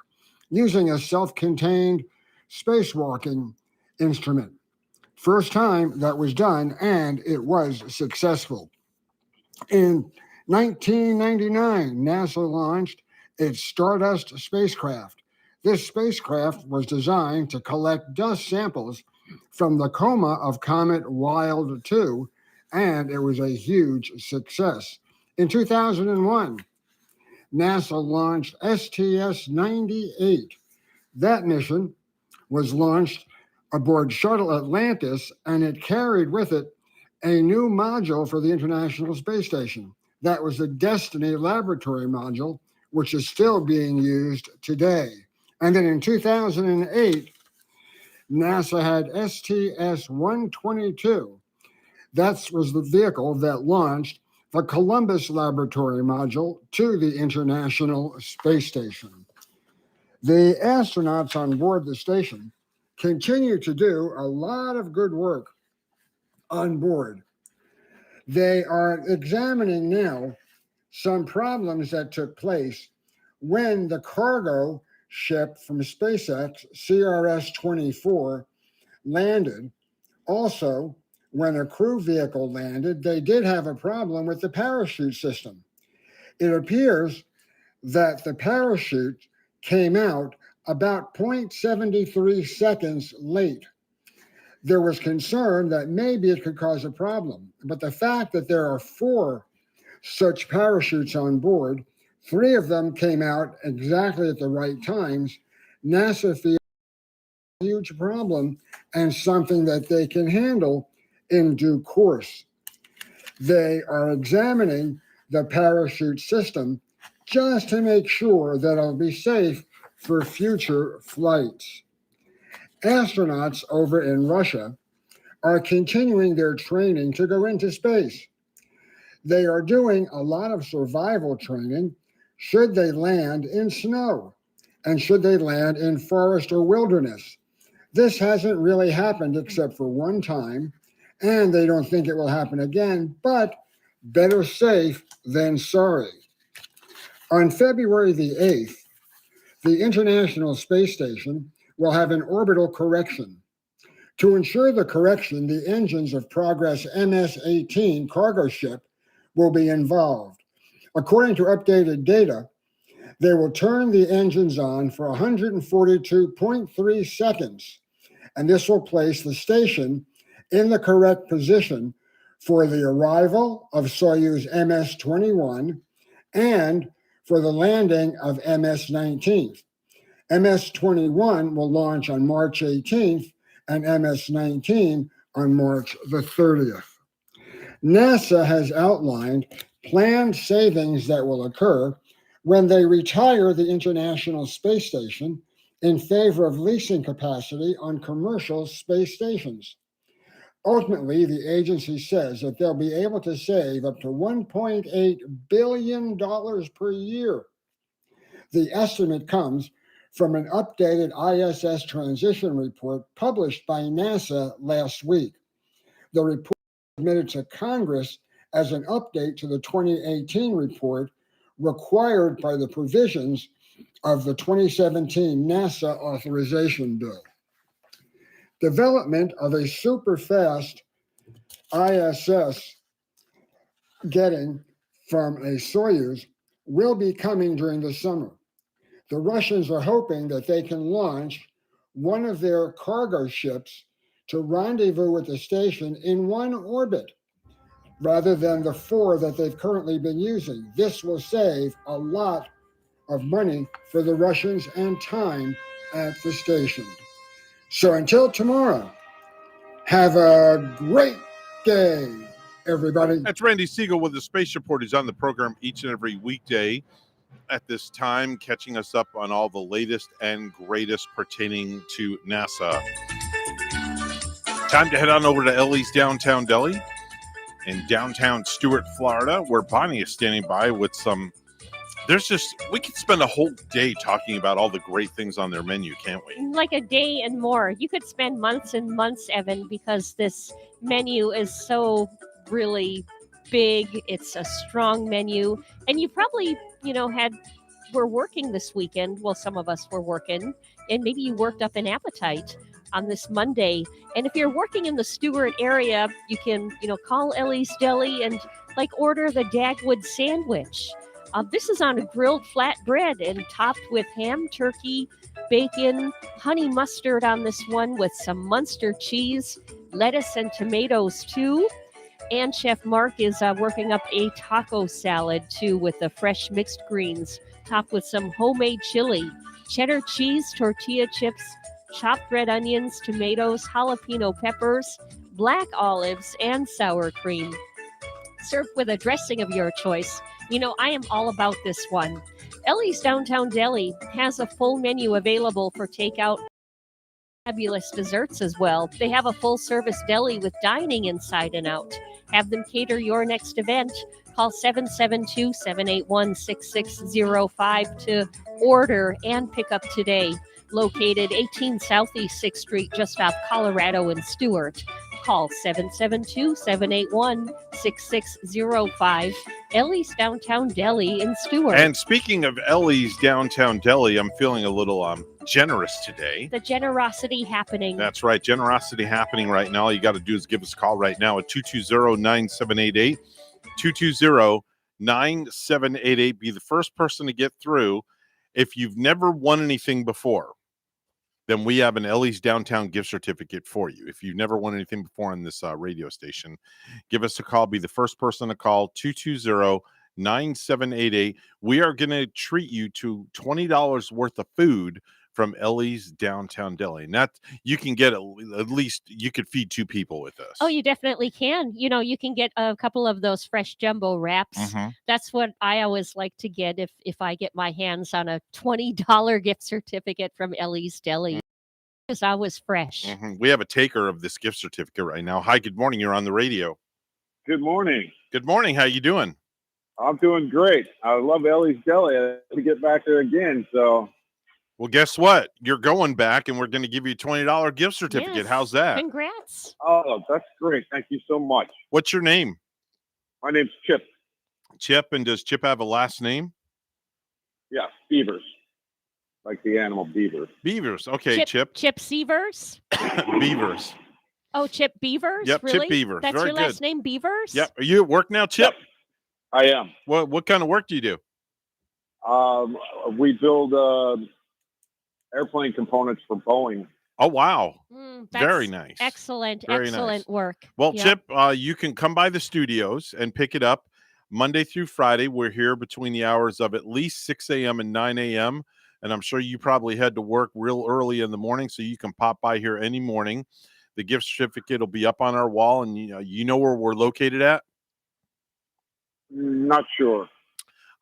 using a self-contained spacewalking instrument. First time that was done, and it was successful. In 1999, NASA launched its Stardust Spacecraft. This spacecraft was designed to collect dust samples from the coma of Comet Wild 2, and it was a huge success. In 2001, NASA launched STS-98. That mission was launched aboard Shuttle Atlantis, and it carried with it a new module for the International Space Station. That was the Destiny Laboratory module, which is still being used today. And then in 2008, NASA had STS-122. That was the vehicle that launched the Columbus Laboratory module to the International Space Station. The astronauts on board the station continue to do a lot of good work on board. They are examining now some problems that took place when the cargo ship from SpaceX, CRS-24, landed. Also, when a crew vehicle landed, they did have a problem with the parachute system. It appears that the parachute came out about 0.73 seconds late. There was concern that maybe it could cause a problem, but the fact that there are 4 such parachutes on board, 3 of them came out exactly at the right times, NASA feels a huge problem and something that they can handle in due course. They are examining the parachute system just to make sure that it'll be safe for future flights. Astronauts over in Russia are continuing their training to go into space. They are doing a lot of survival training should they land in snow and should they land in forest or wilderness. This hasn't really happened except for one time, and they don't think it will happen again, but better safe than sorry. On February the 8th, the International Space Station will have an orbital correction. To ensure the correction, the engines of Progress MS-18 cargo ship will be involved. According to updated data, they will turn the engines on for 142.3 seconds, and this will place the station in the correct position for the arrival of Soyuz MS-21 and for the landing of MS-19. MS-21 will launch on March 18th and MS-19 on March the 30th. NASA has outlined planned savings that will occur when they retire the International Space Station in favor of leasing capacity on commercial space stations. Ultimately, the agency says that they'll be able to save up to $1.8 billion per year. The estimate comes from an updated ISS transition report published by NASA last week. The report was submitted to Congress as an update to the 2018 report required by the provisions of the 2017 NASA authorization bill. Development of a super fast ISS getting from a Soyuz will be coming during the summer. The Russians are hoping that they can launch one of their cargo ships to rendezvous with the station in one orbit rather than the 4 that they've currently been using. This will save a lot of money for the Russians and time at the station. So until tomorrow, have a great day, everybody. That's Randy Siegel with the Space Report. He's on the program each and every weekday at this time, catching us up on all the latest and greatest pertaining to NASA. Time to head on over to Ellie's Downtown Deli. in downtown Stuart, Florida, where Bonnie is standing by with some. We could spend a whole day talking about all the great things on their menu, can't we? Like a day and more. You could spend months and months, Evan, because this menu is so really big. It's a strong menu. And you probably, were working this weekend. Well, some of us were working, and maybe you worked up an appetite on this Monday. And if you're working in the Stuart area, you can, call Ellie's Deli and order the Dagwood sandwich. This is on a grilled flat bread and topped with ham, turkey, bacon, honey mustard on this one with some Munster cheese, lettuce and tomatoes too. And Chef Mark is working up a taco salad too with the fresh mixed greens, topped with some homemade chili, cheddar cheese, tortilla chips, chopped red onions, tomatoes, jalapeno peppers, black olives, and sour cream. Served with a dressing of your choice. I am all about this one. Ellie's Downtown Deli has a full menu available for takeout. Fabulous desserts as well. They have a full-service deli with dining inside and out. Have them cater your next event. Call 772-781-6605 to order and pick up today. Located 18 Southeast 6th Street, just off Colorado and Stewart. Call 772-781-6605. Ellie's Downtown Deli in Stewart. And speaking of Ellie's Downtown Deli, I'm feeling a little generous today. The generosity happening. That's right. Generosity happening right now. All you got to do is give us a call right now at 220-9788. 220-9788. Be the first person to get through. If you've never won anything before, then we have an Ellie's Downtown gift certificate for you. If you've never won anything before on this radio station, give us a call. Be the first person to call, 220-9788. We are going to treat you to $20 worth of food from Ellie's Downtown Deli. And that you can get at least, you could feed two people with this. Oh, you definitely can. You can get a couple of those fresh jumbo wraps. Mm-hmm. That's what I always like to get if I get my hands on a $20 gift certificate from Ellie's Deli. It's always fresh. Mm-hmm. We have a taker of this gift certificate right now. Hi, good morning. You're on the radio. Good morning. Good morning. How you doing? I'm doing great. I love Ellie's Deli. I have to get back there again, so. Well, guess what? You're going back, and we're going to give you a $20 gift certificate. Yes. How's that? Congrats. Oh, that's great. Thank you so much. What's your name? My name's Chip. Chip, and does Chip have a last name? Yeah, Beavers. Like the animal beaver. Beavers. Okay, Chip. Chip Seavers? Beavers. Oh, Chip Beavers? Yep, really? Chip Beavers. That's Very your good. last name, Beavers? Yep. Are you at work now, Chip? Yep. I am. What kind of work do you do? We build airplane components for Boeing. Oh, wow. That's very nice. Excellent. Very excellent nice. Work. Well, Yep. Chip, you can come by the studios and pick it up Monday through Friday. We're here between the hours of at least 6 a.m. and 9 a.m. And I'm sure you probably had to work real early in the morning, so you can pop by here any morning. The gift certificate will be up on our wall, and you know where we're located at? Not sure.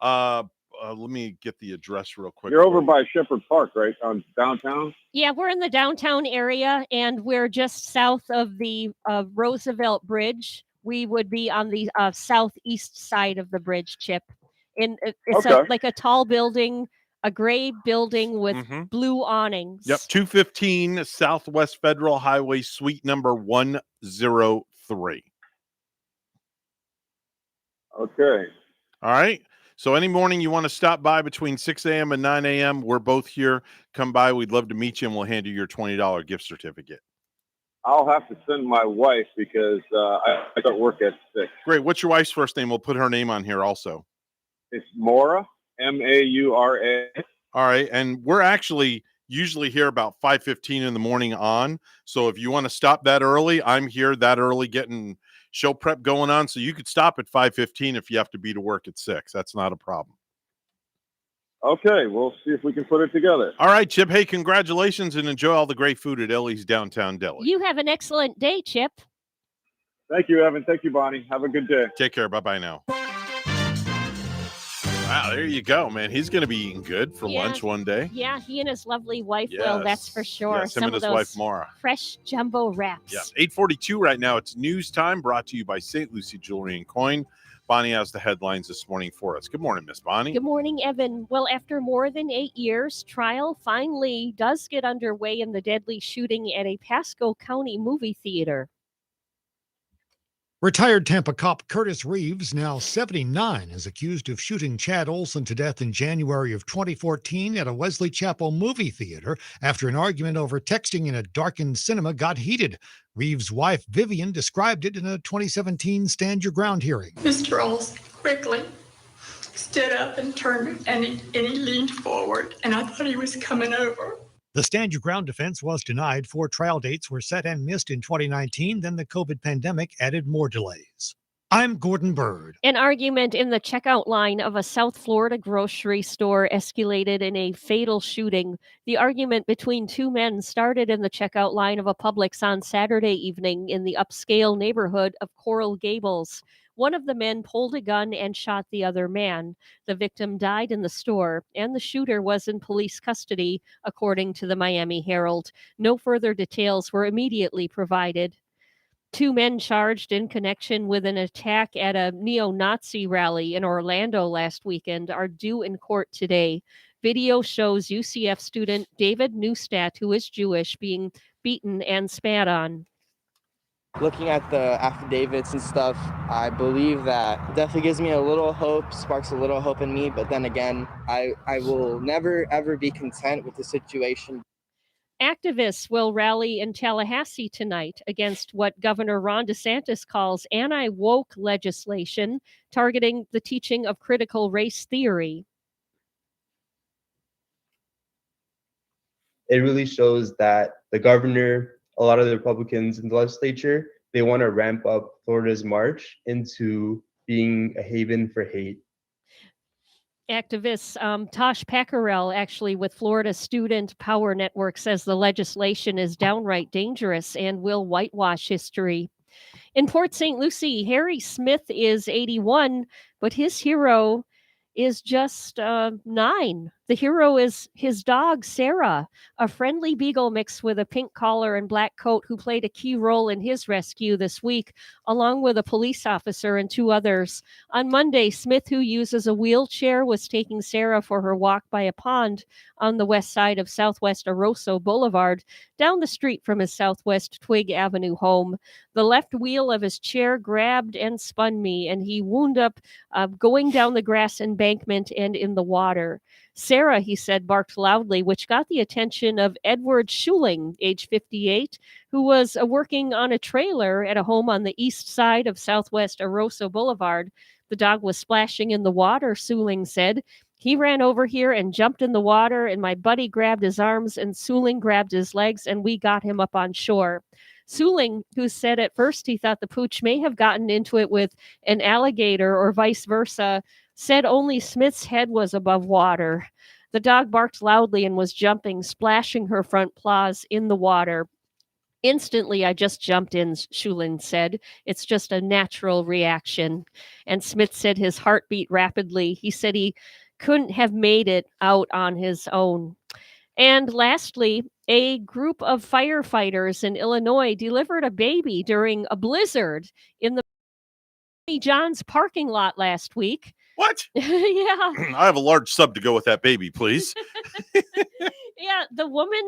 Let me get the address real quick. You're over by Shepherd Park, right? On downtown? Yeah, we're in the downtown area, and we're just south of the Roosevelt Bridge. We would be on the southeast side of the bridge, Chip. It's Okay. like a tall building, a gray building with blue awnings. Yep, 215 Southwest Federal Highway, suite number 103. Okay. All right. So any morning you want to stop by between 6 a.m. and 9 a.m., we're both here. Come by. We'd love to meet you, and we'll hand you your $20 gift certificate. I'll have to send my wife because I got work at 6. Great. What's your wife's first name? We'll put her name on here also. It's Maura, Maura. All right. And we're actually usually here about 5:15 in the morning on. So if you want to stop that early, I'm here that early getting show prep going on. So you could stop at 5:15 if you have to be to work at 6. That's not a problem. Okay. We'll see if we can put it together. All right, Chip. Hey, congratulations and enjoy all the great food at Ellie's Downtown Deli. You have an excellent day, Chip. Thank you, Evan. Thank you, Bonnie. Have a good day. Take care. Bye-bye now. Wow, there you go, man. He's going to be eating good for lunch one day. Yeah, he and his lovely wife will, that's for sure. Yes, him Some and of his those wife, Mara. fresh jumbo wraps. Yes, 8:42 right now. It's news time, brought to you by St. Lucie Jewelry and Coin. Bonnie has the headlines this morning for us. Good morning, Miss Bonnie. Good morning, Evan. Well, after more than 8 years, trial finally does get underway in the deadly shooting at a Pasco County movie theater. Retired Tampa cop Curtis Reeves, now 79, is accused of shooting Chad Olson to death in January of 2014 at a Wesley Chapel movie theater after an argument over texting in a darkened cinema got heated. Reeves' wife, Vivian, described it in a 2017 Stand Your Ground hearing. Mr. Olson quickly stood up and turned, and he leaned forward, and I thought he was coming over. The Stand Your Ground defense was denied. 4 trial dates were set and missed in 2019. Then the COVID pandemic added more delays. I'm Gordon Bird. An argument in the checkout line of a South Florida grocery store escalated in a fatal shooting. The argument between 2 men started in the checkout line of a Publix on Saturday evening in the upscale neighborhood of Coral Gables. One of the men pulled a gun and shot the other man. The victim died in the store, and the shooter was in police custody, according to the Miami Herald. No further details were immediately provided. 2 men charged in connection with an attack at a neo-Nazi rally in Orlando last weekend are due in court today. Video shows UCF student David Neustadt, who is Jewish, being beaten and spat on. Looking at the affidavits and stuff, I believe that definitely gives me a little hope, sparks a little hope in me. But then again, I will never, ever be content with the situation. Activists will rally in Tallahassee tonight against what Governor Ron DeSantis calls anti-woke legislation targeting the teaching of critical race theory. It really shows that the governor, a lot of the Republicans in the legislature, they want to ramp up Florida's march into being a haven for hate. Activists, Tosh Paccarel, actually with Florida Student Power Network, says the legislation is downright dangerous and will whitewash history. In Port St. Lucie, Harry Smith is 81, but his hero is just 9. The hero is his dog, Sarah, a friendly beagle mixed with a pink collar and black coat who played a key role in his rescue this week, along with a police officer and 2 others. On Monday, Smith, who uses a wheelchair, was taking Sarah for her walk by a pond on the west side of Southwest Aroso Boulevard, down the street from his Southwest Twig Avenue home. The left wheel of his chair grabbed and spun me, and he wound up going down the grass embankment and in the water. Sarah, he said, barked loudly, which got the attention of Edward Schuling, age 58, who was working on a trailer at a home on the east side of Southwest Aroso Boulevard. The dog was splashing in the water, Schuling said. He ran over here and jumped in the water, and my buddy grabbed his arms, and Schuling grabbed his legs, and we got him up on shore. Schuling, who said at first he thought the pooch may have gotten into it with an alligator or vice versa, said only Smith's head was above water. The dog barked loudly and was jumping, splashing her front paws in the water. Instantly, I just jumped in, Schuling said. It's just a natural reaction. And Smith said his heart beat rapidly. He said he couldn't have made it out on his own. And lastly, a group of firefighters in Illinois delivered a baby during a blizzard in the John's parking lot last week. What? Yeah. I have a large sub to go with that baby, please. Yeah, the woman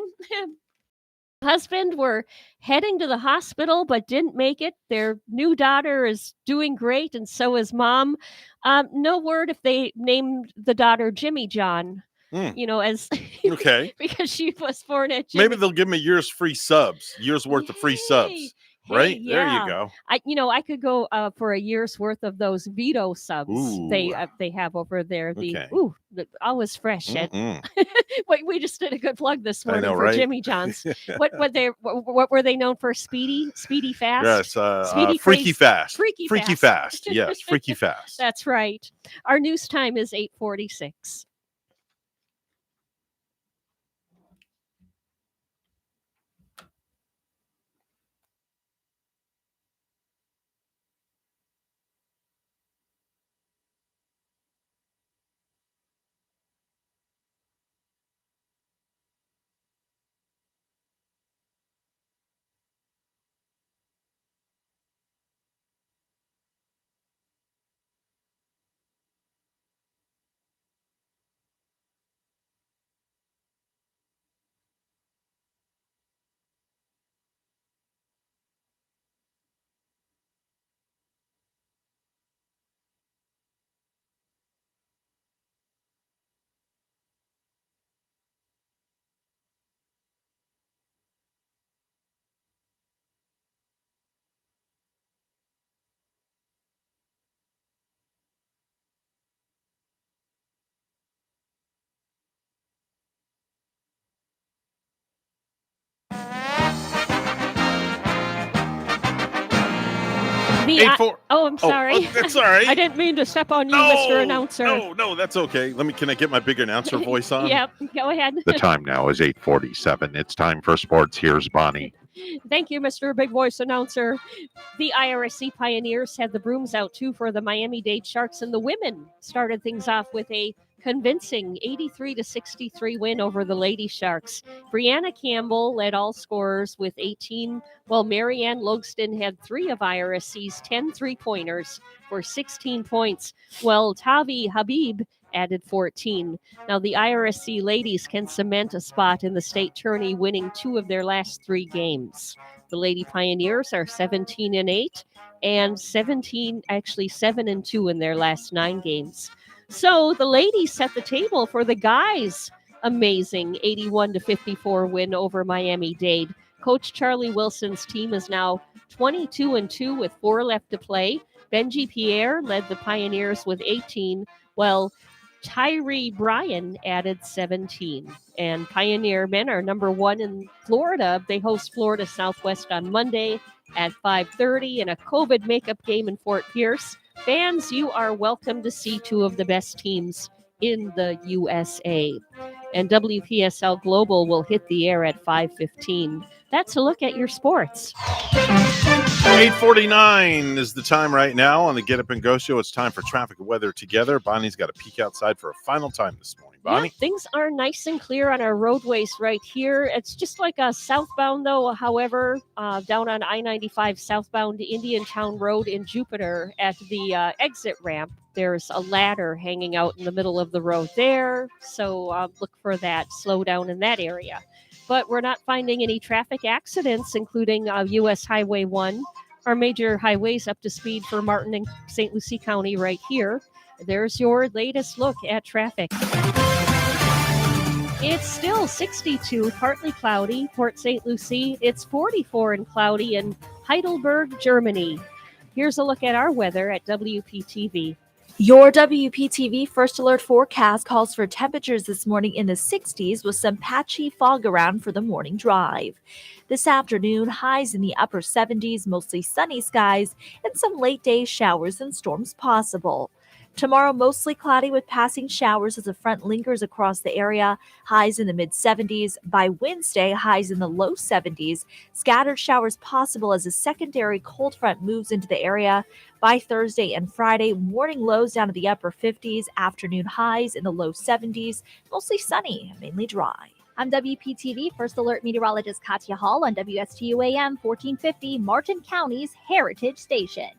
husband were heading to the hospital but didn't make it. Their new daughter is doing great, and so is mom. No word if they named the daughter Jimmy John. You know, as okay, because she was born at Jimmy. Maybe they'll give me years worth of free subs. Right? Yeah. There you go. I could go for a year's worth of those Vito subs. Ooh. They have over there. Always fresh. We just did a good plug this morning for right? Jimmy John's. What were they known for? Speedy Fast. Yes, Freaky Fast. Freaky Fast. Yes, Freaky Fast. That's right. Our news time is 8:46. I'm sorry. That's all right. I didn't mean to step on you, Mr. Announcer. No, that's okay. Can I get my big announcer voice on? Yep, go ahead. The time now is 8:47. It's time for sports. Here's Bonnie. Thank you, Mr. Big Voice Announcer. The IRSC Pioneers had the brooms out, too, for the Miami-Dade Sharks, and the women started things off with a convincing 83-63 win over the Lady Sharks. Brianna Campbell led all scorers with 18, while Marianne Logston had 3 of IRSC's 10 3-pointers for 16 points, while Tavi Habib added 14. Now, the IRSC ladies can cement a spot in the state tourney, winning 2 of their last 3 games. The Lady Pioneers are 17-8 and 7-2 in their last 9 games. So the ladies set the table for the guys' amazing 81-54 win over Miami-Dade. Coach Charlie Wilson's team is now 22-2 with 4 left to play. Benji Pierre led the Pioneers with 18, while Tyree Bryan added 17. And Pioneer men are number 1 in Florida. They host Florida Southwest on Monday at 5:30 in a COVID makeup game in Fort Pierce. Fans, you are welcome to see 2 of the best teams in the USA. And WPSL Global will hit the air at 5:15. That's a look at your sports. 8:49 is the time right now on the Get Up and Go show. It's time for traffic and weather together. Bonnie's got a peek outside for a final time this morning. Bonnie? Yeah, things are nice and clear on our roadways right here. It's just like a southbound, though. However, down on I-95 southbound Indiantown Road in Jupiter at the exit ramp, there's a ladder hanging out in the middle of the road there. So look for that slowdown in that area. But we're not finding any traffic accidents, including U.S. Highway 1. Our major highways up to speed for Martin and St. Lucie County right here. There's your latest look at traffic. It's still 62, partly cloudy. Port St. Lucie, it's 44 and cloudy in Heidelberg, Germany. Here's a look at our weather at WPTV. Your WPTV First Alert forecast calls for temperatures this morning in the 60s with some patchy fog around for the morning drive. This afternoon, highs in the upper 70s, mostly sunny skies, and some late day showers and storms possible. Tomorrow, mostly cloudy with passing showers as a front lingers across the area, highs in the mid-70s. By Wednesday, highs in the low 70s. Scattered showers possible as a secondary cold front moves into the area. By Thursday and Friday, morning lows down to the upper 50s, afternoon highs in the low 70s, mostly sunny, mainly dry. I'm WPTV First Alert Meteorologist Katya Hall on WSTU AM 1450, Martin County's Heritage Station.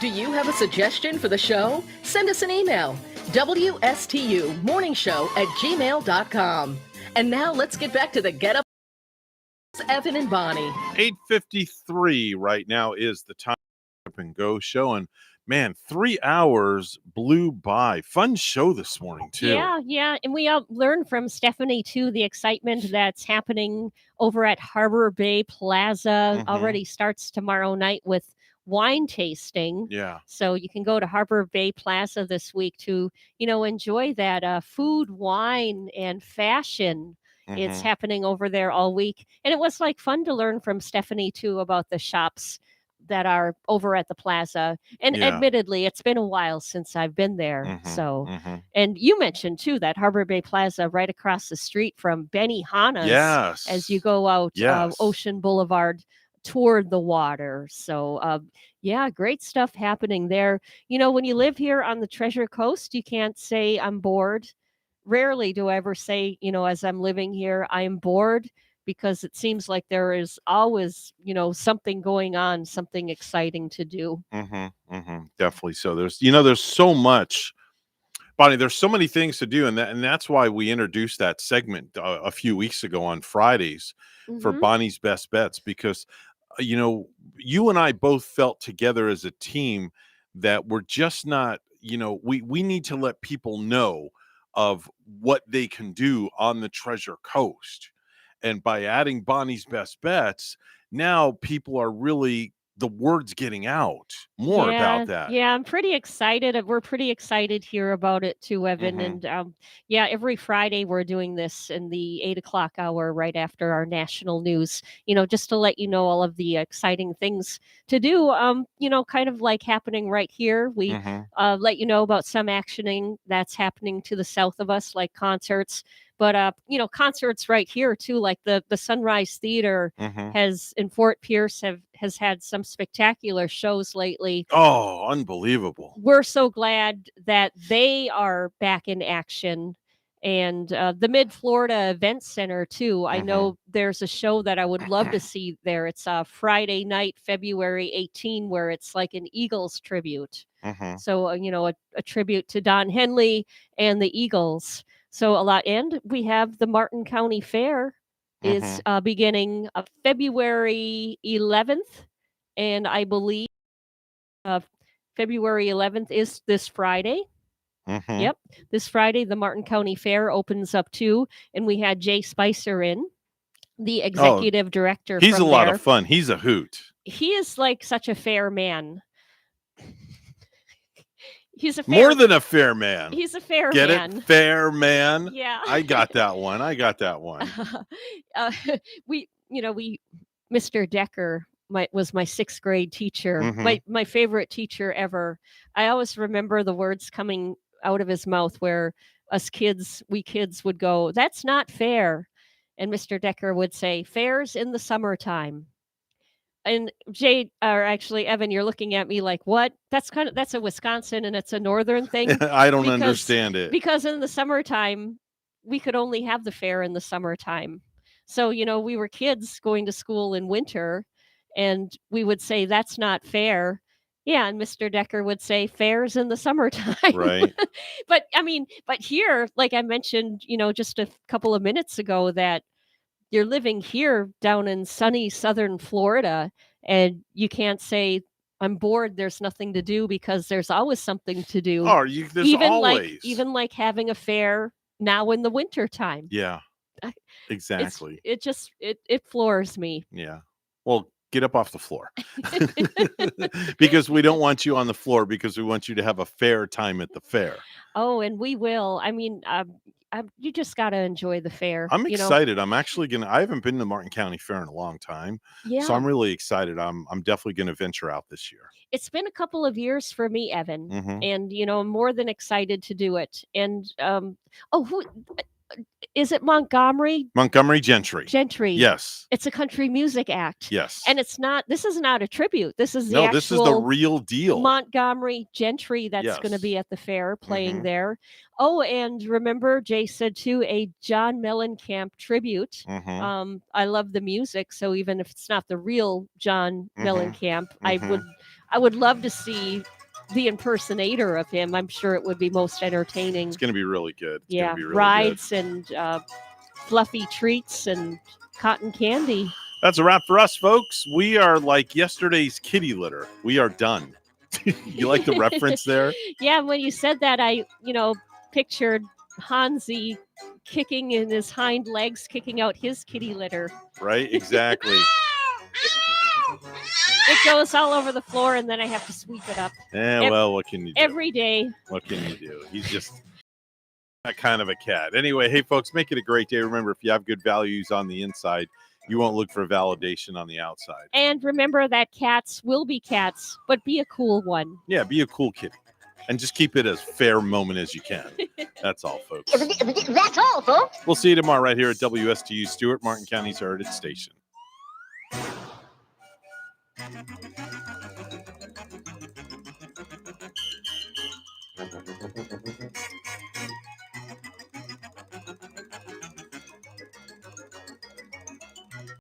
Do you have a suggestion for the show? Send us an email, WSTUmorningshow@gmail.com. And now let's get back to the Get Up, Evan and Bonnie. 8:53 right now is the time Up and Go show. And man, 3 hours blew by. Fun show this morning, too. Yeah. And we learned from Stephanie, too, the excitement that's happening over at Harbor Bay Plaza. Already starts tomorrow night with wine tasting. Yeah. So you can go to Harbor Bay Plaza this week to, enjoy that food, wine, and fashion. It's happening over there all week. And it was fun to learn from Stephanie, too, about the shops that are over at the plaza. And admittedly, it's been a while since I've been there. And you mentioned too that Harbor Bay Plaza right across the street from Benihana's. Yes. As you go out Ocean Boulevard toward the water. So great stuff happening there. When you live here on the Treasure Coast, you can't say I'm bored. Rarely do I ever say, as I'm living here, I'm bored, because it seems like there is always, something going on, something exciting to do. Definitely. So there's so much, Bonnie, there's so many things to do. And that's why we introduced that segment a few weeks ago on Fridays for Bonnie's Best Bets, because, you and I both felt together as a team that we're just not, we need to let people know of what they can do on the Treasure Coast. And by adding Bonnie's Best Bets, now people are really, the word's getting out more about that. Yeah, I'm pretty excited. We're pretty excited here about it too, Evan. And every Friday we're doing this in the 8:00 hour right after our national news, just to let you know all of the exciting things to do, kind of like happening right here. We let you know about some actioning that's happening to the south of us, like concerts. But, concerts right here, too, like the Sunrise Theater has in Fort Pierce has had some spectacular shows lately. Oh, unbelievable. We're so glad that they are back in action. And the Mid-Florida Event Center, too. I know there's a show that I would love to see there. It's Friday night, February 18, where it's like an Eagles tribute. So, a tribute to Don Henley and the Eagles. So a lot, and we have the Martin County Fair is beginning February 11th, and I believe February 11th is this Friday. Yep, this Friday the Martin County Fair opens up too, and we had Jay Spicer in, the executive director. He's a lot of fun. He's a hoot. He is like such a fair man. He's more than a fair man. He's a fair man. Get it? Fair man. Yeah. I got that one. Mr. Decker was my 6th grade teacher. My favorite teacher ever. I always remember the words coming out of his mouth where we kids would go, "That's not fair." And Mr. Decker would say, "Fair's in the summertime." And Jade, or actually Evan, you're looking at me like, what? That's a Wisconsin and it's a northern thing. I don't understand it. Because in the summertime, we could only have the fair in the summertime. So, we were kids going to school in winter and we would say, "That's not fair." Yeah. And Mr. Decker would say, "Fair's in the summertime." Right. but here, like I mentioned, just a couple of minutes ago, that you're living here down in sunny southern Florida and you can't say, "I'm bored, there's nothing to do," because there's always something to do. There's always. Even like having a fair now in the winter time. Yeah, exactly. It floors me. Yeah. Well, get up off the floor. Because we don't want you on the floor, because we want you to have a fair time at the fair. Oh, and we will. I mean, you just got to enjoy the fair. I'm excited. I'm actually I haven't been to the Martin County Fair in a long time. Yeah. So I'm really excited. I'm definitely going to venture out this year. It's been a couple of years for me, Evan, and I'm more than excited to do it. And who is it? Montgomery Gentry. Yes. It's a country music act. Yes. And this is not a tribute. This is this is the real deal. Montgomery Gentry that's going to be at the fair playing there. Oh, and remember, Jay said too, a John Mellencamp tribute. I love the music, so even if it's not the real John Mellencamp, I would love to see the impersonator of him. I'm sure it would be most entertaining. It's going to be really good. It's yeah, gonna be really rides good. and fluffy treats and cotton candy. That's a wrap for us, folks. We are like yesterday's kitty litter. We are done. You like the reference there? Yeah, when you said that, I pictured Hansi kicking in his hind legs, kicking out his kitty litter. Right, exactly. It goes all over the floor, and then I have to sweep it up. Well, what can you do? Every day. What can you do? He's just that kind of a cat. Anyway, hey, folks, make it a great day. Remember, if you have good values on the inside, you won't look for validation on the outside. And remember that cats will be cats, but be a cool one. Yeah, be a cool kitty. And just keep it as fair moment as you can. That's all, folks. That's all, folks. We'll see you tomorrow right here at WSTU Stewart, Martin County's Heritage Station.